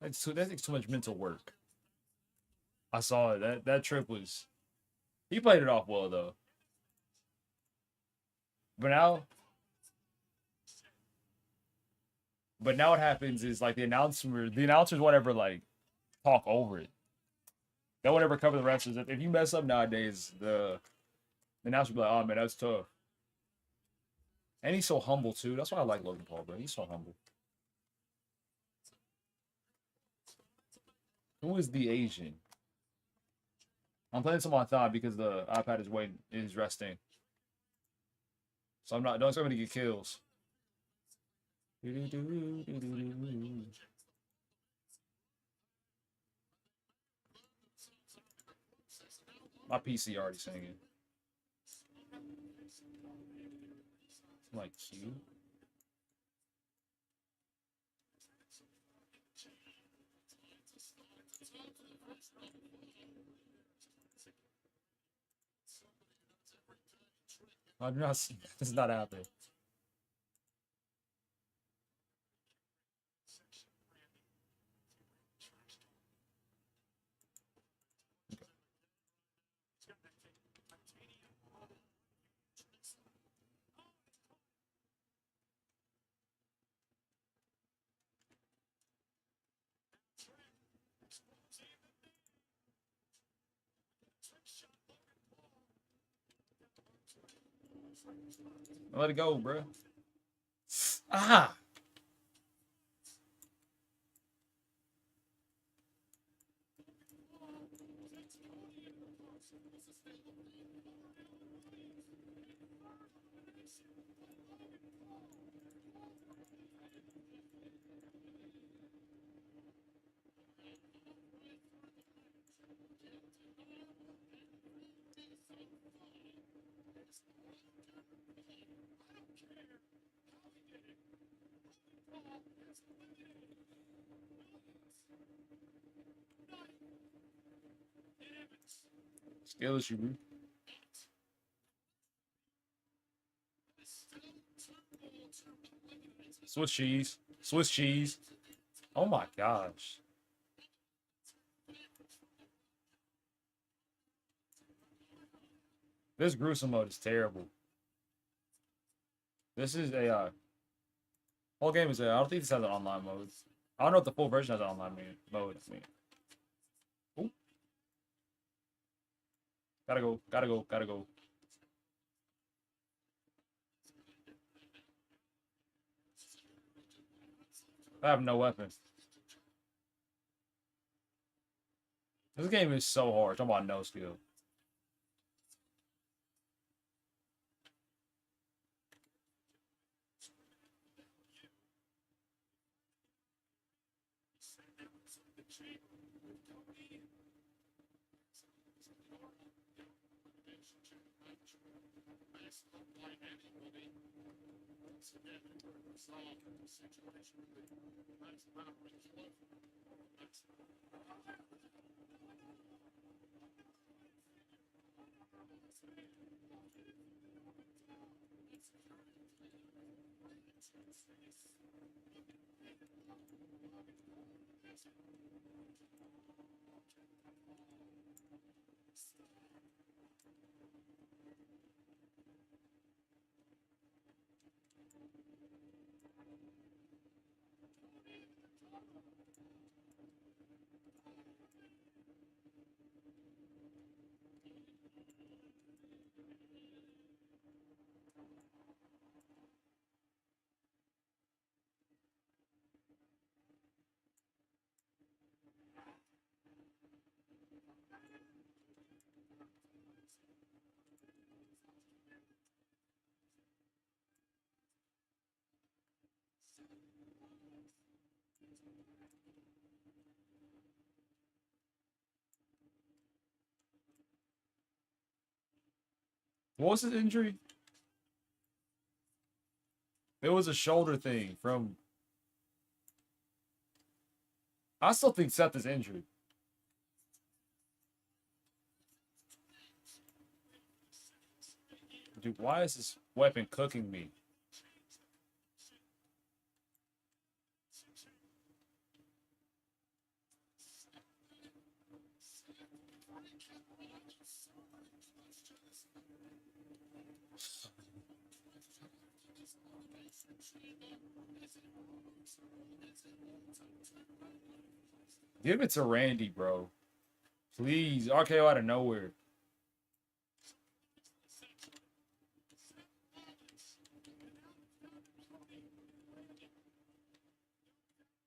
That takes too much mental work. I saw it. That trip was. He played it off well though. But now, what happens is like the announcers won't ever like talk over it. They won't ever cover the wrestlers. If you mess up nowadays, the announcer will be like, "Oh man, that's tough." And he's so humble too. That's why I like Logan Paul, bro. He's so humble. Who is the Asian? I'm playing some on thigh because the iPad is resting. So I'm not. Don't expect me to get kills. My PC already singing. Like Q. I do not see. This is not happening. Let it go, bro. Ah. Skill issue, bro. Swiss cheese. Swiss cheese. Oh my gosh. This gruesome mode is terrible. This is AI. Whole game is AI. I don't think this has an online mode. I don't know if the full version has an online mode. Ooh. Gotta go. Gotta go. Gotta go. I have no weapons. This game is so hard. Talking about no skill. What was his injury? It was a shoulder thing from. I still think Seth is injured. Dude, why is this weapon cooking me? Give it to Randy, bro. Please. RKO out of nowhere.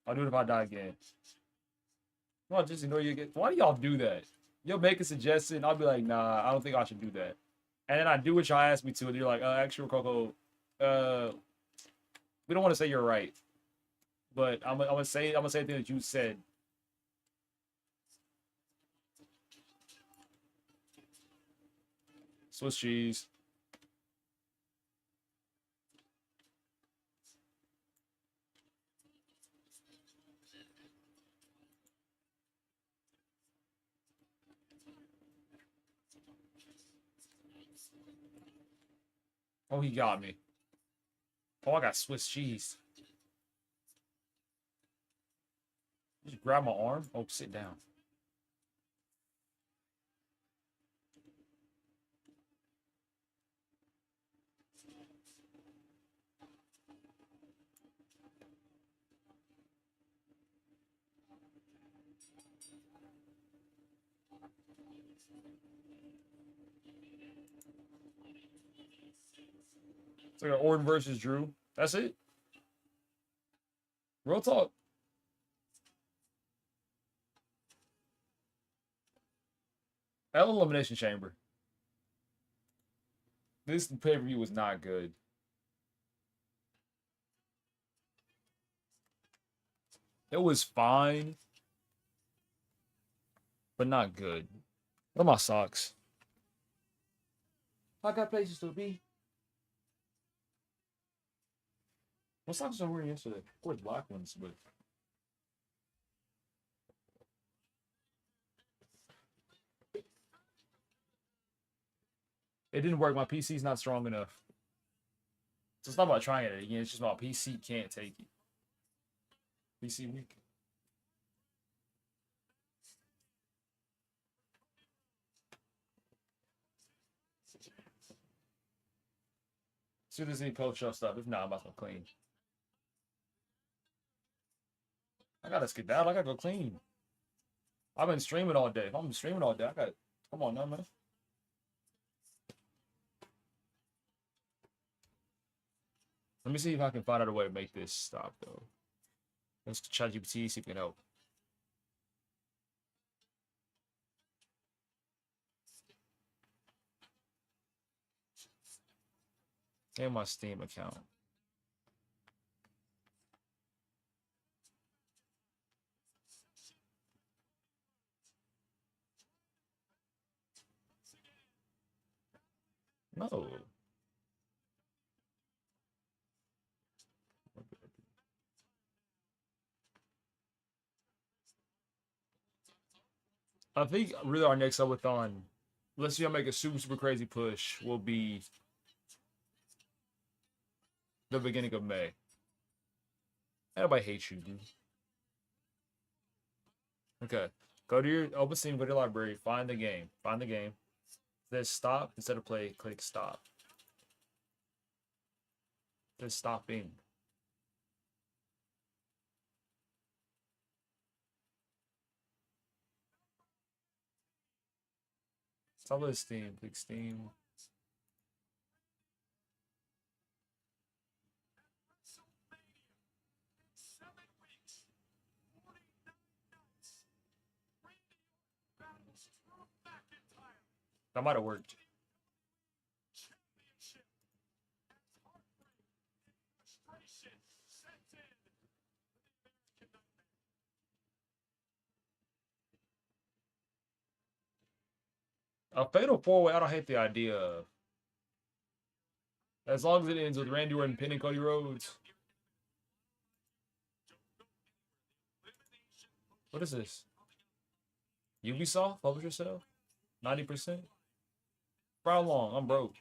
I'll do it if I die again. Well, just ignore you again. Why do y'all do that? You'll make a suggestion. I'll be like, nah, I don't think I should do that. And then I do what y'all asked me to, and you're like, actually, Coco, we don't want to say you're right. But I'm gonna say the thing that you said. Swiss cheese. Oh, he got me. Oh, I got Swiss cheese. Just grab my arm. Oh, sit down. It's like an Orton versus Drew. That's it. Real talk. That Elimination Chamber. This pay-per-view was not good. It was fine, but not good. What are my socks? I got places to be. What socks was I wearing yesterday? Of course, black ones, but it didn't work. My PC's not strong enough. So it's not about trying it again. It's just about PC can't take it. PC weak. See if there's any post show stuff. If not, I'm about to clean. I gotta skedaddle. I gotta go clean. I've been streaming all day. If I'm streaming all day, I got. Come on now, man. Let me see if I can find out a way to make this stop, though. Let's try GPT, see if it can help. And my Steam account. No. I think really our next subathon, let's see, I make a super crazy push, will be the beginning of May. Everybody hates you, dude. Okay. Go to your open Steam, go to your library, find the game. Find the game. There's stop. Instead of play, click stop. There's stopping. Stop with Steam. Click Steam. That might have worked. A fatal four-way, I don't hate the idea of. As long as it ends with Randy Orton pinning Cody Rhodes. What is this? Ubisoft? Publish yourself? 90%? For how long? I'm broke.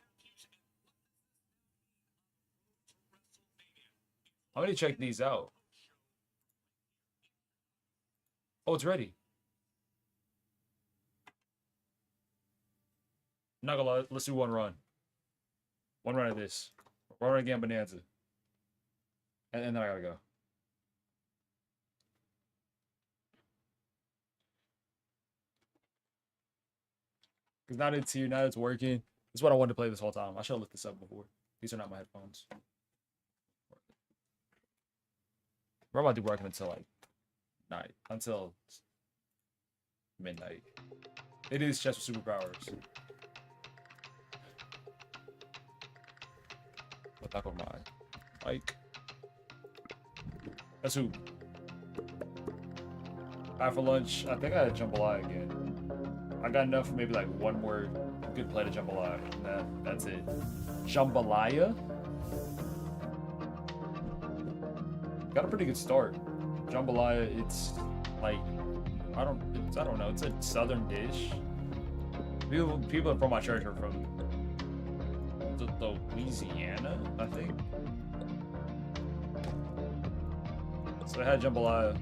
I'm gonna check these out. Oh, it's ready. Not gonna lie, let's do one run. One run of this. One run again, Bonanza. And then I gotta go. Because now it's here, now it's working. This is what I wanted to play this whole time. I should have looked this up before. These are not my headphones. We're about to be working until like night. Until midnight. It is chess with superpowers. But back on my mic. That's who. After lunch, I think I had jambalaya again. I got enough for maybe like one more good plate of jambalaya. That's it. Jambalaya? Got a pretty good start. Jambalaya, it's like I don't know. It's a southern dish. People from my church are from Louisiana, I think. So they had jambalaya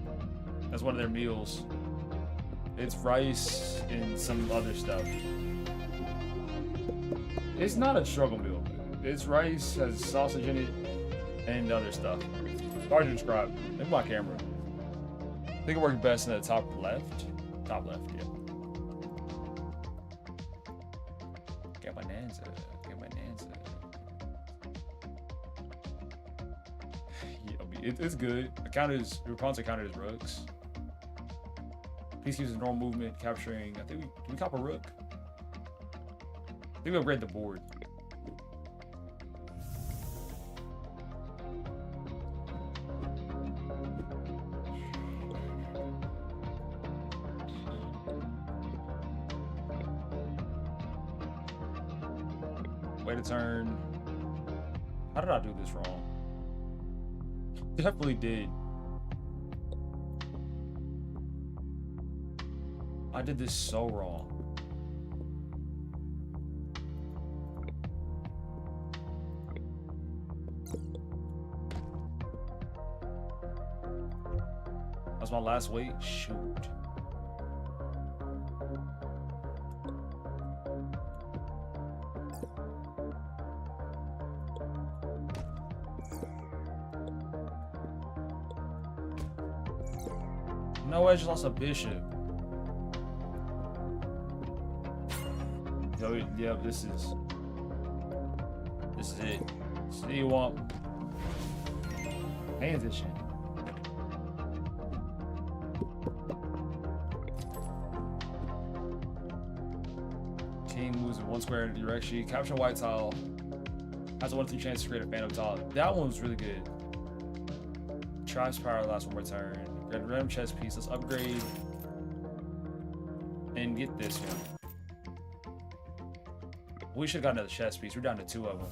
as one of their meals. It's rice and some other stuff. It's not a struggle meal. It's rice, has sausage in it, and other stuff. Hard to describe. Look at my camera. I think it works best in the top left. Top left, yeah. Get my nanza. Get my nanza. Yeah, it's good. The opponents are counted as rooks. Piece uses normal movement, capturing. I think we cop a rook? I think we upgrade the board. Wait a turn. How did I do this wrong? Definitely did. I did this so wrong. That's my last weight. Shoot. No, I just lost a bishop. Yo, yeah, this is it. See you want. Pay attention. King moves in 1 square in the direction. Capture white tile. Has a 1-3 chance to create a phantom tile. That one was really good. Tribes power lasts 1 more turn. Get a random chess piece. Let's upgrade and get this one. We should have got another chess piece. We're down to 2 of them.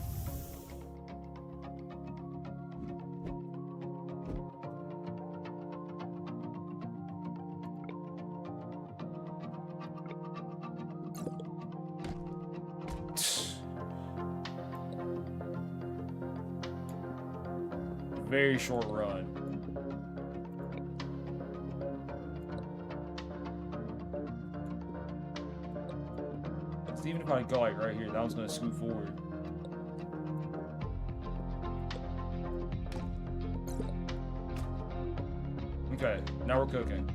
Very short run. So even if I go like right here, that one's gonna scoot forward. Okay, now we're cooking.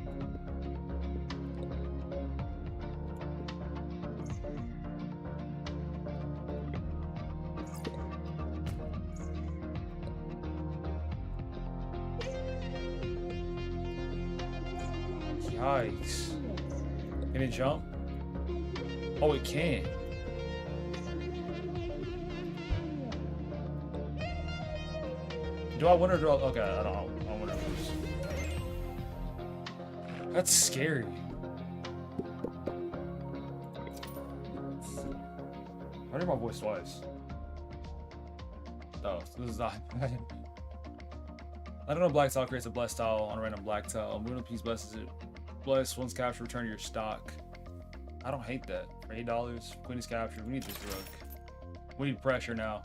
Yikes. Can it jump? Oh, it can. Do I win or do I... Okay, I don't win or lose. That's scary. I heard my voice twice. Oh, this is not... I don't know. Black tile creates a blessed tile on a random black tile. Moving a piece blesses it. Bless once captured, return to your stock. I don't hate that. For $8, queen is captured. We need this rook. We need pressure now.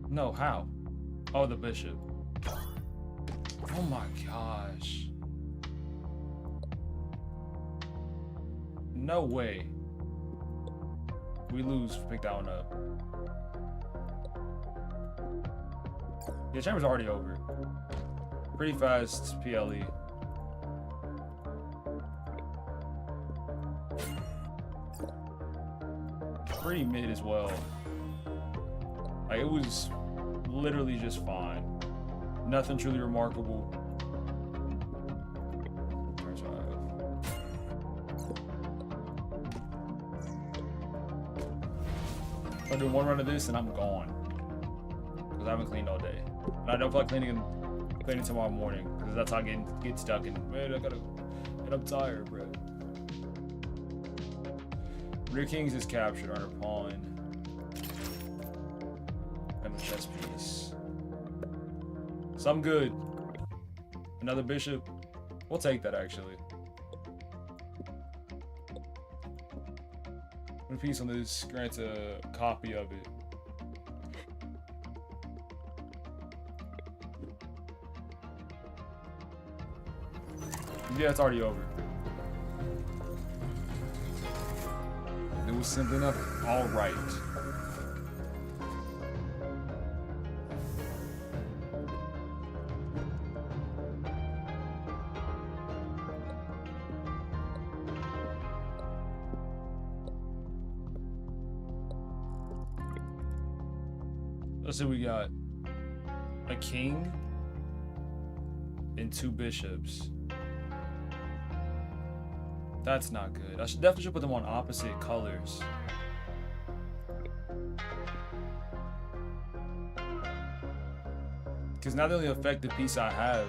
No, how? Oh, the bishop. Oh my gosh. No way. We lose. Pick that one up. Yeah, chamber's already over. Pretty fast PLE. Pretty mid as well. Like, it was literally just fine. Nothing truly remarkable. I'll do 1 run of this and I'm gone. Because I haven't cleaned all day. And I don't feel like cleaning tomorrow morning. Because that's how I get stuck in. Man, I gotta. And I'm tired, bro. Rear Kings is captured on her pawn. And a chess piece. So I'm good. Another bishop. We'll take that actually. Put a piece on this, grants a copy of it. Yeah, it's already over. It was simply not all right. Let's see, we got a king and 2 bishops. That's not good. I definitely should put them on opposite colors. Because now they only affect the piece I have.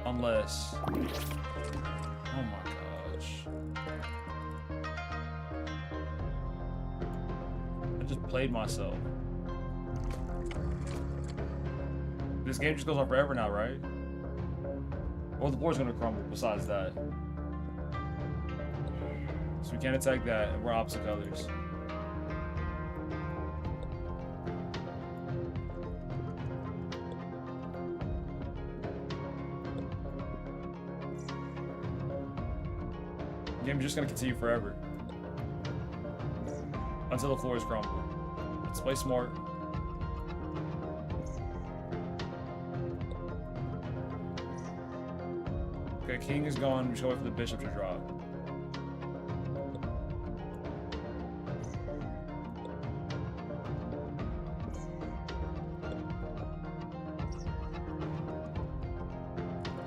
Unless... Oh my gosh. I just played myself. This game just goes on forever now, right? Well, the board's gonna crumble besides that. So we can't attack that, and we're opposite colors. Game is just gonna continue forever. Until the floors crumble. Let's play smart. Okay, king is gone. We just wait for the bishop to drop.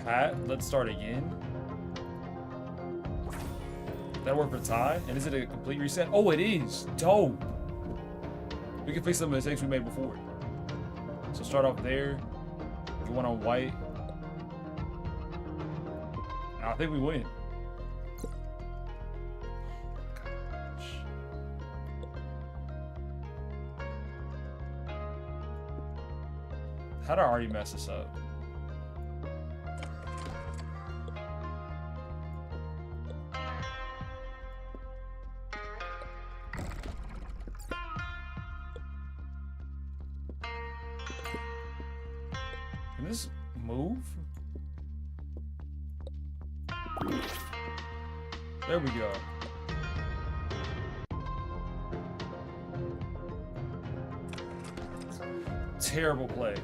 Pat, let's start again. That'll work for tie. And is it a complete reset? Oh, it is. Dope. We can fix some mistakes we made before. So start off there. Get one on white. I think we win. How did I already mess this up? Can this move? There we go. Terrible play.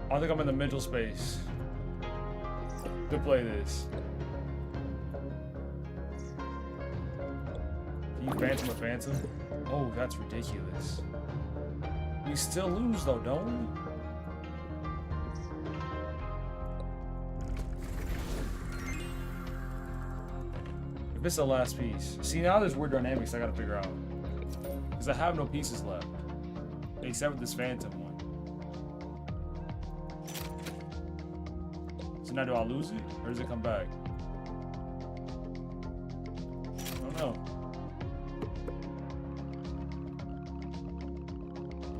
I don't think I'm in the mental space to play this. Can you phantom a phantom? Oh, that's ridiculous. We still lose though, don't we? If it's the last piece. See, now there's weird dynamics I gotta figure out. Because I have no pieces left. Except with this phantom one. So now do I lose it? Or does it come back? I don't know.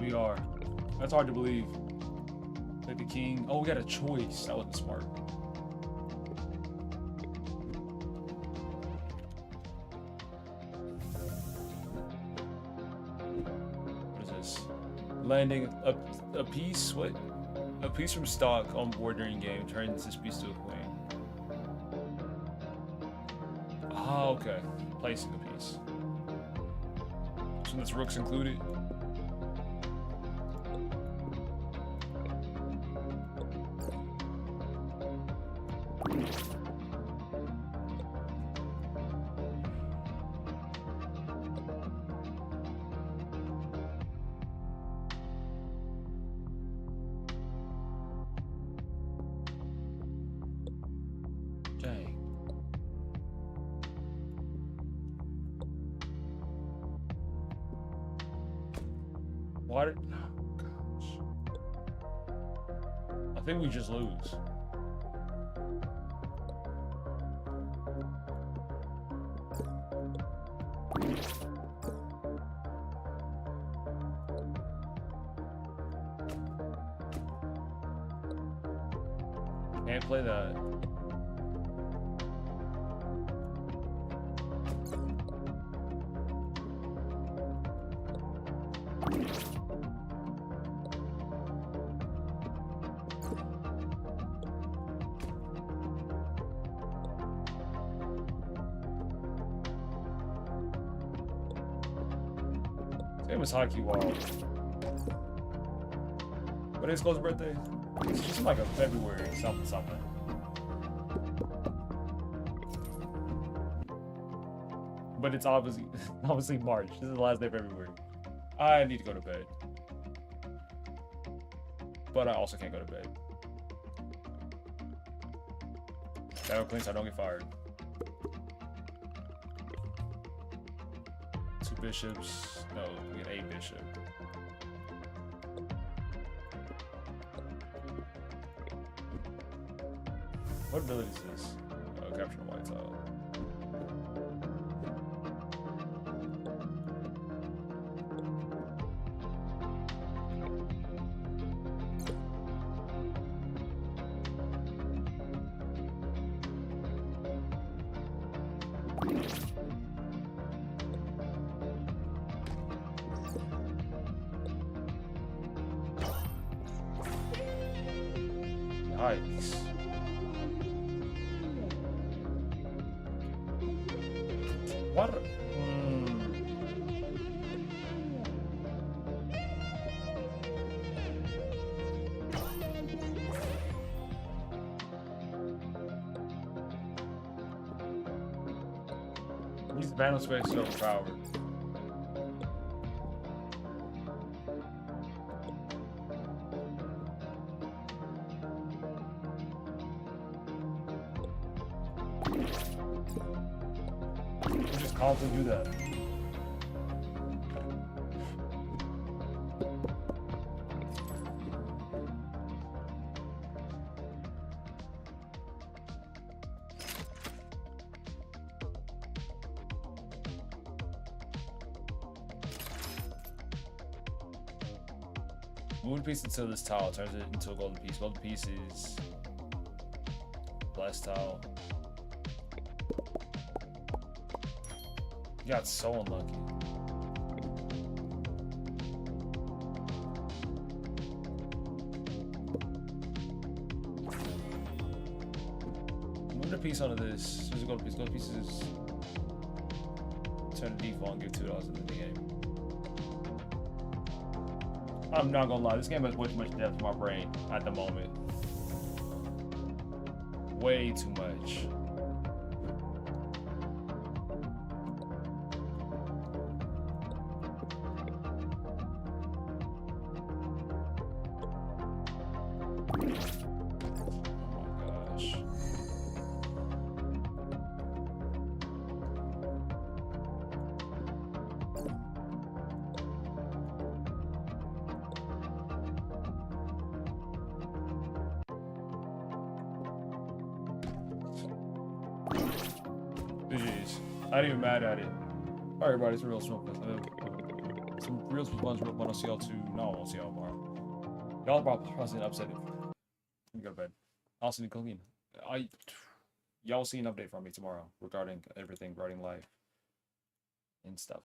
We are. That's hard to believe. Like the king. Oh, we got a choice. That wasn't smart. What is this? Landing a piece? What? A piece from stock on board during game turns this piece to a queen. Oh, okay. Placing a piece. So this rook's included. Dang. What? Oh, gosh. I think we just lose. Can't play that. Same as Hockey Wall. What is Cole's birthday? It's just like a February something. But it's obviously March. This is the last day of February. I need to go to bed. But I also can't go to bed. That'll clean so I don't get fired. 2 bishops. No, we get 8 bishop. What ability is this? Oh, capture a white tile. Yikes. What? These Vandal Space is overpowered. You just constantly do that. Move a piece until this tile turns it into a golden piece. Golden piece is blessed tile. You got so unlucky. Move a piece onto this. There's a golden piece. Golden piece is turn to default and give $2 into the game. I'm not gonna lie, this game has way too much depth for my brain at the moment. Way too much. GG's. I ain't even mad at it. Alright, everybody, it's Real Smoke. Some Real Smoke ones, but I'll see y'all I'll see y'all tomorrow. Y'all probably upset it. Let me go to bed. I'll see you clean. Y'all see an update from me tomorrow regarding everything, regarding life and stuff.